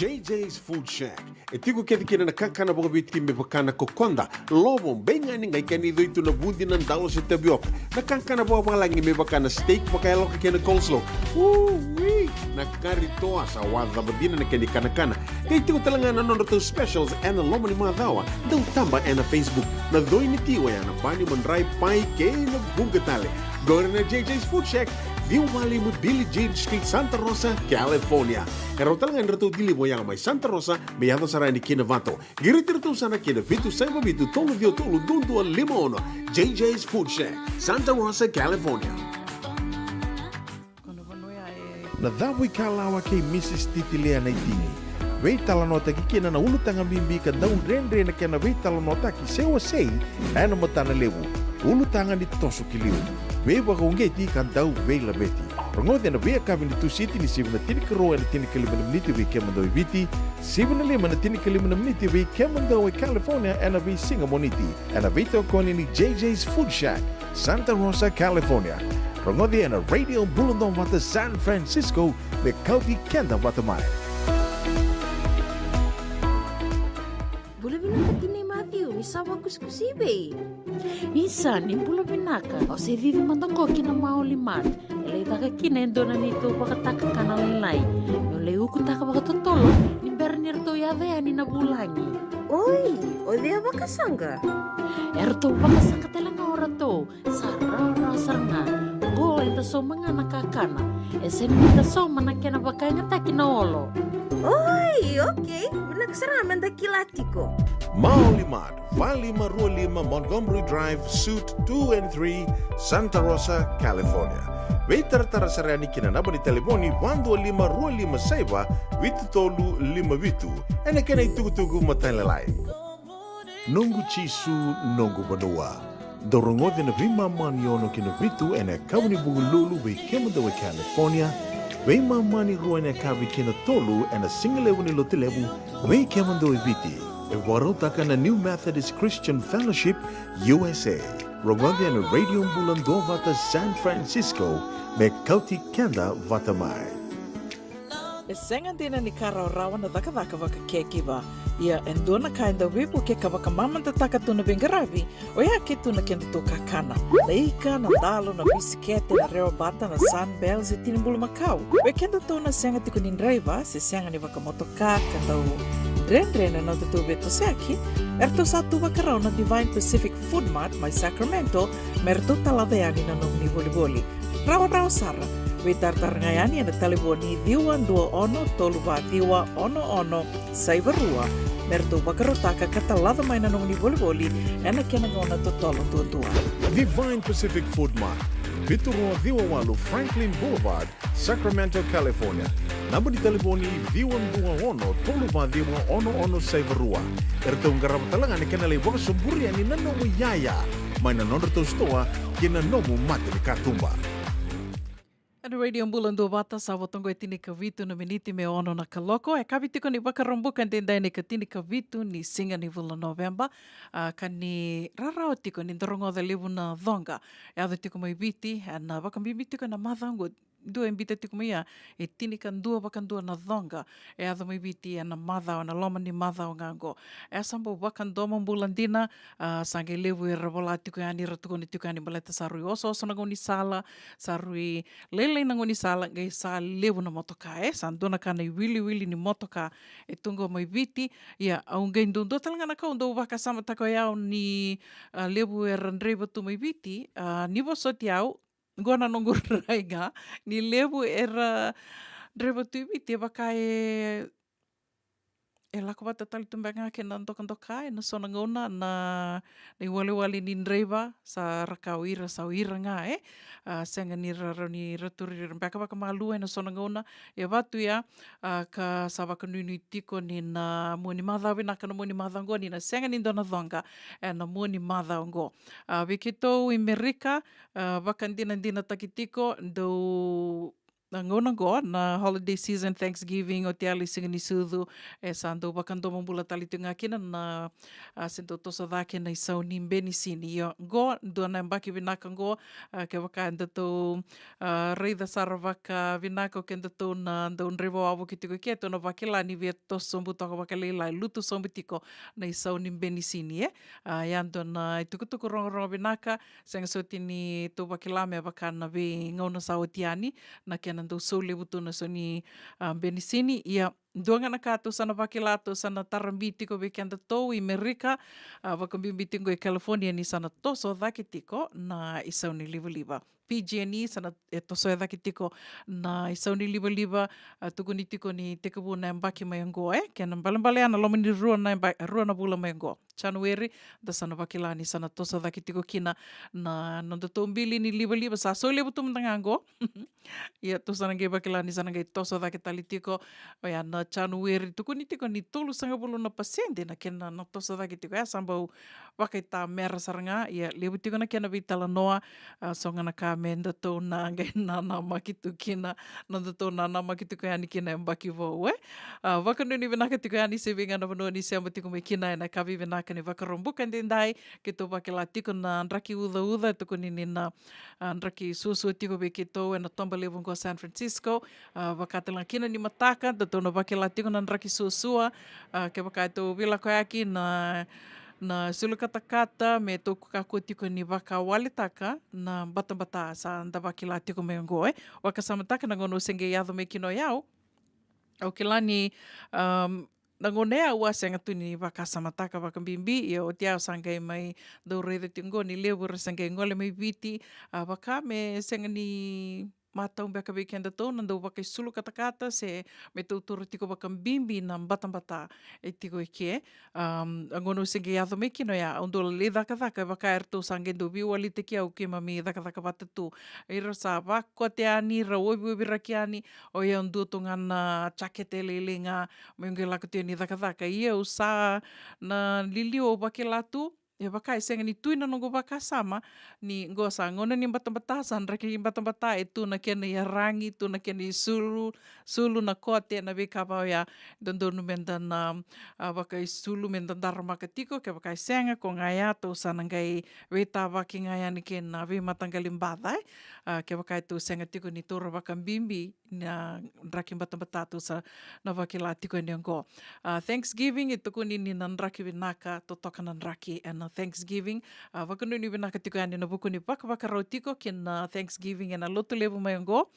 E: JJ's Food Shack. E tiku kedi kina na kakana boka biti me bakana kokonda. Lobo benga ni ngai kani do itu na bundi nan dalo se tabioka. Na kakana boka langi me bakana steak baka loka kena coleslaw. Wee! Na kari toa sa wadha badina na keni kana. Kay tiku talangana non to specials and lomo ni mga dawa. Daw tamba na Facebook. Na doi ni tiwa ya na bani manray pai kay na bugatale. Go na JJ's Food Shack. View Valley mo Billy Jean Street, Santa Rosa, California. Karo talagang rato dili mo yang may Santa Rosa, may hato saray ni Kinavato. Girit-rito sana Kinavitu, Saiba Vitu, Tolo Dio Tolo, Duntua, Limon. JJ's Food Shack, Santa Rosa, California.
O: Na dhawi kalawa kay Mrs. Titilea na itingi. Wei talanota ki kina na ulutang ang bimbi ka daw ren na kina wei talanota ki sewa sei ana matana lewu. Ulutangan di toso kiliu. Wei baka ungeti kan daw wei labeti. Rongode na wei kabin di tu city ni sibu na tini karo na tini kalimana miniti wei kemando ibiti. Sibu na lima na tini kalimana miniti wei kemando wei California ana wei Singamoniti. Ana wei tokoni ni JJ's Food Shack, Santa Rosa, California. Rongode na Radio Bulundong Wata San Francisco me kauti kenda wata mai.
J: Sawa kuskusibe.
F: Isa ni bula binaka. O se vivi mandoko kina maulimat. Ele taka kina endona nito pakataka kana lelai. Yo leu kutaka pakatotolo. Ni bernir to yave ani na bulangi.
J: Oi, o dia bakasanga.
F: Erto bakasanga telanga orato. Sarara saranga. Go enta so mga nakakana. Esen kita so manakena bakanya takina olo.
J: Oi, okay. Nagsaraman da kilatiko.
O: Maulimat, Valley Marulima Montgomery Drive, Suite 2 and 3, Santa Rosa, California. Waiter tarasarani kinanaba ni telefoni 125 saiba vitu tolu 5 vitu. Ene kena itugu matalelai. Nungu chisu nungu banua. Dorongote na vima maniono kina vitu ene kawni bugululu we kemda we California. We mani ruane kavi kina tolu ene singlewu ni lotilewu we kemda we viti. E warotaka na New Methodist Christian Fellowship USA. Rongote na Radio Bulando vata San Francisco me kauti kenda vata mai.
C: E senga dina ni kara rawa na daka waka kekiwa. Ia endona kainda wipu ke kawaka mamanta taka tuna bengaravi. O ia ke tuna kenda toka kana. Na ika, na dalo, na bisikete, na reo bata, na sunbells e tinimbulu makau. We kenda tona senga tiko ni driver, se senga ni waka motoka, kanda u drena na tutu beto seaki. Erto satu waka rao na Divine Pacific Food Mart, mai Sacramento, merto talaveani na nung ni voliboli. Rawa sara. We tartarngayani na telefoni diwan 21 toluwa diwa ono saivarua. Merto bakarotaka katalada mai na nung ni voliboli ena kena ngona totolo tua.
O: Divine Pacific Food Mart, Viturua Viwawalu Franklin Boulevard, Sacramento, California. Namba di telefoni diwan 21 toluwa diwa ono saivarua. Erto ngarabatalanga ni kena lewa semburi ani nanomu yaya. Mai na nonderto stoa kena nomu mate ni katumba.
C: Ana Radio Bulando bata sa votongo e tini ka vitu na miniti me ono na kaloko. E kabitiko ni wakarombukan tendai ni ka tini ka vitu ni singa ni vula November. Ka ni rarao tiko ni dorongo da levu na dhonga. E adho tiko mai biti. Na wakambibitiko na madhango. Dua embita tiko mai e tini kan dua wakan dua na dhonga. E adho mai biti na madhao na loma ni madhao ngango. E sambo wakan doma bulandina. Sange levu e rabola tiko yani ratuko ni tiko yani baleta sarui oso na ngoni sala. Sarui lele na ngoni sala ngai sa levu na motoka sandona kana wili ni motoka e tungo mai viti ia au ngai ndondo talanga na kau ndo waka sama tako yao ni levu e randreva tu mai viti ni vosoti yao ngona nongo raiga ni levu era dreva tu viti waka e lako wata tali tumbanga ke na ndoka e na sona ngona na wale ni dreva sa rakau ira sa ira nga senga ni raroni raturi rambaka waka malu e na sona ngona e watu ia ka sa waka nuni tiko ni na muani madha winaka na muani madha ngo ni na senga ni dona dhonga e na muani madha ngo wikito Amerika waka dina takitiko do ngona go na holiday season Thanksgiving o te ali singa ni sudu e sando wakando mambula tali tunga kina na sento tosa dhake na isau ni mbeni sini yo go do na mbaki vinaka go ke waka ndato reida sara waka vinaka ke ndato na ndo nrevo awo kitiko ke to na wakila ni via to sombu toka wakalila lutu sombu tiko na isau ni mbeni sini yando na tukutuku rongo vinaka senga soti ni to wakila me waka na vi ngona sa otiani na kena ndo so lewu tona so ni benisini ia doanga na kato sana wakilato sana tarambitiko weekend to Amerika wakambimbitiko e California ni sana toso dhakitiko na isau ni liva PG&E sana e toso e dhakitiko na isau ni liva tukunitiko ni tekabu na mbaki mayango kena mbale ana loma ni rua na bula mayango January da sana wakilani sana toso dhakitiko kina na nanda tombili ni liva sa so lewu tumantangango ia tosa nange wakilani sana ngai toso dhakitalitiko ya na January tukunitiko ni tolu sanga bulu na pasende na kena na tosa dhakitiko sambau wakaita mera saranga ia lewu tiko na kena vitala noa songa na ka menda to na ngai na makitu kina nanda to na makitu ko yani kina mbaki vo wakanu ni venaka tiko yani se vinga na vano ni se ambati me kina na kavi venaka ni wakarombuka ndendai ke to wakila tiko na ndraki uda tiko ni na ndraki susu tiko be ke to na tomba levu ko San Francisco wakatala kina ni mataka to na wakila tiko na ndraki susua ke wakaito vila ko yaki na sulu kata me toku kako tiko ni waka wale taka na bata sa nda wakila tiko me ngoe waka samataka na ngono senge yado me kino yao au kilani nangonea ua senga tuni waka samataka waka bimbi ia o tiao sangai mai do redo tingo ni lewu sangai ngole mai viti waka me senga ni matau beka weekend to nandau baka sulu kata-kata se me tautoro tiko baka bimbi na bata e tiko ike. Angono singe yatho meki no ya ondola le dhaka baka erto sangendo biu ali te kia uke mami dhaka bata tu. Ira sa wako te ani, ra oiwi raki ani, o ia ondu tongana chakete lele ngā meunge lako te ni dhaka. Ia usa na lilio o bake latu, e waka e senga ni tuina nongo waka sama, ni ngoa sa ngona ni bata san raki ni bata e tuna kena i rangi, tuna kena i sulu na koa tēna we ka pao ia dondonu menda na waka i sulu menda daramaka tiko, ke waka i senga ko ngai ato sana ngai we tā waki ngai ani kena we matangali mbadai, ke waka i tō senga tiko ni tōra waka mbimbi na raki bata to sa na waki la tiko ni ango. Thanksgiving e tuku ni nan raki winaka to toka nan raki and Thanksgiving. Wakanuni winaka tiko ani na buku ni waka rau tiko ke na Thanksgiving e na lotu levu mai ango.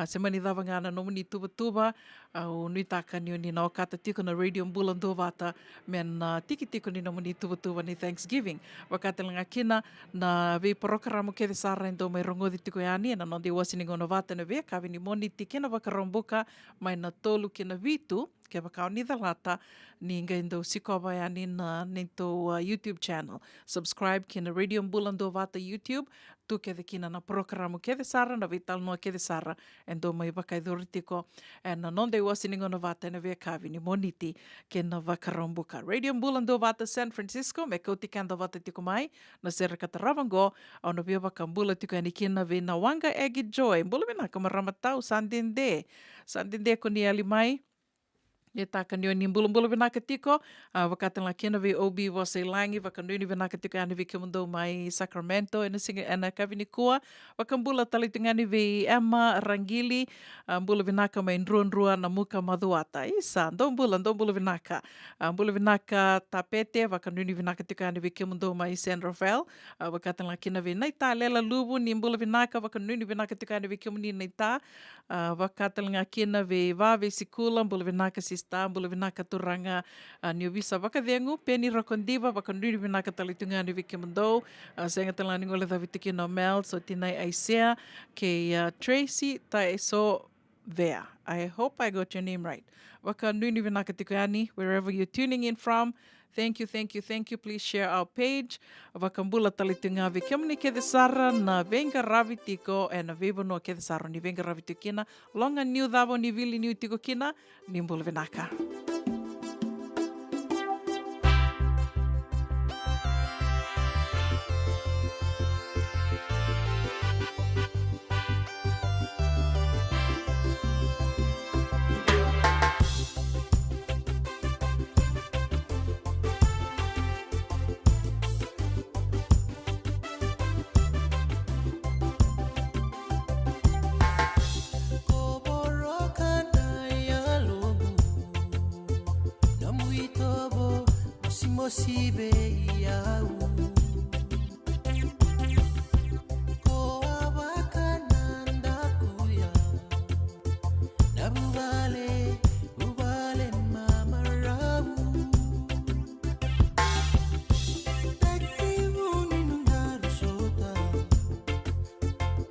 C: Se mani dhawa ngana nomu ni tuba o nui taka ni o ni na okata tiko na Radio Bulan Dovata me na tiki tiko ni nomu ni tuba ni Thanksgiving. Wakatelanga kina na we porokaramu ke sara endo mai rongodi tiko ani na nonde wasi ni ngono vata na we kawi ni moni tiki na wakarambuka mai na tolu ke na vitu ke wakao ni dhalata ni ngaindo sikoba ani na nento YouTube channel. Subscribe ke na Radio Bulan Dovata YouTube tu ke de kina na programa ke de sara na vital no ke de sara endo mai wakai doritiko and na nonde wasi ni ngono vata na we kavi ni moniti ke na wakarambuka. Radio Bulan Dovata San Francisco me kau tikanda vata tiko mai na sera kataravango au na via wakambula tiko ani kina ve na wanga egi joy mbula vena kamaramatau sandinde ko ni ali mai e taka ni o ni mbula vinaka tiko, wakatanga kena vi obi wase langi, wakanuni vinaka tiko ane vi kimundo mai Sacramento, ena singa ena kavini kua, wakambula talitungani vi Emma Rangili, mbula vinaka mai nrua na muka madhuata. Isa, mbula vinaka. Mbula vinaka tapete, wakanuni vinaka tiko ane vi kimundo mai San Rafael, wakatanga kena vi naita lela lubu ni mbula vinaka, wakanuni vinaka tiko ane vi kimuni naita, wakatanga kena vi vave sikula, mbula vinaka Mbula vinaka turanga ni visa wakadengu peni rakondiva wakanuri vinaka talitunga ni vikimando senga talani ngole da vitiki no Mel so tinai Aisea ke Tracy Taeso Vea. I hope I got your name right. Wakanuri vinaka tikani wherever you're tuning in from. Thank you. Please share our page. Wakambula talitunga vikimni ke de sara na venga ravitiko e na vebo no ke de sara ni venga ravitiko kina. Longa niu davo ni vili niu tiko kina. Nimbula vinaka.
P: Sibe yau ko abakananda kuya nabuvale mamarau takivuni nungaru sota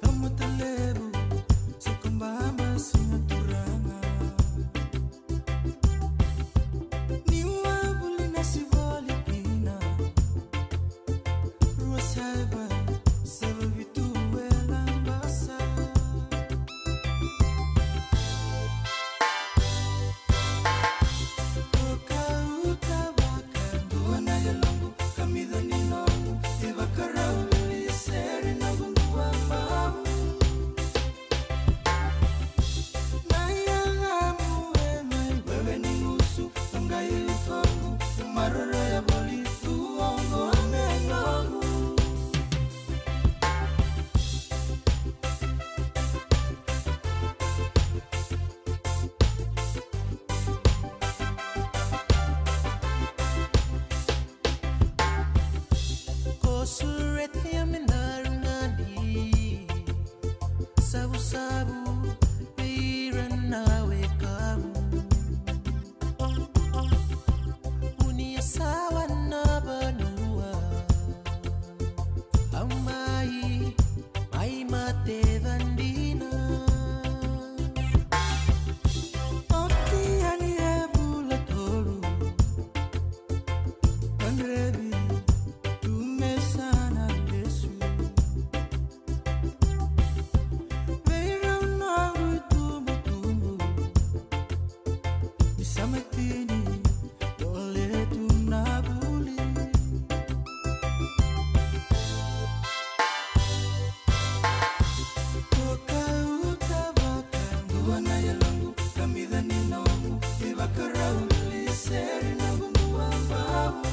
P: kamutalebu sakumbamba sinaturanga niwa bulina siva Sabu nawe kamu unia sawa na banua amai mai mate vandina rebi tumesana Yesu Beira nangu tumbu Bisamatini dole tunabuli Toka utabaka Nduwana yalangu kamidha ninongu Ibakarauli seri nangu nuambabu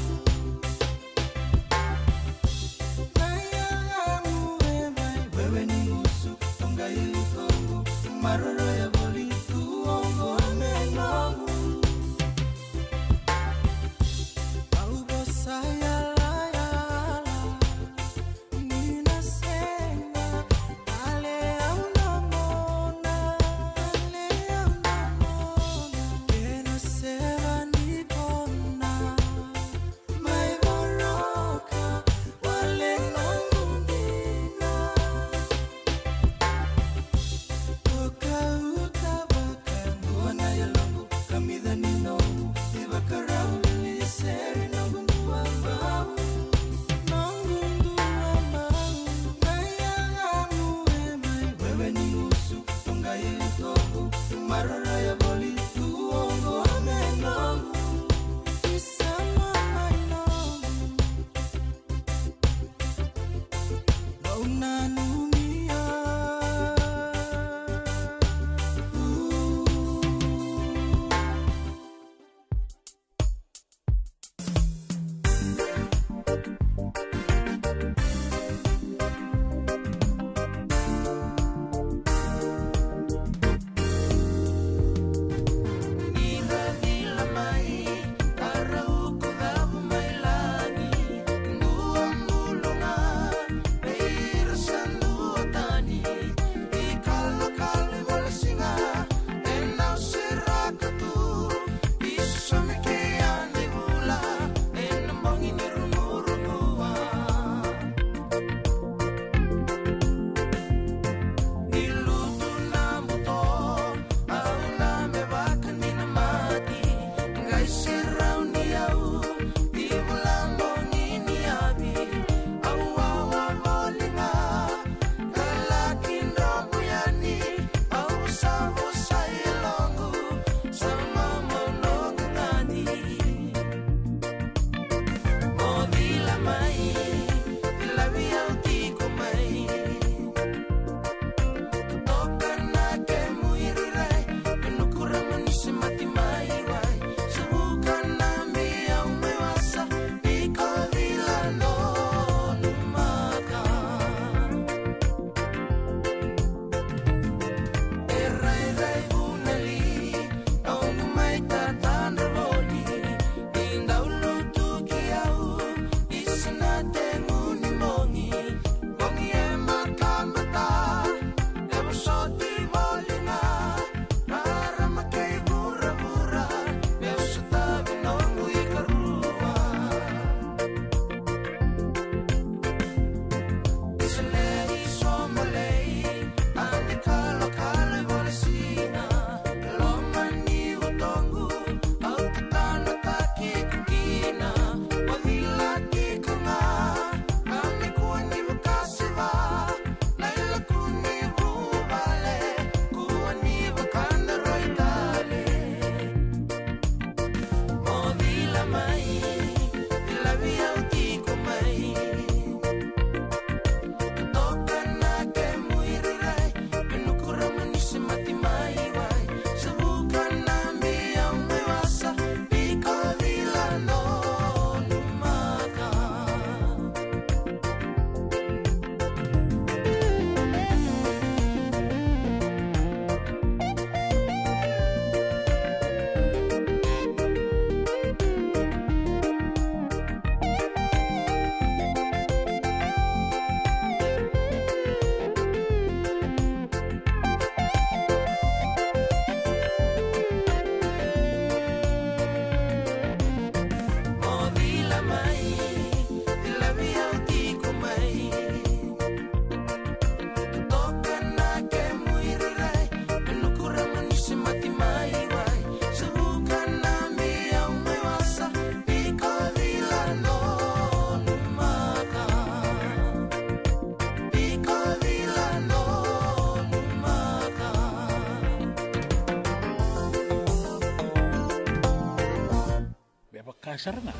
H: saranga.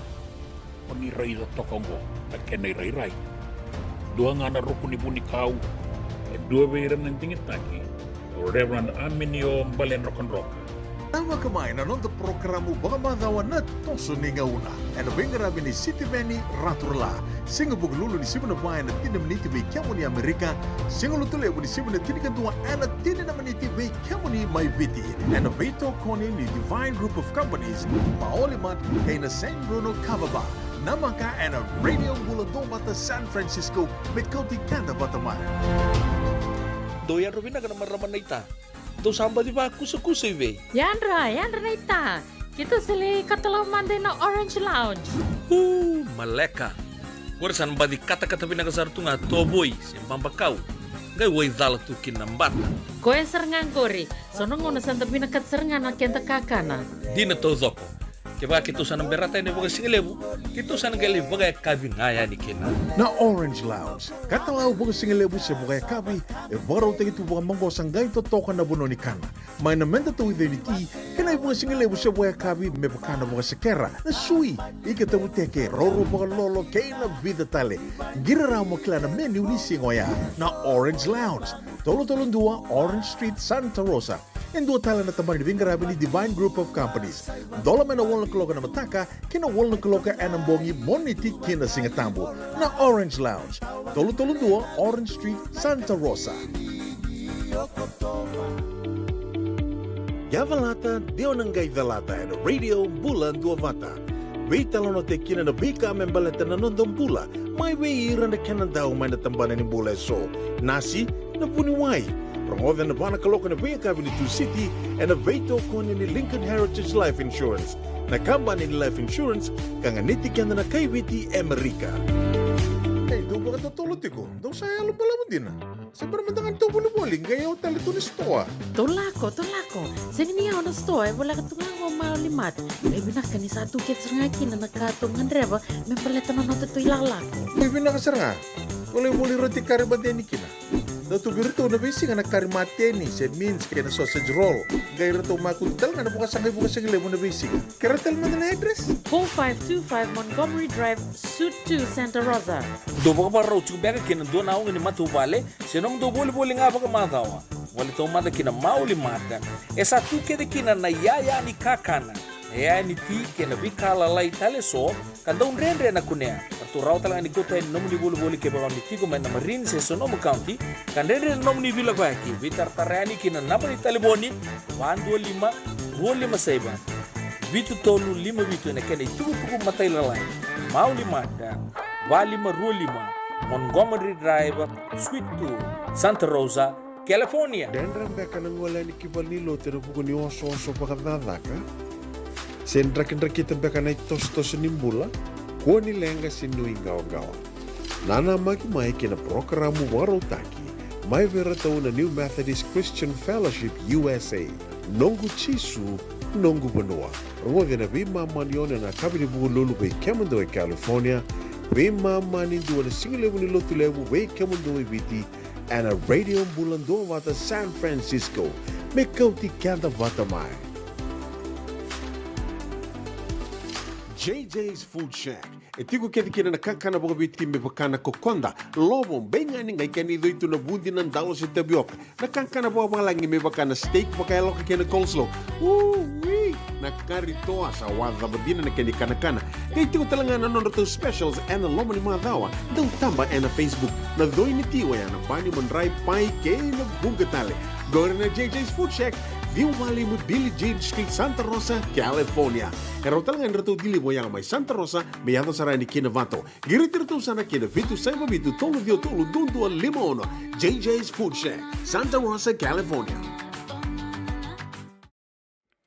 H: Oni rai da tokongo, na kena rai. Dua ngana rukuni buni kau, dua beiran nantingit taki, Reverend Aminio Balen Rock.
E: Tama kemain anon te programu bagamadhawa na toso ninga una. En wengera bini City Veni Raturla. Singa bug lulu ni sibuna bai na tina meniti bei kiamu ni Amerika. Singa lutule bu ni sibuna tina kantua ana tina na meniti bei kiamu ni mai viti. En veito koni ni Divine Group of Companies. Maoli mat kay na San Bruno Cavaba. Namaka en a Radio Buladong Bata San Francisco met Kauti Kanda Batamai.
G: Doyan Robina ka naman raman na ita. Do samba di ba kusa-kusa iwe?
F: Yandra na ita. Kita sili katalaw mande na Orange Lounge.
G: Maleka. Warasan ba di kata-kata pinakasar tu nga toboy siyang pambakaw. Ngay way dala tu kinambata.
F: Koe serengan kori. Sono ngono santa pinakat serengan na kenta kakana.
G: Di na to zoko. Kaya kita sana berata ini bagai singelebu, kita sana gali bagai kabi ngaya ni kena.
E: Na Orange Lounge, katalau bagai singelebu se bagai kabi, baru tegi tu bagai manggo sanggai to toka na buno ni kana. Mai na menda tu identity, kena bagai singelebu se bagai kabi me bakana bagai sekera. Na sui, ika tamu teke roro bagai lolo kena vida tale. Gira ramo kila na menu ni singoya. Na Orange Lounge, tolo-tolong dua Orange Street, Santa Rosa. En dua tala na tamani vingarabi ni Divine Group of Companies. Dola mena wala kaloka na mataka, kina wala kaloka anambongi moniti kina singatambo. Na Orange Lounge, tolo-tolo dua Orange Street, Santa Rosa. Yavalata, dionangai velata en Radio Bulan Dua Vata. Weitalono te kina na bika membaleta na nondong bula. Mai wei ira na kena dau mai na tambana ni bula so. Nasi na puni wai. Promoven na bana kaloka na Via Cabinet City and a veto koni ni Lincoln Heritage Life Insurance. Na kambani ni Life Insurance kanga niti kanda na kaibiti Amerika. Hey, do ba ka tolo tiko? Do saya lo pala mo din na. Sa permandangan to buli-buli, gaya o tali to ni stoa.
F: Tolako. Sini niya na stoa, wala ka tungang o malimat. May binakan ni satu kits ngaki na nakatungan reba, may paleta na nato to ilalako.
E: May binakasar nga. Boleh roti kari bateni kina. Datu birto na bisi nga nakari mateni, said means kaya na sausage roll. Gaya rito makuntal nga nabukas sagay mo na bisi. Karatal mo na address?
F: 4525 Montgomery Drive, Suite 2, Santa Rosa.
G: Do ba ka raw chubeka kina do na ni matubale, sinong do boli-boli nga ba ka matawa. Wala to mata kina mauli mata. Esa tu kede kina na yaya ni kakana. Yaya ni ti kina bikala lai tale so, kanda un rendre na kunea. Tu raw talang ni kota nom ni boli-boli ke ba ni ti ko man na Marin se Sonoma County, kan rendre nom ni vila baki, vitar tarani kina napa ni taliboni, 125 saiba. Vitu tolu 5 vitu na kena itu puku matai lalai. Mau 5 dan 25 Montgomery Drive, Suite 2, Santa Rosa, California.
O: Dan rambeka nang wala ni kibalilo tero puku ni oso-oso pakadadaka. Sendra-kendra kita beka na tos-tos nimbula, kuani lenga sinui gawa-gawa. Nana mai kina programu warotaki, mai vera tau na New Methodist Christian Fellowship USA, nongu chisu, nongu benua. Rumah na bima manione na kabini buku lulu bei Kemendo California, bima mani dua na singilewu ni lotu lewu bei Kemendo biti, and a radio bulan dua wata San Francisco, me kauti kanda wata mai. JJ's Food Shack. Etigo kedi kina na kakana boga biti me bakana kokonda. Lobo benga ni ngai kani do itu na bundi nan dalo si tabioka. Na kakana boga langi me bakana steak baka loka kena coleslaw. Wee! Na kari toa sa wadha badina na kani kana. Kaya itigo talanga na nono to specials and the lomo ni madawa. Daw tamba na Facebook. Na doi ni tiwa ya na bani mandrai pai kaya na bungatale. Go na JJ's Food Shack. View Valley mo Billie Jean Street, Santa Rosa, California. Pero talagang rito dili mo yang may Santa Rosa, may yato sarani kinavato. Giritirito sana kinavitu sa mabitu tolo dio tolo dundu al limono. JJ's Food Shack, Santa Rosa, California.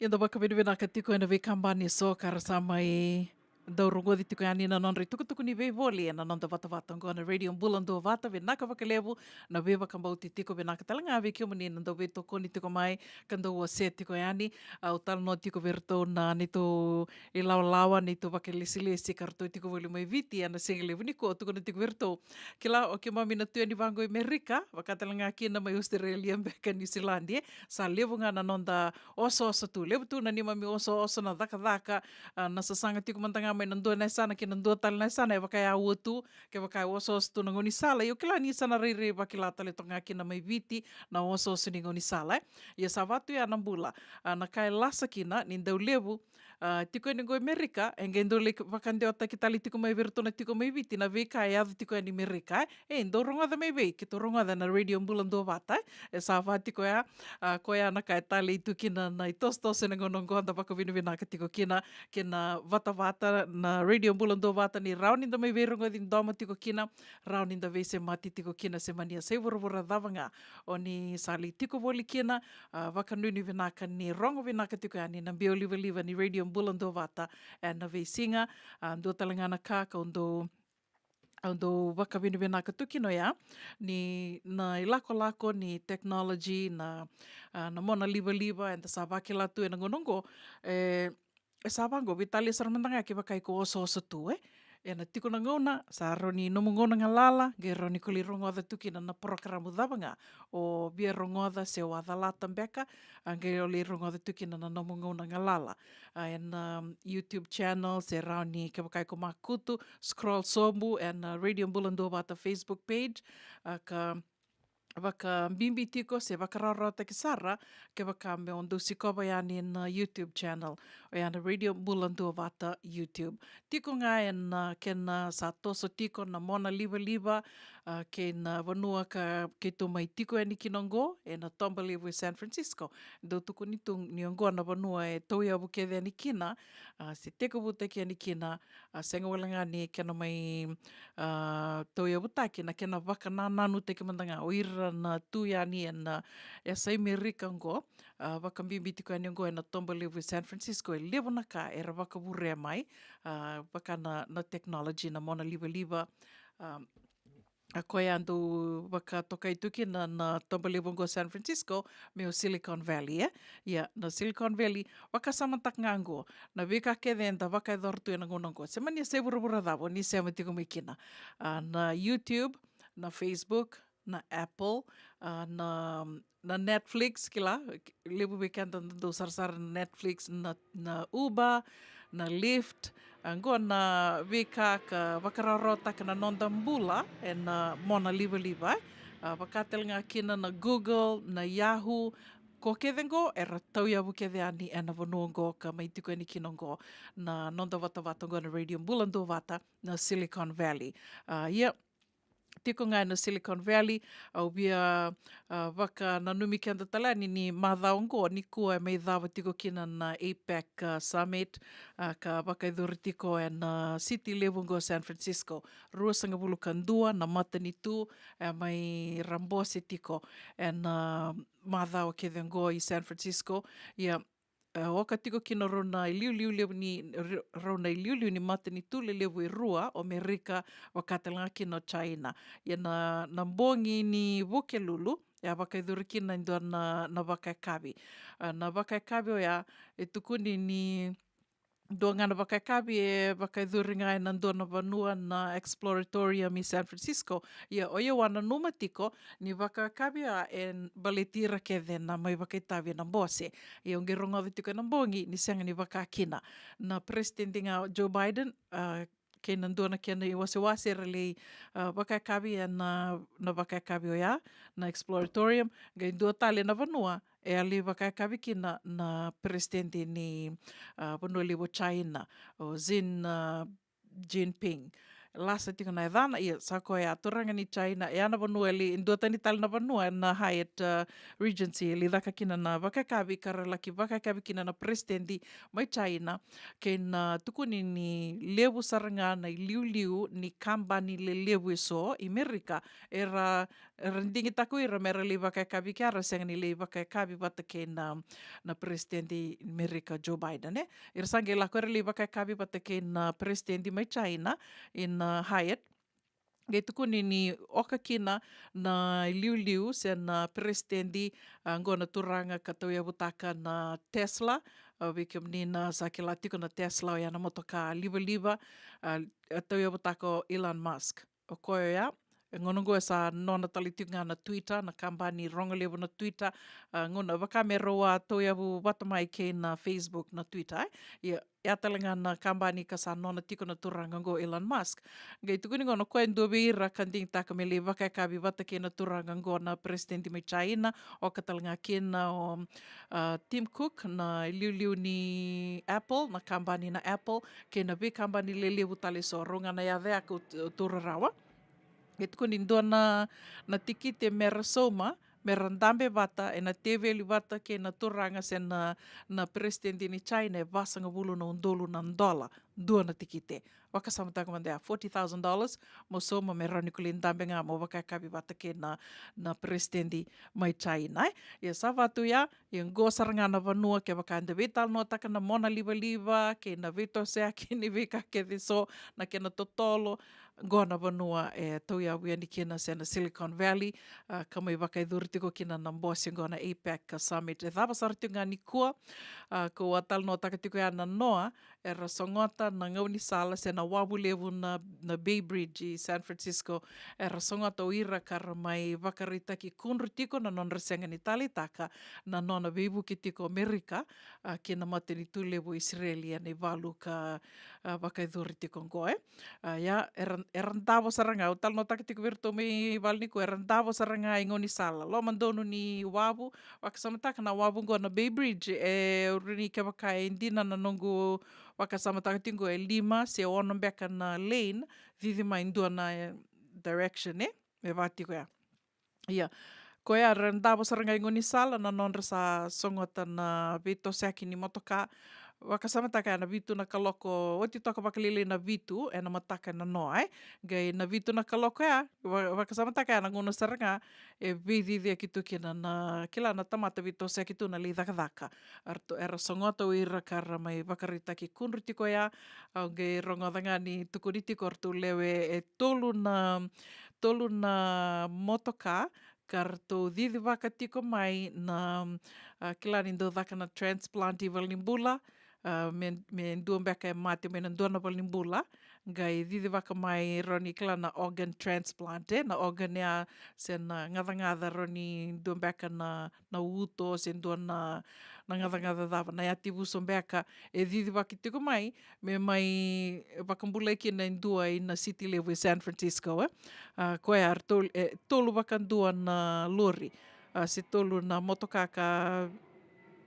C: Yung dapat kami nakatiko na vikambani so karasamay daw rungo di tiko yani na non tuku ni vevoli na non dava ngo na radio bulan do vata ve naka vakalebu na veva kambau tiko ve naka talanga ve kyo mani na do ve toko ni tiko mai kando wa set tiko yani au tal no tiko verto na nito ilaw-lawa nito vakelisi karto tiko voli mai viti ana singlevu ni ko tiko na tiko verto kila o ke mami na tu ni vango Amerika vakatalanga ki na mai Australia beka New Zealand sa levu nga na non da oso tu levu tu na ni mami oso na daka na sasanga tiko mantanga mai nandua na sana ke nandua tali na sana e wakai au tu ke wakai oso tu na ngoni sala yo kila ni sana riri wakila tali tonga kina mai viti na oso ni ngoni sala ia savatu ya nambula na kai lasa kina ni ndau levu tiko ni go Amerika engen do le vakande ota ki tali tiko mai verto na tiko mai viti na veka e adu tiko ni Amerika ndo ronga da mai ve ki to ronga da na radio mbulando vata e savatu ko ya ko ya na kai tali tu kina na tos na ngonongo anda baka vina ka tiko kina vata na radio mbulando vata ni rauni da mai ve ronga din doma tiko kina rauni da ve se mati tiko kina se mania se vorvora davanga oni sali tiko voli kina vakanuni vina ka ni rongo vina ka tiko ani na bio liva ni radio mbulando vata e na ve singa ndo talangana ka ando waka vina ka tukino ya ni na ilako ni technology na mona liva and sa vakila tu na ngonongo e sabango vitali sarmandanga ke vakai ko oso tu e na tiko na ngona sa roni no ngona ngalala ge roni kuli rongo da tukina na programu davanga o bia rongo da se wa da lata beka ge oli rongo da tukina na no ngona ngalala and YouTube channel se roni ke vakai ko makutu scroll sombu and radio mbulando bata Facebook page ka waka bimbi tiko se waka rarota ki sara ke waka me ondo sikoba yani na YouTube channel o yana radio mbulando vata YouTube tiko nga en ken sa toso tiko na mona liva ke na vanua ka ke to mai tiko ani kinongo e na tomba live San Francisco do tuku ni tung ni ongo na vanua e toia buke de ani kina se teko bute ke ani kina senga walanga ni kena mai toia butaki na kena waka nanu te ke mandanga o ira na tuia ni na e sai merikango waka bimbi tiko ani ongo e na tomba live San Francisco e levo na ka e ra waka burea mai waka na technology na mona liva a koe andu waka tokai tuki na tomba livongo San Francisco me o Silicon Valley na Silicon Valley waka samantak ngango na veka ke denta waka dortu na ngonongo se mania se burubura davo ni se amatiko mikina na YouTube na Facebook na Apple na Netflix kila lebu bekanta do sarsar na Netflix na Uber na Lyft Anggo na vika ka wakararota ka na nondambula e na mona liva wakatel nga kina na Google na Yahoo ko kedengo e ratau ya bukede ani e na vonuongo ka maitiko ni kinongo na nonda vata na radio mbulando vata na Silicon Valley tiko ngai na Silicon Valley au bia waka na numi kenda talani ni madhaongo ni kua e mei dhawa tiko kina na APEC Summit ka waka idhuri tiko e na City Levungo San Francisco ruasanga bulukandua na matanitu e mai rambose tiko e na madhao kedengo i San Francisco oka tiko kina rona iliuliu ni matani tule levu i rua o Amerika wakatalanga kina China. Ia na mbongi ni Vukelulu ya wakaidhuri kina indua na Wakaikabi. Na Wakaikabi o ya e tukuni ni Doangana Wakaikabi e wakaidhuri ngai na ndona vanua na Exploratorium i San Francisco. Ia oia wana numa tiko ni Wakaikabi a e baletira kethe na mai wakaitavi na mbose. Ia onge rongovi tiko na mbongi ni senga ni Wakakina. Na Presidenti nga Joe Biden kei na ndona kena i wase ralei Wakaikabi e na Wakaikabi o ya na Exploratorium. Gai ndua tale na vanua e ali Wakaikabi kina na presidente ni vanua liwo China o Xi Jinping. Lasa tiko na edana ia sako e aturanga ni China e ana vanua li indua tani tali na vanua na Hyatt Regency li daka kina na Wakaikabi karalaki Wakaikabi kina na presidente mai China ke na tukuni ni lewu saranga na liu ni kambani le lewu so i Amerika era rendingi taku ira mera li Wakaikabi kiara senga ni li Wakaikabi bata ke na presidente Amerika Joe Biden ira sange lako era li Wakaikabi bata ke na presidente mai China in Hyatt. Gai tukuni ni oka kina na liu se na presidente ngona turanga katoia butaka na Tesla. Wikim ni na sakila tiko na Tesla o yana motoka liva tauia butaka Elon Musk. O koe ya ngono go sa nona talitunga na Twitter na kambani ronga levo na Twitter ngona wakamero wa toya bu watamai ke na Facebook na Twitter ia talenga na kambani ka sa nona tiko na turanga go Elon Musk ngai tukuni ngono ko endo beira kanding taka me leva ka kabi wata ke na turanga go na presidente me China o katalenga ke na o Tim Cook na liu ni Apple na kambani na Apple ke na be kambani lele butale so ronga na ya vea ko turarawa Itu kun indua na tiki te mera soma, mera ndambe wata, e na teveli wata ke na turanga sen na presidente ni China e vasanga bulu na undolu na $1, dua na tiki te. Waka samataka mandea $40,000, mo soma me ranikuli ndambe nga mo waka kabi wata ke na presidente mai China. Ia sa watu ia, ia ngosar nga na vanua ke waka ande vetal no taka na mona liva, ke na veto sea ke ni veka ke viso, na ke na totolo, gona vanua e tau ia wiani kina sena Silicon Valley, kamai waka i dhurtiko kina na mbosi gona APEC Summit. E thapa sartunga ni kua, ko atal no takatiko ia na noa, e rasongota na ngauni sala sena wabu levu na Bay Bridge i San Francisco, e rasongota o ira kara mai wakarita ki kunrutiko na non resenga ni talitaka, na nona vivu ki tiko Amerika, kina mateni tu levu Israelia ni walu ka waka i dhurtiko ngoe. Ia, erantavo saranga o tal no takatiko virto me valniku erantavo saranga ingoni sala lo mandonu ni wabu wakasamataka na wabu go na Bay Bridge e rini ke waka indina na nongu wakasamataka tingo e 5 se ono beka na lane vivi mai indua na direction me vatiko ya ia ko ia erantavo saranga ingoni sala na nonra sa songota na vito seki ni motoka wakasamataka na vitu na kaloko, oti toka wakalili na vitu, e na mataka na noa, gai na vitu na kaloko ya, wakasamataka na nguna saranga, e vidhidhia kitu kina na, kila na tamata vitu sea kitu na li dhaka. Arto era songota uira kara mai wakarita ki kunrutiko ya, au gai rongodanga ni tukuritiko artu lewe e tolu na motoka, karto dhidhi waka tiko mai na kila ni ndo dhaka na transplant i Valnimbula, me ndua mbeka e mate me ndua na Valnimbula, gai dhidhi waka mai roni kila na organ transplant, na organ ea sen ngadha roni ndua mbeka na uto, sen ndua na ngadha dhava, na yati vuso mbeka e dhidhi waki tiko mai, me mai wakambula ki na ndua i na city level San Francisco, koe ar tolu waka ndua na lori, se tolu na motokaka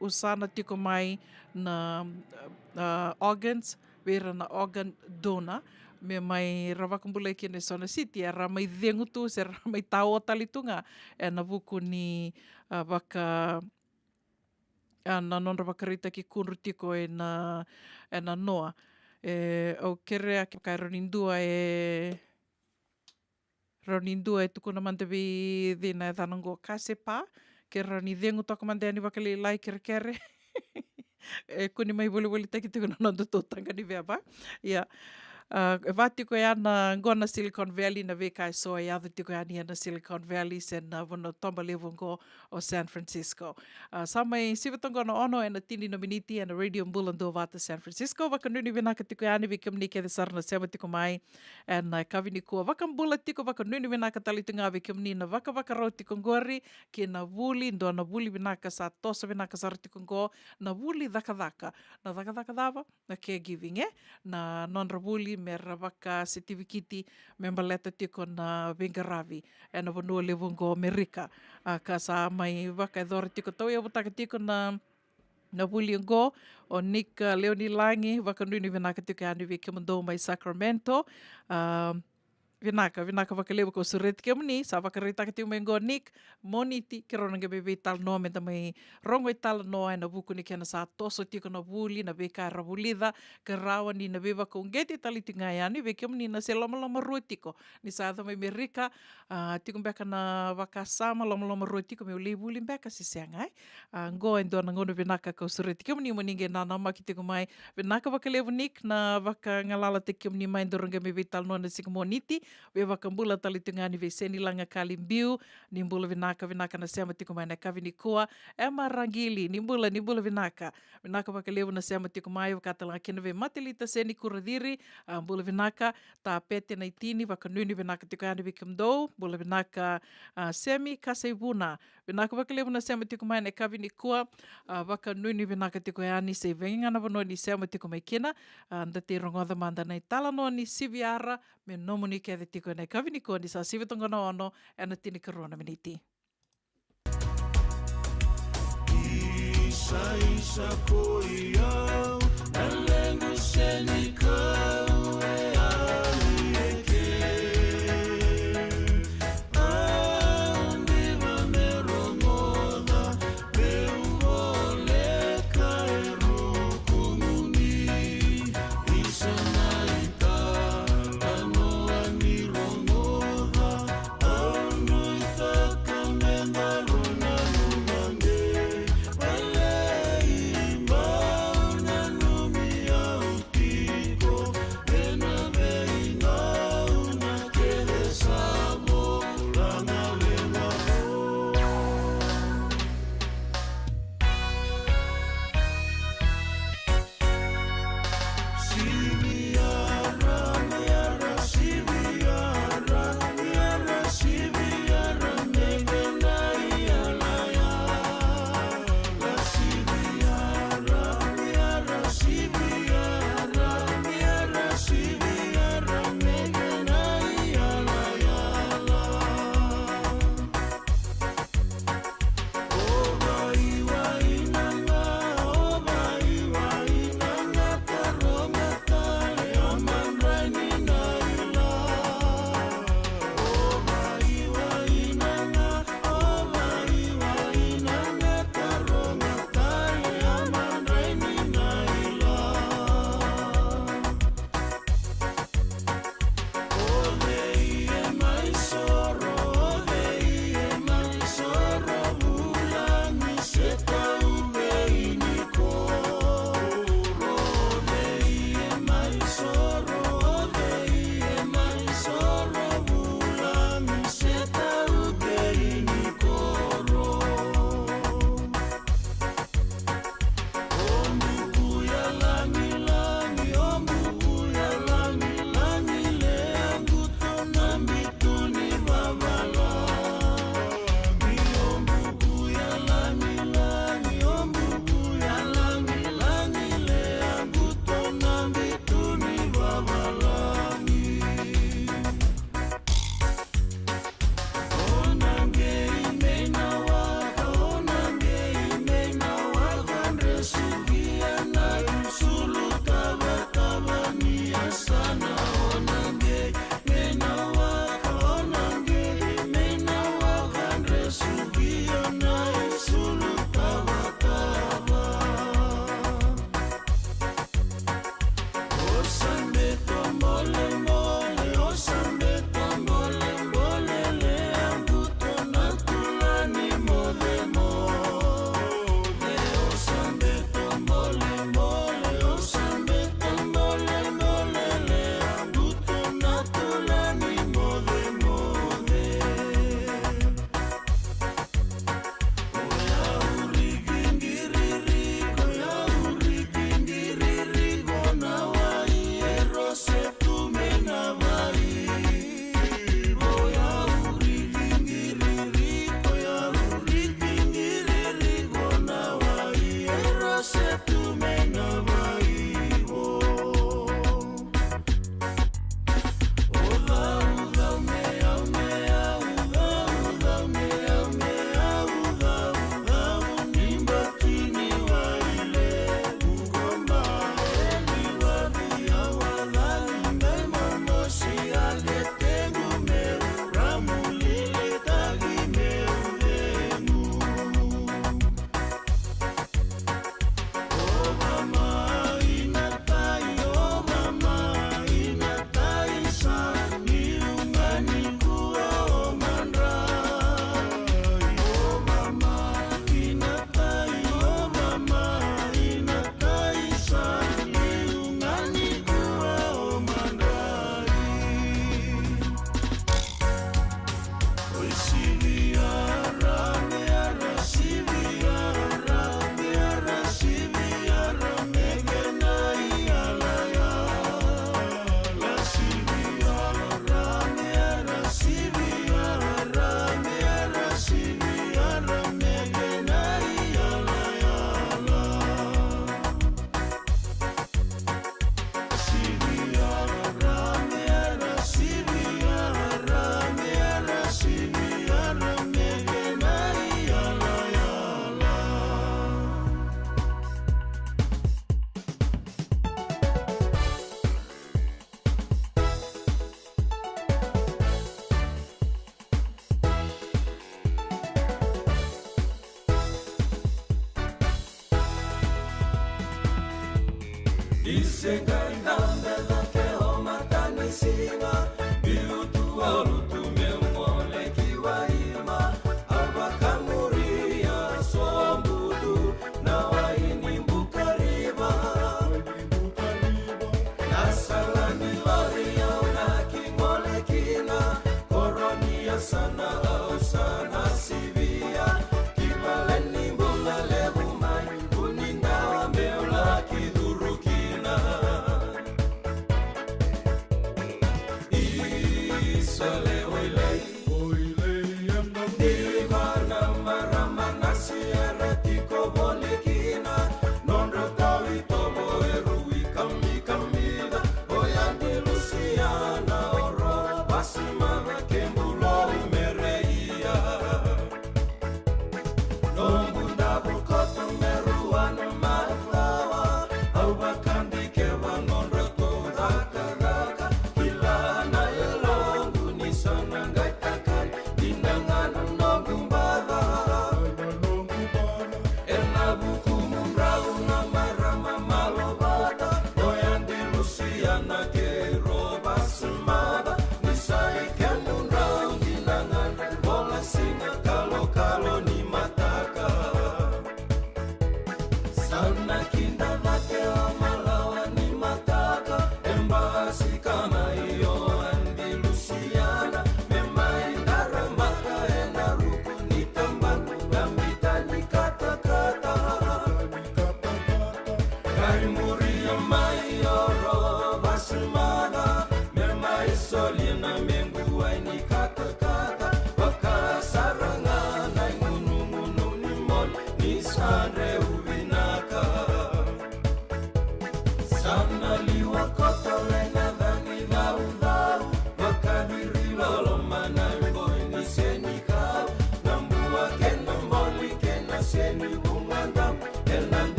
C: usana tiko mai na organs, vera na organ donor, me mai rawakambula ki na Sona City, e ramai dhengutu, se ramai tau o talitunga, e na vuku ni waka na nonra wakarita ki kunrutiko e na noa. Au kerea ki kai ronindua e tukuna mandavi dhina e dhanango kasepa, ke rani dhengu toka mandani wakali lai kere e kuni mai wali taki tukuna nondo tōtanga ni vea ba. Ia. E vātiko e ana ngona Silicon Valley na veka e soa e adhu tiko e ani ana Silicon Valley sen na wano tomba levo ngo o San Francisco. Sa mai sivatonga na ono e na tini nominiti e na Radio Mbulando vata San Francisco. Waka nuni vinaka tiko e ani vika mnike de sarna sewa tiko mai e na kawini kua. Waka mbula tiko waka nuni vinaka talitunga vika mni na waka rau tiko ngori ki na wuli ndo na wuli vinaka sa tosa vinaka sara tiko ngo na wuli dhaka. Na dhaka dhava na caregiving na non-ra wuli me rawaka certificate me maleta tiko na Vengaravi e na vanua levo ngo Amerika. Ka sa mai waka e dhora tiko tau ia wataka tiko na wuli ngo o Nick Leoni Langi waka nuni vinaka tiko e anu vika mandou mai Sacramento. Vinaka waka levo ko sureti ke mani, sa waka reitaka tiko mai ngo Nick, moniti ke ronanga bebe tal noa me tamai rongo i tala noa e na vuku ni kena sa toso tiko na wuli, na veka e rawulida, ke rawa ni na beba ko ngeti tali tinga e ani, veke mani na se loma rua tiko. Ni sa adha mai Amerika, tiko mbeka na waka sama loma rua tiko me ule wuli mbeka si seangai. Ngo e ndo na ngono vinaka ko sureti ke mani moninge na nama ki tiko mai, vinaka waka levo Nick na waka ngalala te ke mani mai ndoranga bebe tal noa na sika moniti, Wewa kambula talitungani veseni langa kalimbiu, nimbula vinaka na sema tikumai na kavini kua, ema rangili, nimbula vinaka bakalevu na sema tikumai wakatala kina ve matilita seni kuradiri, mbula vinaka ta pete na itini wakanuni vinaka tikani vikamdo, mbula vinaka semi kasaibuna, vinaka bakalevu na sema tikumai na kavini kua, wakanuni vinaka tikuyani se venga na vanoni sema tikumai kina, ndati rongoda manda na itala no ni siviara, me nomuni ke tiko na kavini kua ni sa sivitonga na ono, ena tini karona miniti.
D: Isa koiau, nalengu seni kau e alieke. Andiva merongoda, beuvole kaeru kumuni. Isa naita, anoa ni rongoda, anoita kamenda luna lumande. Wale imba unanumia utiko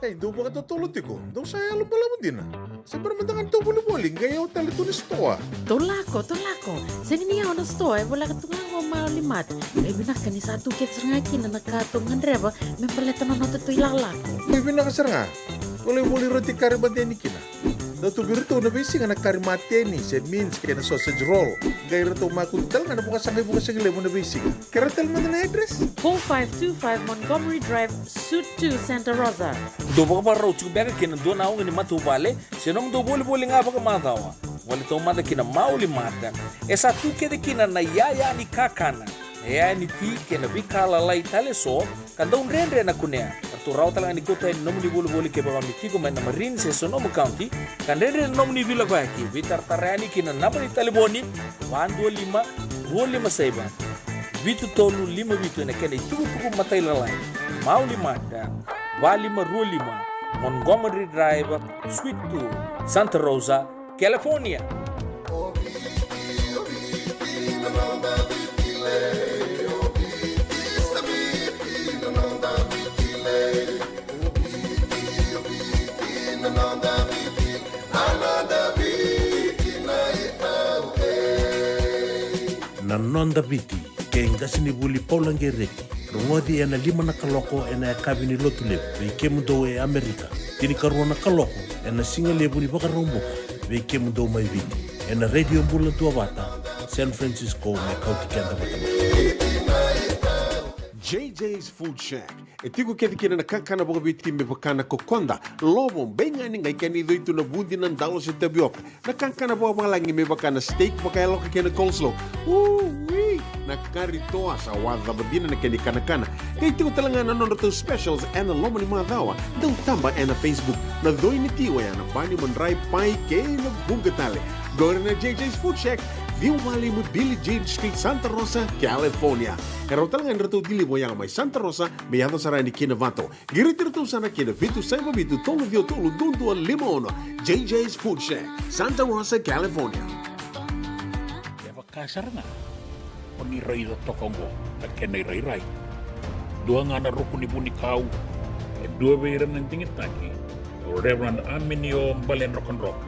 E: Hey, do ba katutulog ko? Do saya alam pala mo din na. Sa paramantangan to buli-buling, gaya o talito ni stoa.
F: Tolako. Sini niya ako na sto, wala ka tungang ko maulimat. May binaka ni sa tukit sa nga kina nagkatungan reba, may paleta na nato ito'y lalako.
E: May binakasar nga. Wala muli roti karibante ni kina. Daw to birito na bisi nga nagkarimate ni sa means kaya na sausage roll. Gaya rito makuntal nga nabukas ang lemo na bisi nga. Karatal mo na address?
F: 4525 Montgomery Drive, Suite 2, Santa Rosa.
G: Do ba ka parang beka kina do na ako ni matubale, sinong do boli-boli nga baka matawa. Wala to mata kina mauli mata. Esa tu kede kina na yaya ni kakana. ni ti kena bikala lai tale so kandong rendre na kunea tu raw talang ni kota ni nomni bulu ke bawa ni tigo men na marin se Sonoma County kan rendre nomni vila ko aki vitar tarani kina napani taleboni 125 saiba vitu tolu 5 vitu na kena tuku matai lalai mau 5 dan Valima Rulima Montgomery Drive Suite 2 Santa Rosa California.
O: Na nonda viti ke ngasini buli paulange reki rongodi ena 5 na kaloko ena kabini lotu leo ve kemudo e Amerika tini karona kaloko ena singa lebu ni baka romboka ve kemudo mai viti ena radio mbula tua vata San Francisco me kauti kenda vatama
E: JJ's Food Shack. E tiku kete kina na kakana boka biti me bakana kokonda. Lobo benga ni ngai kani do itu na bundi nan dalo se tabioka. Na kakana boka malangi me bakana steak baka loka kena coleslaw. Wee! Na kari toa sa wadha badina na kani kana. Kay tiku talanga na nondo specials and the lomo ni madawa. Dau tamba na Facebook. Na doi ni tiwa ya na bani mandrai pai ke na bungatale. Gore na JJ's Food Shack. Viu Valley mo Billie Jean Street, Santa Rosa, California. Karo talangan rito dili mo yang may Santa Rosa, may yato sarani kinavato. Girit-rito sana kinavitu sa mabitu tolo vio tolo dundu al limono. JJ's Food Shack, Santa Rosa, California.
H: Eva kasar na. Oni rai do tokongo, na kenai rai. Dua ngana rukuni buni kau, dua beiran ng tingit taki. Reverend Aminio Balen Rock and Rock.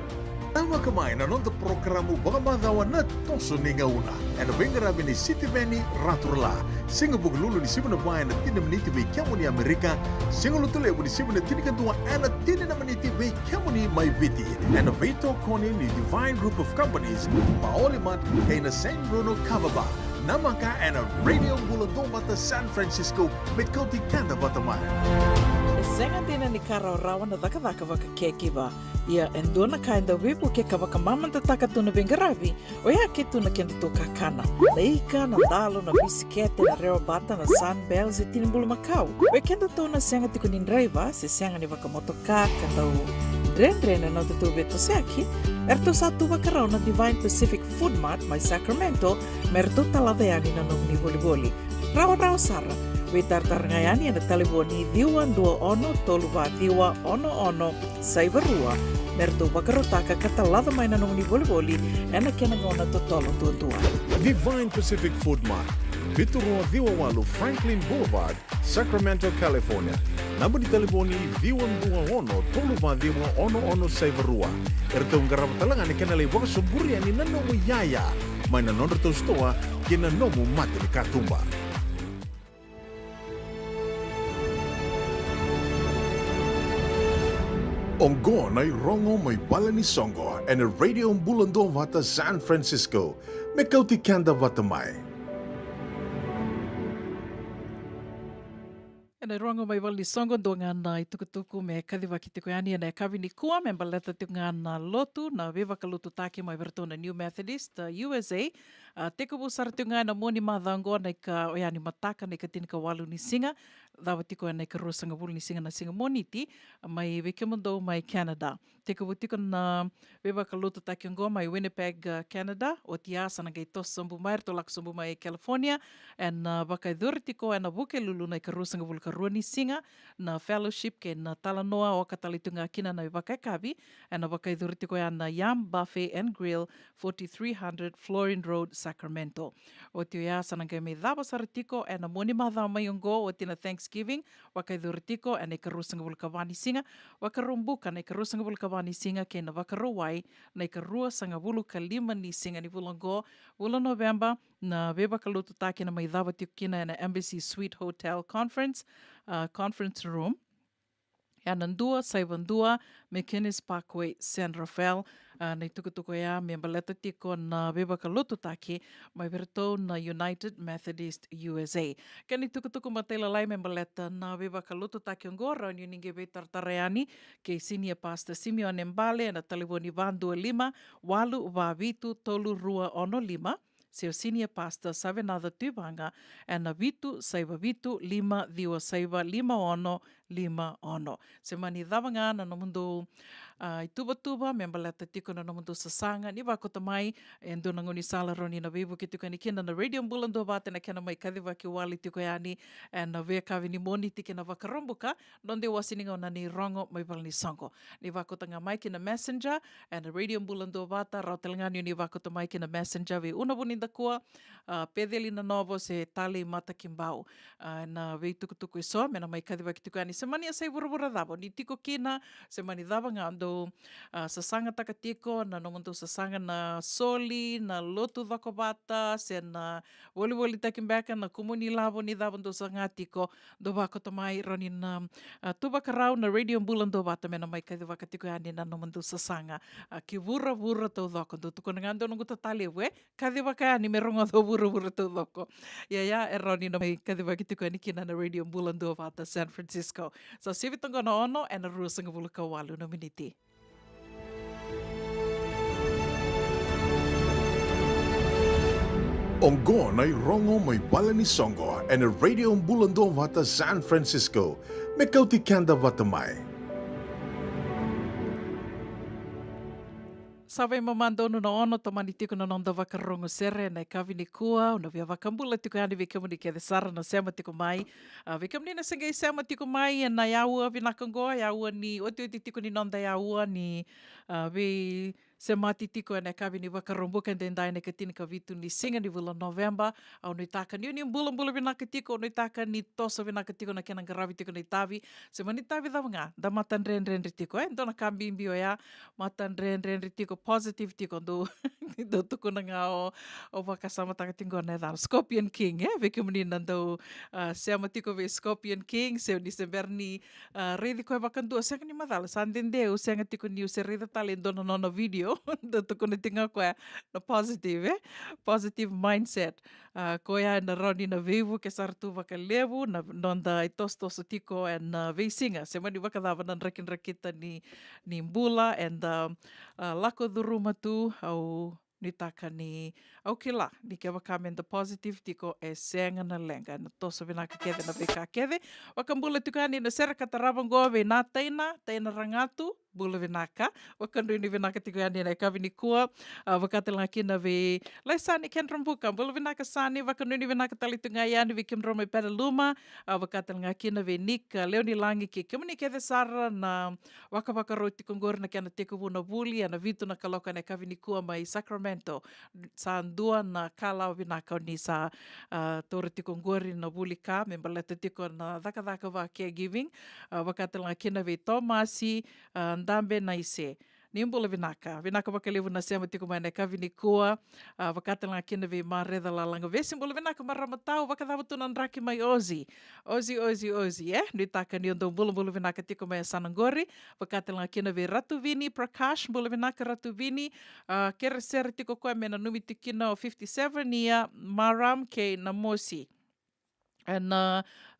E: Tama kamay na nung programo baka madawa na toso ni ngauna. Ano bengarabi ni City Veni Raturla. Singa buglulu ni Simona Bayan na tinamniti may kiamo ni Amerika. Singa lutulebo ni Simona tinikantua na tinanamaniti may kiamo ni Maiviti. Ano Vito Koni ni Divine Group of Companies. Maolimat kay na San Bruno Cavaba. Namaka and a Radio Buladong Bata San Francisco met Kauti Kanda Bataman.
C: Senga dina ni Kara rawan na daka waka kekiva. Ia endona kainda wipu ke kawaka mama tataka tuna bengarabi. Oya ke tuna kenda to kakana. Leika na dalo na bisikete na reo bata na sunbells e tinimbulu makau. We kenda to na senga tikunin driver se senga ni waka motoka kanda Rendre na tutu beto seaki. Erto satu wakarao na Divine Pacific Food Mart mai Sacramento. Merto talaveani na nung ni boli-boli. Rawa sara. We tartarngayani na taliboni diwa dua ono toluva diwa ono saibarua. Merto wakarotaka katalada mai na nung ni boli-boli. Ena kenangona totolo tua.
E: Divine Pacific Food Mart. Viturua Viwawalu Franklin Boulevard, Sacramento, California. Namba di telefoni Viwan21 Toluva Viwa ono Saivarua. Ertong garabatalangan ni kanalay waka suburian ni nanomu yaya. May nanonro to stoa kinanomu mati ni katumba. Ongo na rongo may bala ni Songo and a radio bulando vata San Francisco. Mekauti kanda vatamay.
C: Ena rongo mai wali songo do ngana i tukutuku me kadhiwa ki te koeani ena e kawini kua me mbaleta te ngana lotu na wewa ka lotu take mai vertona New Methodist USA. Te kubu sara te ngana moni madhango na ka oeani mataka na ka tinika walu ni singa. Dawa tiko na ka rosanga wulu ni singa na singa moniti mai wekemundo mai Canada. Te kubu tiko na wewa ka lotu take ngo mai Winnipeg, Canada. O tiasa na gai tos sambu mai to lak sambu mai California. En wakai dhurtiko ena wuke lulu na ka rosanga wulu ka ruani singa na fellowship ke na talanoa o katalitunga kina na wakai kavi ena wakai dhurtiko ana Yam Buffet and Grill 4300 Florine Road, Sacramento. O tio ia sananga me dhaba saratiko ena moni madha mai ongo o tina Thanksgiving wakai dhurtiko ena ikarusanga wulu ka wani singa wakarumbuka na ikarusanga wulu ka wani singa ke na wakarawai na ikarua sanga wulu ka 5 ni singa ni wulango wula November na beba ka lutu take na mai dhaba tiko kina ena Embassy Suite Hotel Conference Room. Yanandua, Saivandua, McKinnis Parkway, San Rafael. Na tukutuko ya membaleta tiko na beba ka lutu take mai verto na United Methodist USA. Kani tukutuko matela lai membaleta na beba ka lutu take ngora ni ninge betar tareani ke senior pastor Simeon Mbale na telefoni 225 822 305 seu senior pastor Savenada Tubanga e na vitu saiva vitu 5 diwa saiva 5 se mani davanga na no mundo i tuba me baleta tiko na no mundo sasanga ni wako tamai e ndona ngoni sala roni na vivu ki tuka ni kina na radio mbulando bate na kena mai kadhiwa ki wali tiko yani e na vea kavi ni moni tike na wakarombuka nonde wasininga na ni rongo mai balani songo ni wako tanga mai ki na messenger e na radio mbulando bata rautelangani ni wako tamai ki na messenger ve una buninda kua pedeli na novo se tali mata kimbau na vei tukutuku iso me na mai kadhiwa ki tuka yani se mani asai burubura dabo ni tiko kina se mani daba nga ando sasanga takatiko na nomonto sasanga na soli na lotu vakobata se na woli takimbaka na kumuni labo ni dabo ndo sangatiko do bako tamai roni na tuba karau na radio bulan do bata me na mai kadhiwa katiko yani na nomonto sasanga ki vura tau doko do tuko nga ando nungu tatali we kadhiwa ka yani me rongo do vura tau doko ya e roni na mai kadhiwa katiko yani kina na radio bulan do bata San Francisco. So sivitongo na ono e na rua sanga bulu ka walu na miniti.
A: Ongo na rongo may wala ni songo and a radio mbulando vata San Francisco. Me kauti kanda vata mai.
C: Sawai mamandonu na ono tamani tiko na nonda wakarongo sere na kavi ni kua una via wakambula tiko yani vikamuni ke sara na sema tiko mai vikamuni na sengai sema tiko mai na yaua vinakangoa yaua ni oti tiko ni nonda yaua ni vi semati tiko na kavi ni wakarombuka ndendai na katini ka vitu ni singa ni vula November au ni taka ni bula vinaka tiko ni taka ni tosa vinaka tiko na kena ngaravi tiko ni tavi sema ni tavi davanga da matan renri tiko ndona kambimbi o ya matan renri tiko positive tiko do tuko na nga o wakasama takatingo na dal Scorpion King veke menina do sema tiko ve Scorpion King se ni se verni redi ko vakandu se ni madal sandende o se tiko ni se redi talendo no video do tuko na tinga ko na positive mindset ko ya na roni na vivu ke sartu vakalevu na nonda itostos tiko and veisinga se mani vakadava na rakin rakita ni mbula and lako duruma tu au ni taka ni au kila ni ke wakamenda positive tiko e senga na lenga na tosa vinaka keve na veka keve wakambula tukani na sera kataravango ve na taina rangatu bula vinaka wakandu ni vinaka tiko yani na kavi ni kua wakatelanga kina ve laisani kenrambuka bula vinaka sani wakandu ni vinaka talitunga yani vi kimroma pedaluma wakatelanga kina ve nika leo ni langi ke kemuni keve sara na wakawakaro tiko ngor na kana teko vuna vuli na vitu na kaloka na kavi ni kua mai Sacramento sa dua na kala vinaka ni sa tore tiko ngori na vuli ka me baleta tiko na daka va caregiving wakatelanga kina ve Tomasi ndambe na ise nimbula vinaka wakalevu na sema tiko mai na kavi ni kua wakatelanga kina ve mareda lalanga ve simbula vinaka maramatau wakadava tunan raki mai Ozi ni taka ni ondo bula vinaka tiko mai Sanangori wakatelanga kina ve Ratu Vini Prakash bula vinaka Ratu Vini kere sere tiko koe me na numi tikina o 57 nia Maram ke Namosi and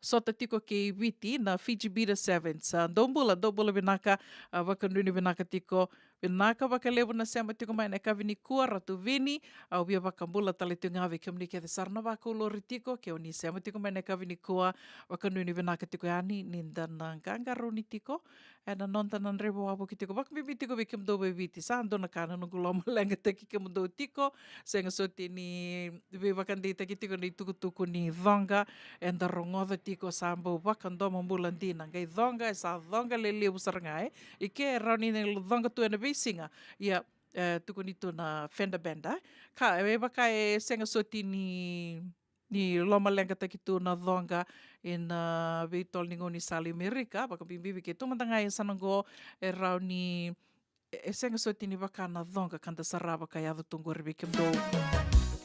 C: sota tiko ke witi na Fiji Beta Sevens. Dombula vinaka wakanuni vinaka tiko vinaka wakalevu na sema tiko mai na kavi ni kua Ratu Vini au bia wakambula talitunga ve kemni ke sarna wakulori tiko ke oni sema tiko mai na kavi ni kua wakanuni vinaka tiko yani ninda na ngangaro ni tiko na nonta nan rebo wabu ki tiko wakbibi tiko ve kemdo be viti sa ando na kana nunguloma lenga teki kemdo tiko senga soti ni ve wakandi teki tiko ni tukutuku ni dhonga enda rongoda tiko sambo wakandoma mbulandina ngai dhonga sa dhonga lele usarngai ike rauni ne dhonga tu ena visinga ia tuku nito na fender benda ka e waka e senga soti ni loma lenga takitu na dhonga in veitol ningo ni sali Amerika baka bimbibi ke tumandanga e sanango e rauni e senga soti ni waka na dhonga kanda saraba ka yadu tungori bikimdo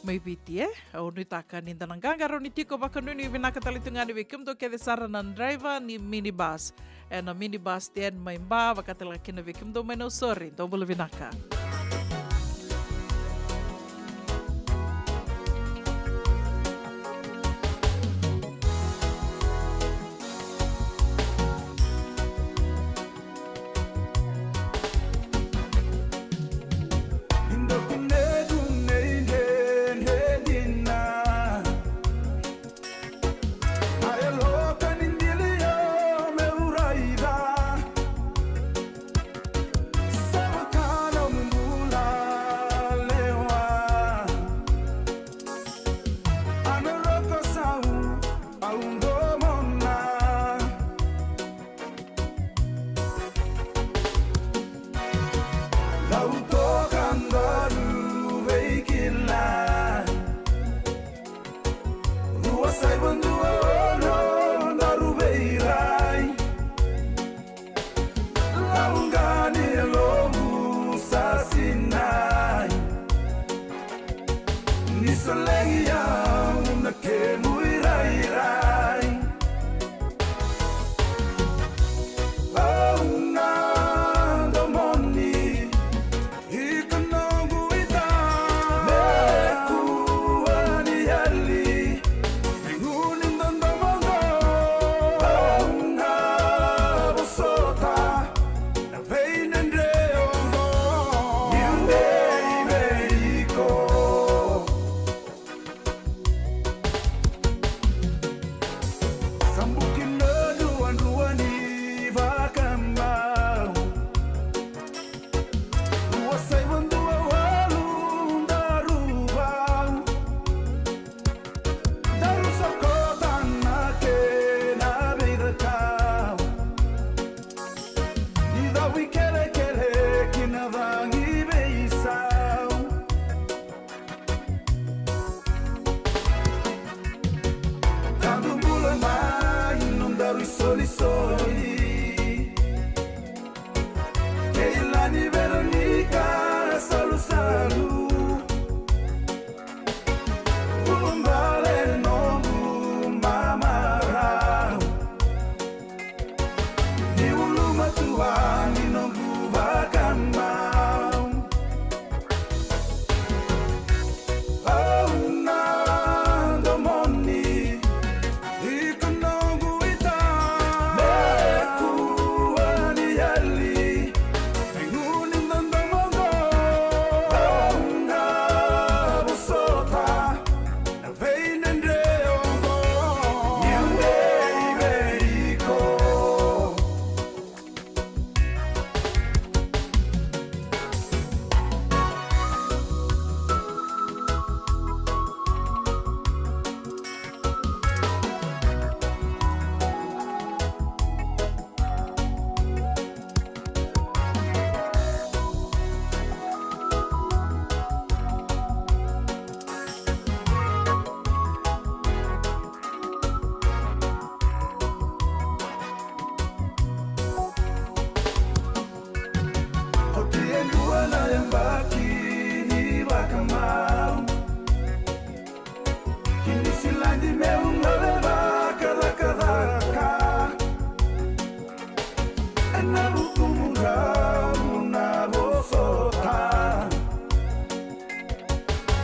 C: mai biti au ni taka ni ndananga ro ni tiko bakanuni vinaka talitungani vikimdo ke sara nan driver ni minibus na minibus ten mai ba vakatela kina vikimdo mai no sorry dombolo vinaka
P: Indo kunne dunne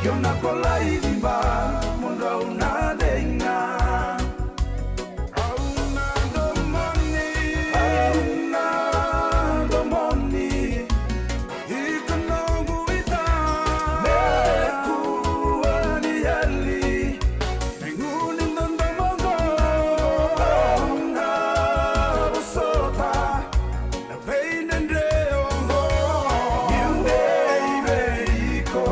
P: Kiona kolai dimba Munda una denga Auna domoni Ikonogu ita Meku ani yali Menguni nondomongo Auna rosota Na veinendre ongo Yunde ibeiko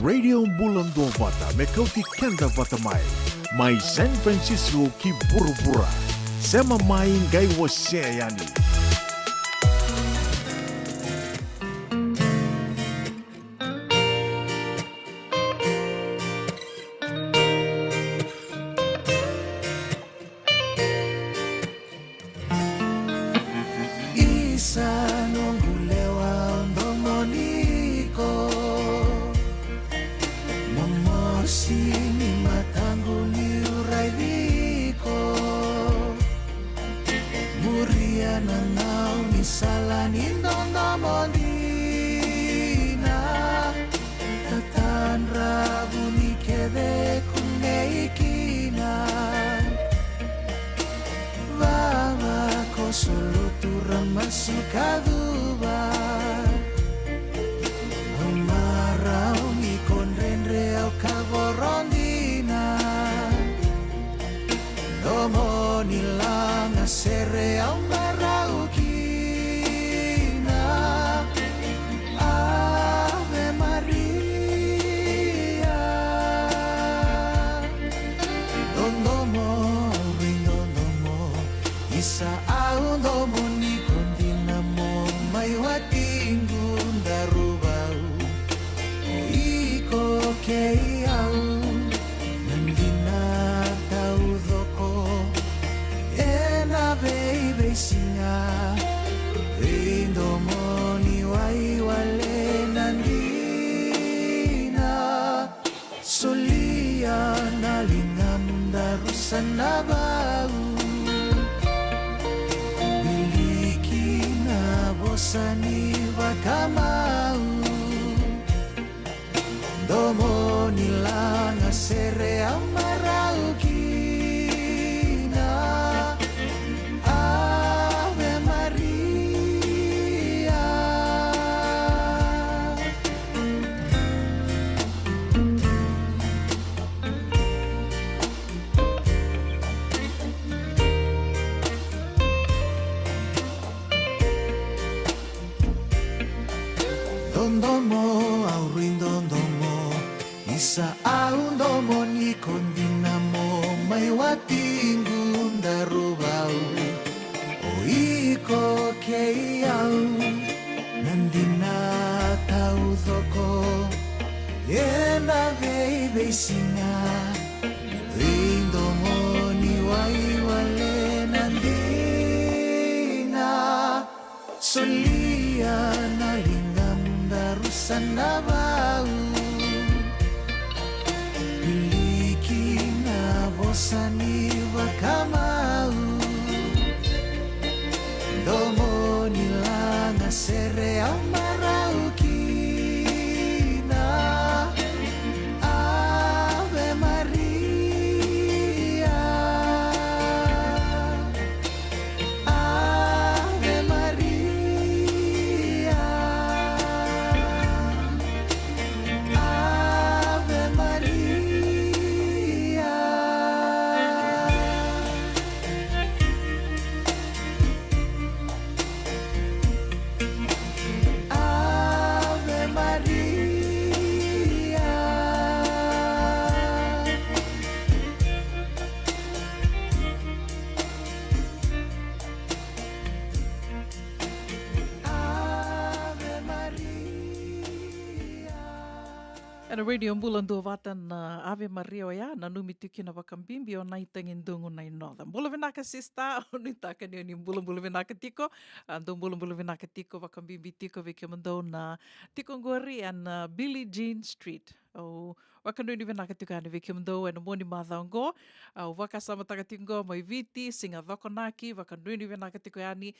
A: Radio Bulan Dua Vata me kauti kenda vata mai. Mai San Francisco ki buru-bura. Sema mai ngai wase yani.
C: Ana radio Bulan Dua Vata na Ave Maria o ia na numi tiki na wakambimbi o nai tangindungu nai noda. Bula vinaka sista o ni taka ni bula vinaka tiko. Andong bula vinaka tiko wakambimbi tiko vike mandou na tiko ngori and Billie Jean Street. O wakanui ni vinaka tiko ane vike mandou and moni madhaongo. O wakasama takatingo mai viti singa vakonaki wakanui ni vinaka tiko ane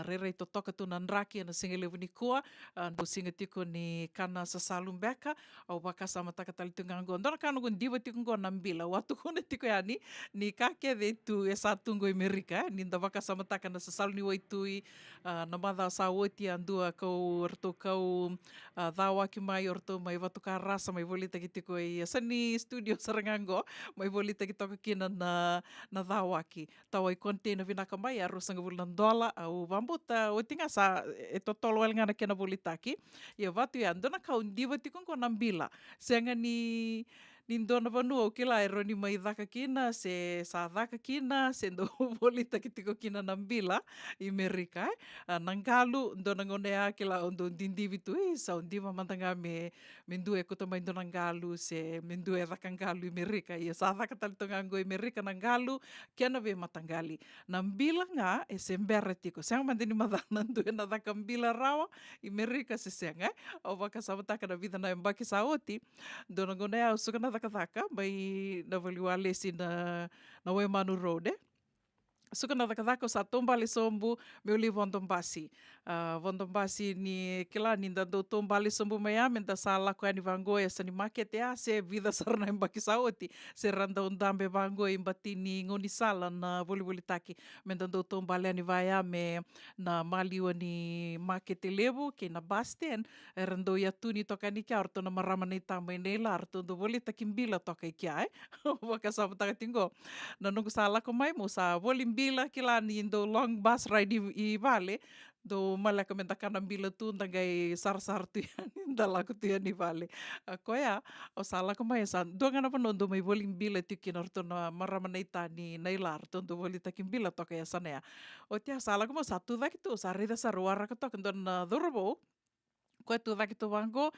C: rerei totoka tuna nraki ana singa levu ni kua. Ando singa tiko ni kana sasalumbeka. O wakasama takatali tungango. Ndona kano diva tiko ngo nambila. Watu kone tiko yani ni kake de tu e sa tungo Amerika. Ni nda wakasama takana sasalu ni waitui na madha sa woti andua kau orto kau dhawaki mai orto mai watu ka rasa mai volita ki tiko i sani studio Sarangango, may bolita kita kina na dawaki. Tawai container vinaka mai arus ang bulan dola au bambuta o tinga sa ito tolwal nga na kina bolitaki. Ya vatu ya ando na kaundiwa tikong ko nambila. Senga ni Nindona vanua o kila ero ni mai dhaka kina, se sa dhaka kina, se ndo bolita kitiko kina nambila, i Amerika. Nangalu, ndo nangonea kila ondo dindivi tu, sa undiva mantanga me mendue kuta mai ndo nangalu, se mendue dhaka ngalu i Amerika. Ia sa dhaka talito ngango i Amerika nangalu, kiana ve matangali. Nambila nga, e se mbere tiko. Senga mandini madhana ndue na dhaka mbila rawa, i Amerika se senga. O waka sabataka na vida na mbaki sa oti, ndo nangonea usuka na dhaka may navaliwale si na Waimanu Road suka na dhaka sa tombali sombu meuli vondombasi vondombasi ni kila ni dando tombali sombu maya menda sala ko ani vango ya sani market ya se vida sarna mbaki saoti se randa undambe vango imbatini ngoni sala na voli taki menda do tombali ani vaya me na maliwa ni market lebu ke na basten rando ya tuni toka ni kia orto na maramani tamai nela orto do voli takimbila toka kia waka sa taka tingo na nungu sala ko mai mo sa voli bila kila ni do long bus ride i vale do malaka menta kana bila tu ndangai sar tu yani dalaku tu yani vale koya o sala ko mai san do ngana pano do mai volim bila tu kinorto na maramanita ni nailar to do voli takim bila to kaya sana ya o tia sala ko mo satu daki tu sarida saruara ko to na dorbo ko tu daki tu bango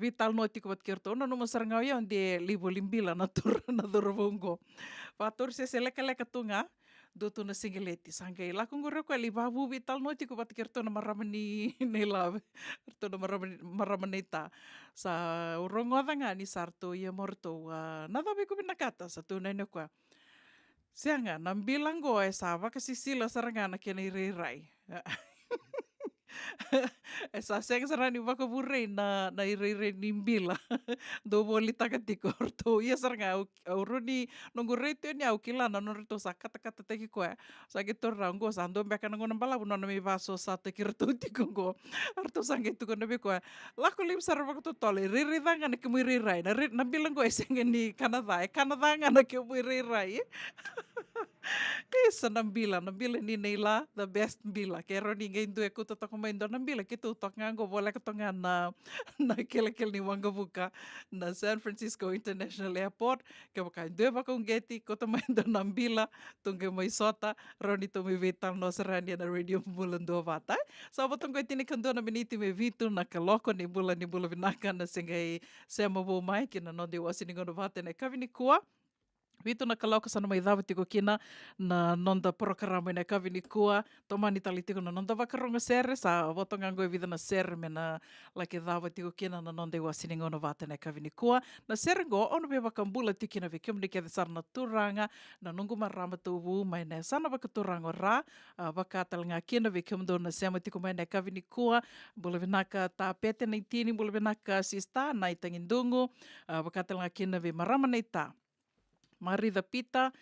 C: vital noti ko batkirto no mo sarangau ya onde livolim bila na tur na dorbo fatur se leka tunga do tu na singeleti sangai la kungura ko ali babu vital noti ko batkirto na maramani nela to na maramanita sa urongoda nga ni sarto ia morto nada be ko binakata sa tu na ko sianga nambilang go sava kasi sila sarangana kena irirai esa senga sarani baka burre na ire nimbila do boli takatiko orto ia saranga uruni nungu reto ni au kila na norto sa kata teki ko sa gitu rango sa ando beka nango nambala buno na mi vaso sa te kirto tiko go orto sange tu ko nabe ko la ko lim sarva ko tole riri danga na kemu rai na bilang go senga ni Canada nga na kemu rai Esa nambila ni Neila the best bila kero ni ngendo e kuto to komendo nambila kitu to ngango bola ko nga na kel ni wanga buka na San Francisco International Airport ke baka ndo ba kong geti ko to mendo nambila tungge mai sota roni to mi vital no serania na radio bulan do vata sa botong ko tini kando na miniti me vitu na kaloko ni bula vinaka na singai sema bo mai kina no de wasini ngono vata na kavini kuwa Vitu na kalauka sana mai dhawa tiko kina na nonda programa na kavini kua tomani tali tiko na nonda wakaronga sere sa votonga ngoi vida na sere me na laki dhawa tiko kina na nonda iwa siningo na vata na kavini kua na sere ngo ono be wakambula tiki na vikim ni kia sana turanga na nungu marama tuvu mai na sana wakaturanga ra wakatal nga kina vikim do na sema tiko mai na kavini kua bula vinaka ta pete na itini bula vinaka sista na itangindungu wakatal nga kina vi marama na ita Mari da pita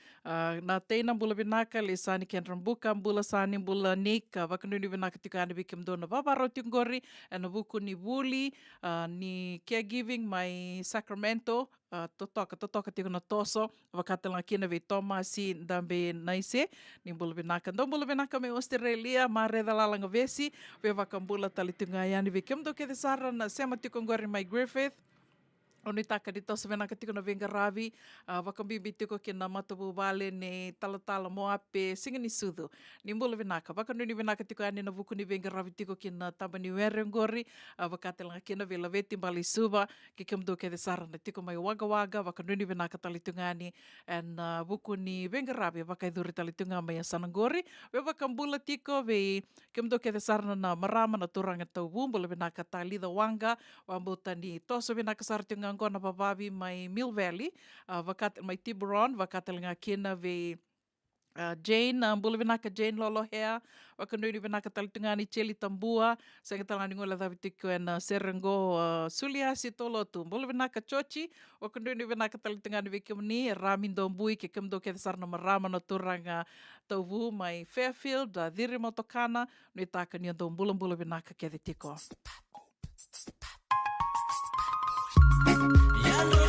C: na teina bula binaka le sani ken rambuka bula sani bula nik vakanuni binaka tikani bikim dona babaro tingori na buku ni buli ni caregiving mai Sacramento totoka tiko na toso vakatala kina vi tomasi dambe naise ni bula binaka ndom bula binaka me Australia mare da lalanga vesi ve vakambula talitunga yani bikim do ke desara na sema tiko ngori mai Griffith Oni taka dito sa venaka tiko na venga ravi, wakambibi tiko kina matabu vale ne talatala moape singa ni sudu. Nimbula venaka, wakanuni venaka tiko ani na vuku ni venga ravi tiko kina taba ni werengori, wakatelanga kina vela veti mbali suba, kikimdo ke desara na tiko mai waga, wakanuni venaka talitungani, and vuku ni venga ravi, wakaiduri talitunga mai sanangori, we wakambula tiko ve kimdo ke desara na marama na turanga tau bumbula venaka talida wanga, wambuta ni toso venaka sartunga na bababi mai Mill Valley, vakat mai Tiburon, vakatel nga kina ve Jane, bula vinaka Jane lolo hea, wakanuni vinaka talitungani Cheli Tambua, sa ngatalani ngola dhabi tiko na Serengo Sulia Sitolo tu, bula vinaka Chochi, wakanuni vinaka talitungani vikimni, Ramin Dombui, ke kimdo ke sarna marama na turanga tauvu mai Fairfield, Dhiri Motokana, nuitaka ni andong bula vinaka ke tiko.
B: Yandro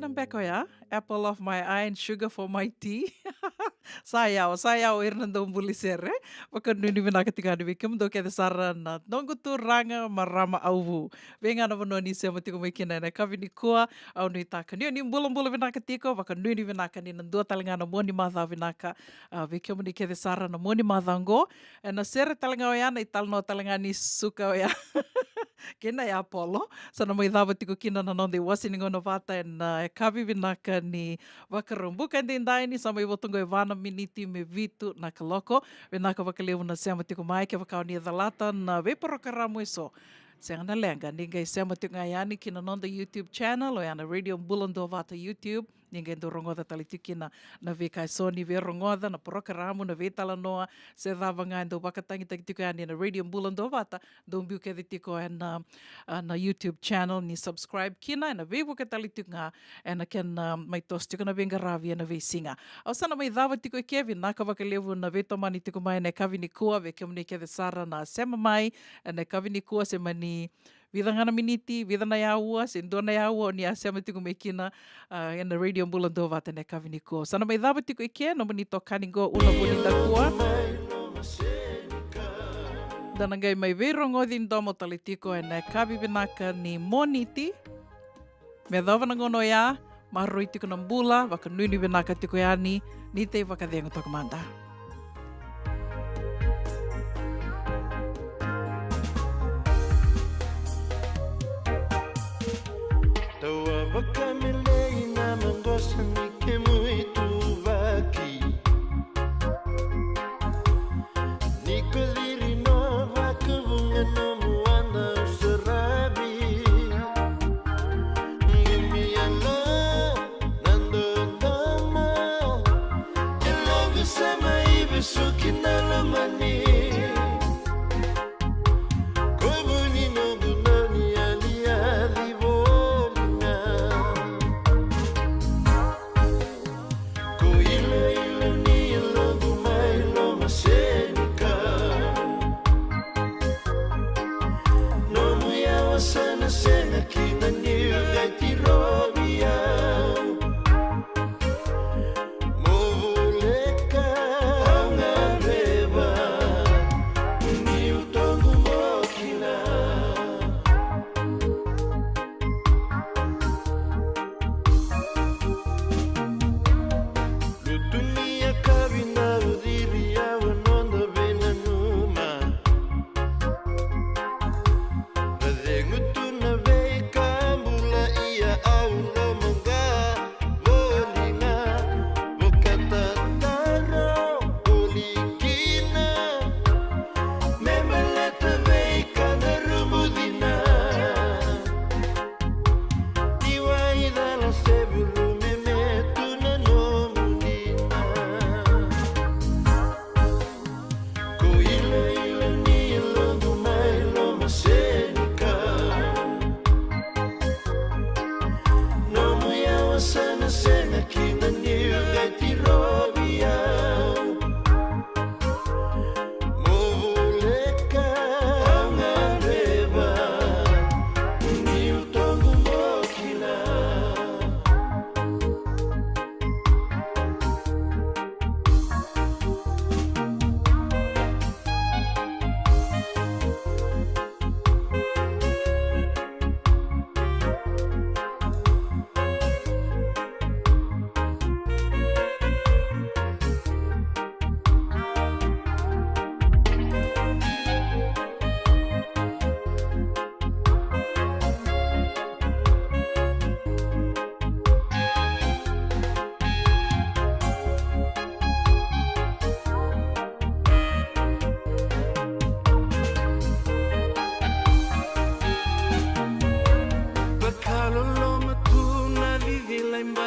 C: Peko ya, apple of my eye and sugar for my tea. Sayaw Hernando Bulisere. Baka nuni bina ketika di bikim do kede sarana. Nongu tu ranga marama auvu. Venga na bononi se mati ko mekina na kavini kua au nui taka. Ni bulan bina ketiko baka nuni bina kani na dua talingana moni matha binaka. Bikim ni kede sarana moni mathango. Na sere talinga oyana italno talingani suka oya. Kena ya Apollo. Sana mai dava tiko kina na nonde wasiningo no vata na kavi binaka ni wakarumbuka ndai ni sama iwotongo e vana miniti me vitu na kaloko. Binaka wakaleu na sema tiko mai ke wakao ni dhalata na veparokaramu iso. Senga na lenga ninga sema tiko ngayani kina nonde YouTube channel o yana Radio Mbulando vata YouTube. Ninguém do rongoda talitukina na veka soni ve rongoda na programa na vetala noa se dava ngando bakatangi talitukani na Radio Mbulando vata do mbiu ke ditiko na YouTube channel ni subscribe kina na vevo ke talitunga na ken mai tostiko na venga ravi na ve singa au sana mai dava tiko Kevin na ka vakalevu na veto mani tiko mai na kavini kua ve kemni ke sara na sema mai na kavini kua se mani vidangana miniti, vidana yaua, sendona yaua, ni asema tiku mekina na Radio Mbulando vata ne kavini ko. Sana mai dhaba tiku ike, no manito kaningo una bonita kua. Danangai mai veirongo din domo talitiko na kavi binaka ni moniti. Me dhava nangono ya, maroi tiku nambula, waka nuni binaka tiku yani, ni te waka dengo tokamanda.
D: Wakamilei na mangosa nike muito vaki Niko diri no wakabunga no muana usarabi Ngimiana nando ndama Elogu sama ibesuki na lamani Kobuni no bunani ali ali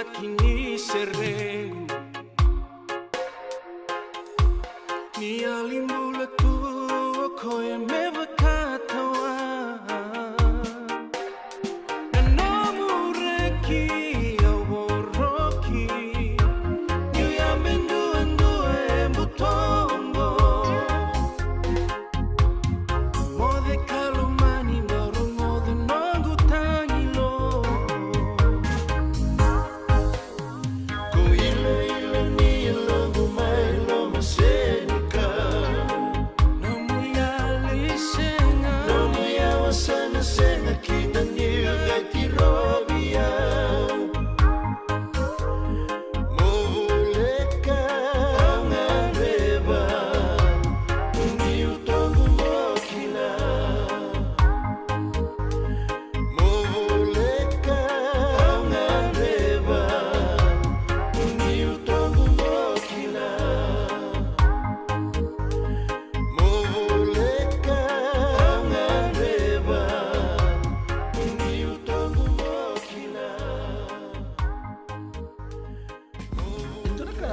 P: makini sereu Ni alimbula tu koe me vakatawa Nanomureki aworoki Ni amendu andue mutombo Mode kalumani maru mode nongu tangilo Ko ilo ilo ni ilo gumai lo masenika Nomu ya lisenga Nomu ya wasana senga kita niu gati robia Moleka ngareba Niu tongu mokila Moleka ngareba Niu tongu mokila Moleka ngareba Niu tongu mokila
G: Ito ka,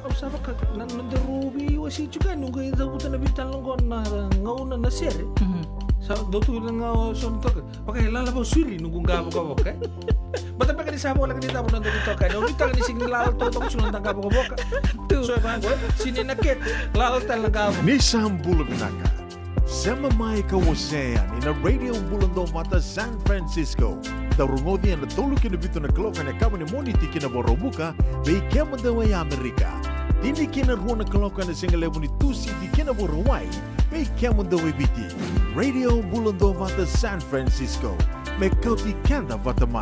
G: usapa ka, nandarubi wasi juga nunggu ito buta na bitalong ko na ngauna na sere. Sa dotu lang nga son to. Pakai lalabo suri nunggu gabo ka boka. Bata pa kanisabo lang dito nando dito ka. No bita ni signal lalo to sunod ang gabo ka boka. So ba sini nakit lalo tal gabo.
A: Nisam Bulavinaka. Sema mai kawasean in a radio bulando mata San Francisco. Tarungodi na tuluki na bito na kloka na kama ni moniti kina borobuka bei kema dawa ya Amerika. Dini kina ruona kloka na singalevu ni tusi di kina borowai bei kema dawa biti. Radio bulando mata San Francisco. Mekauti kanda vatamai.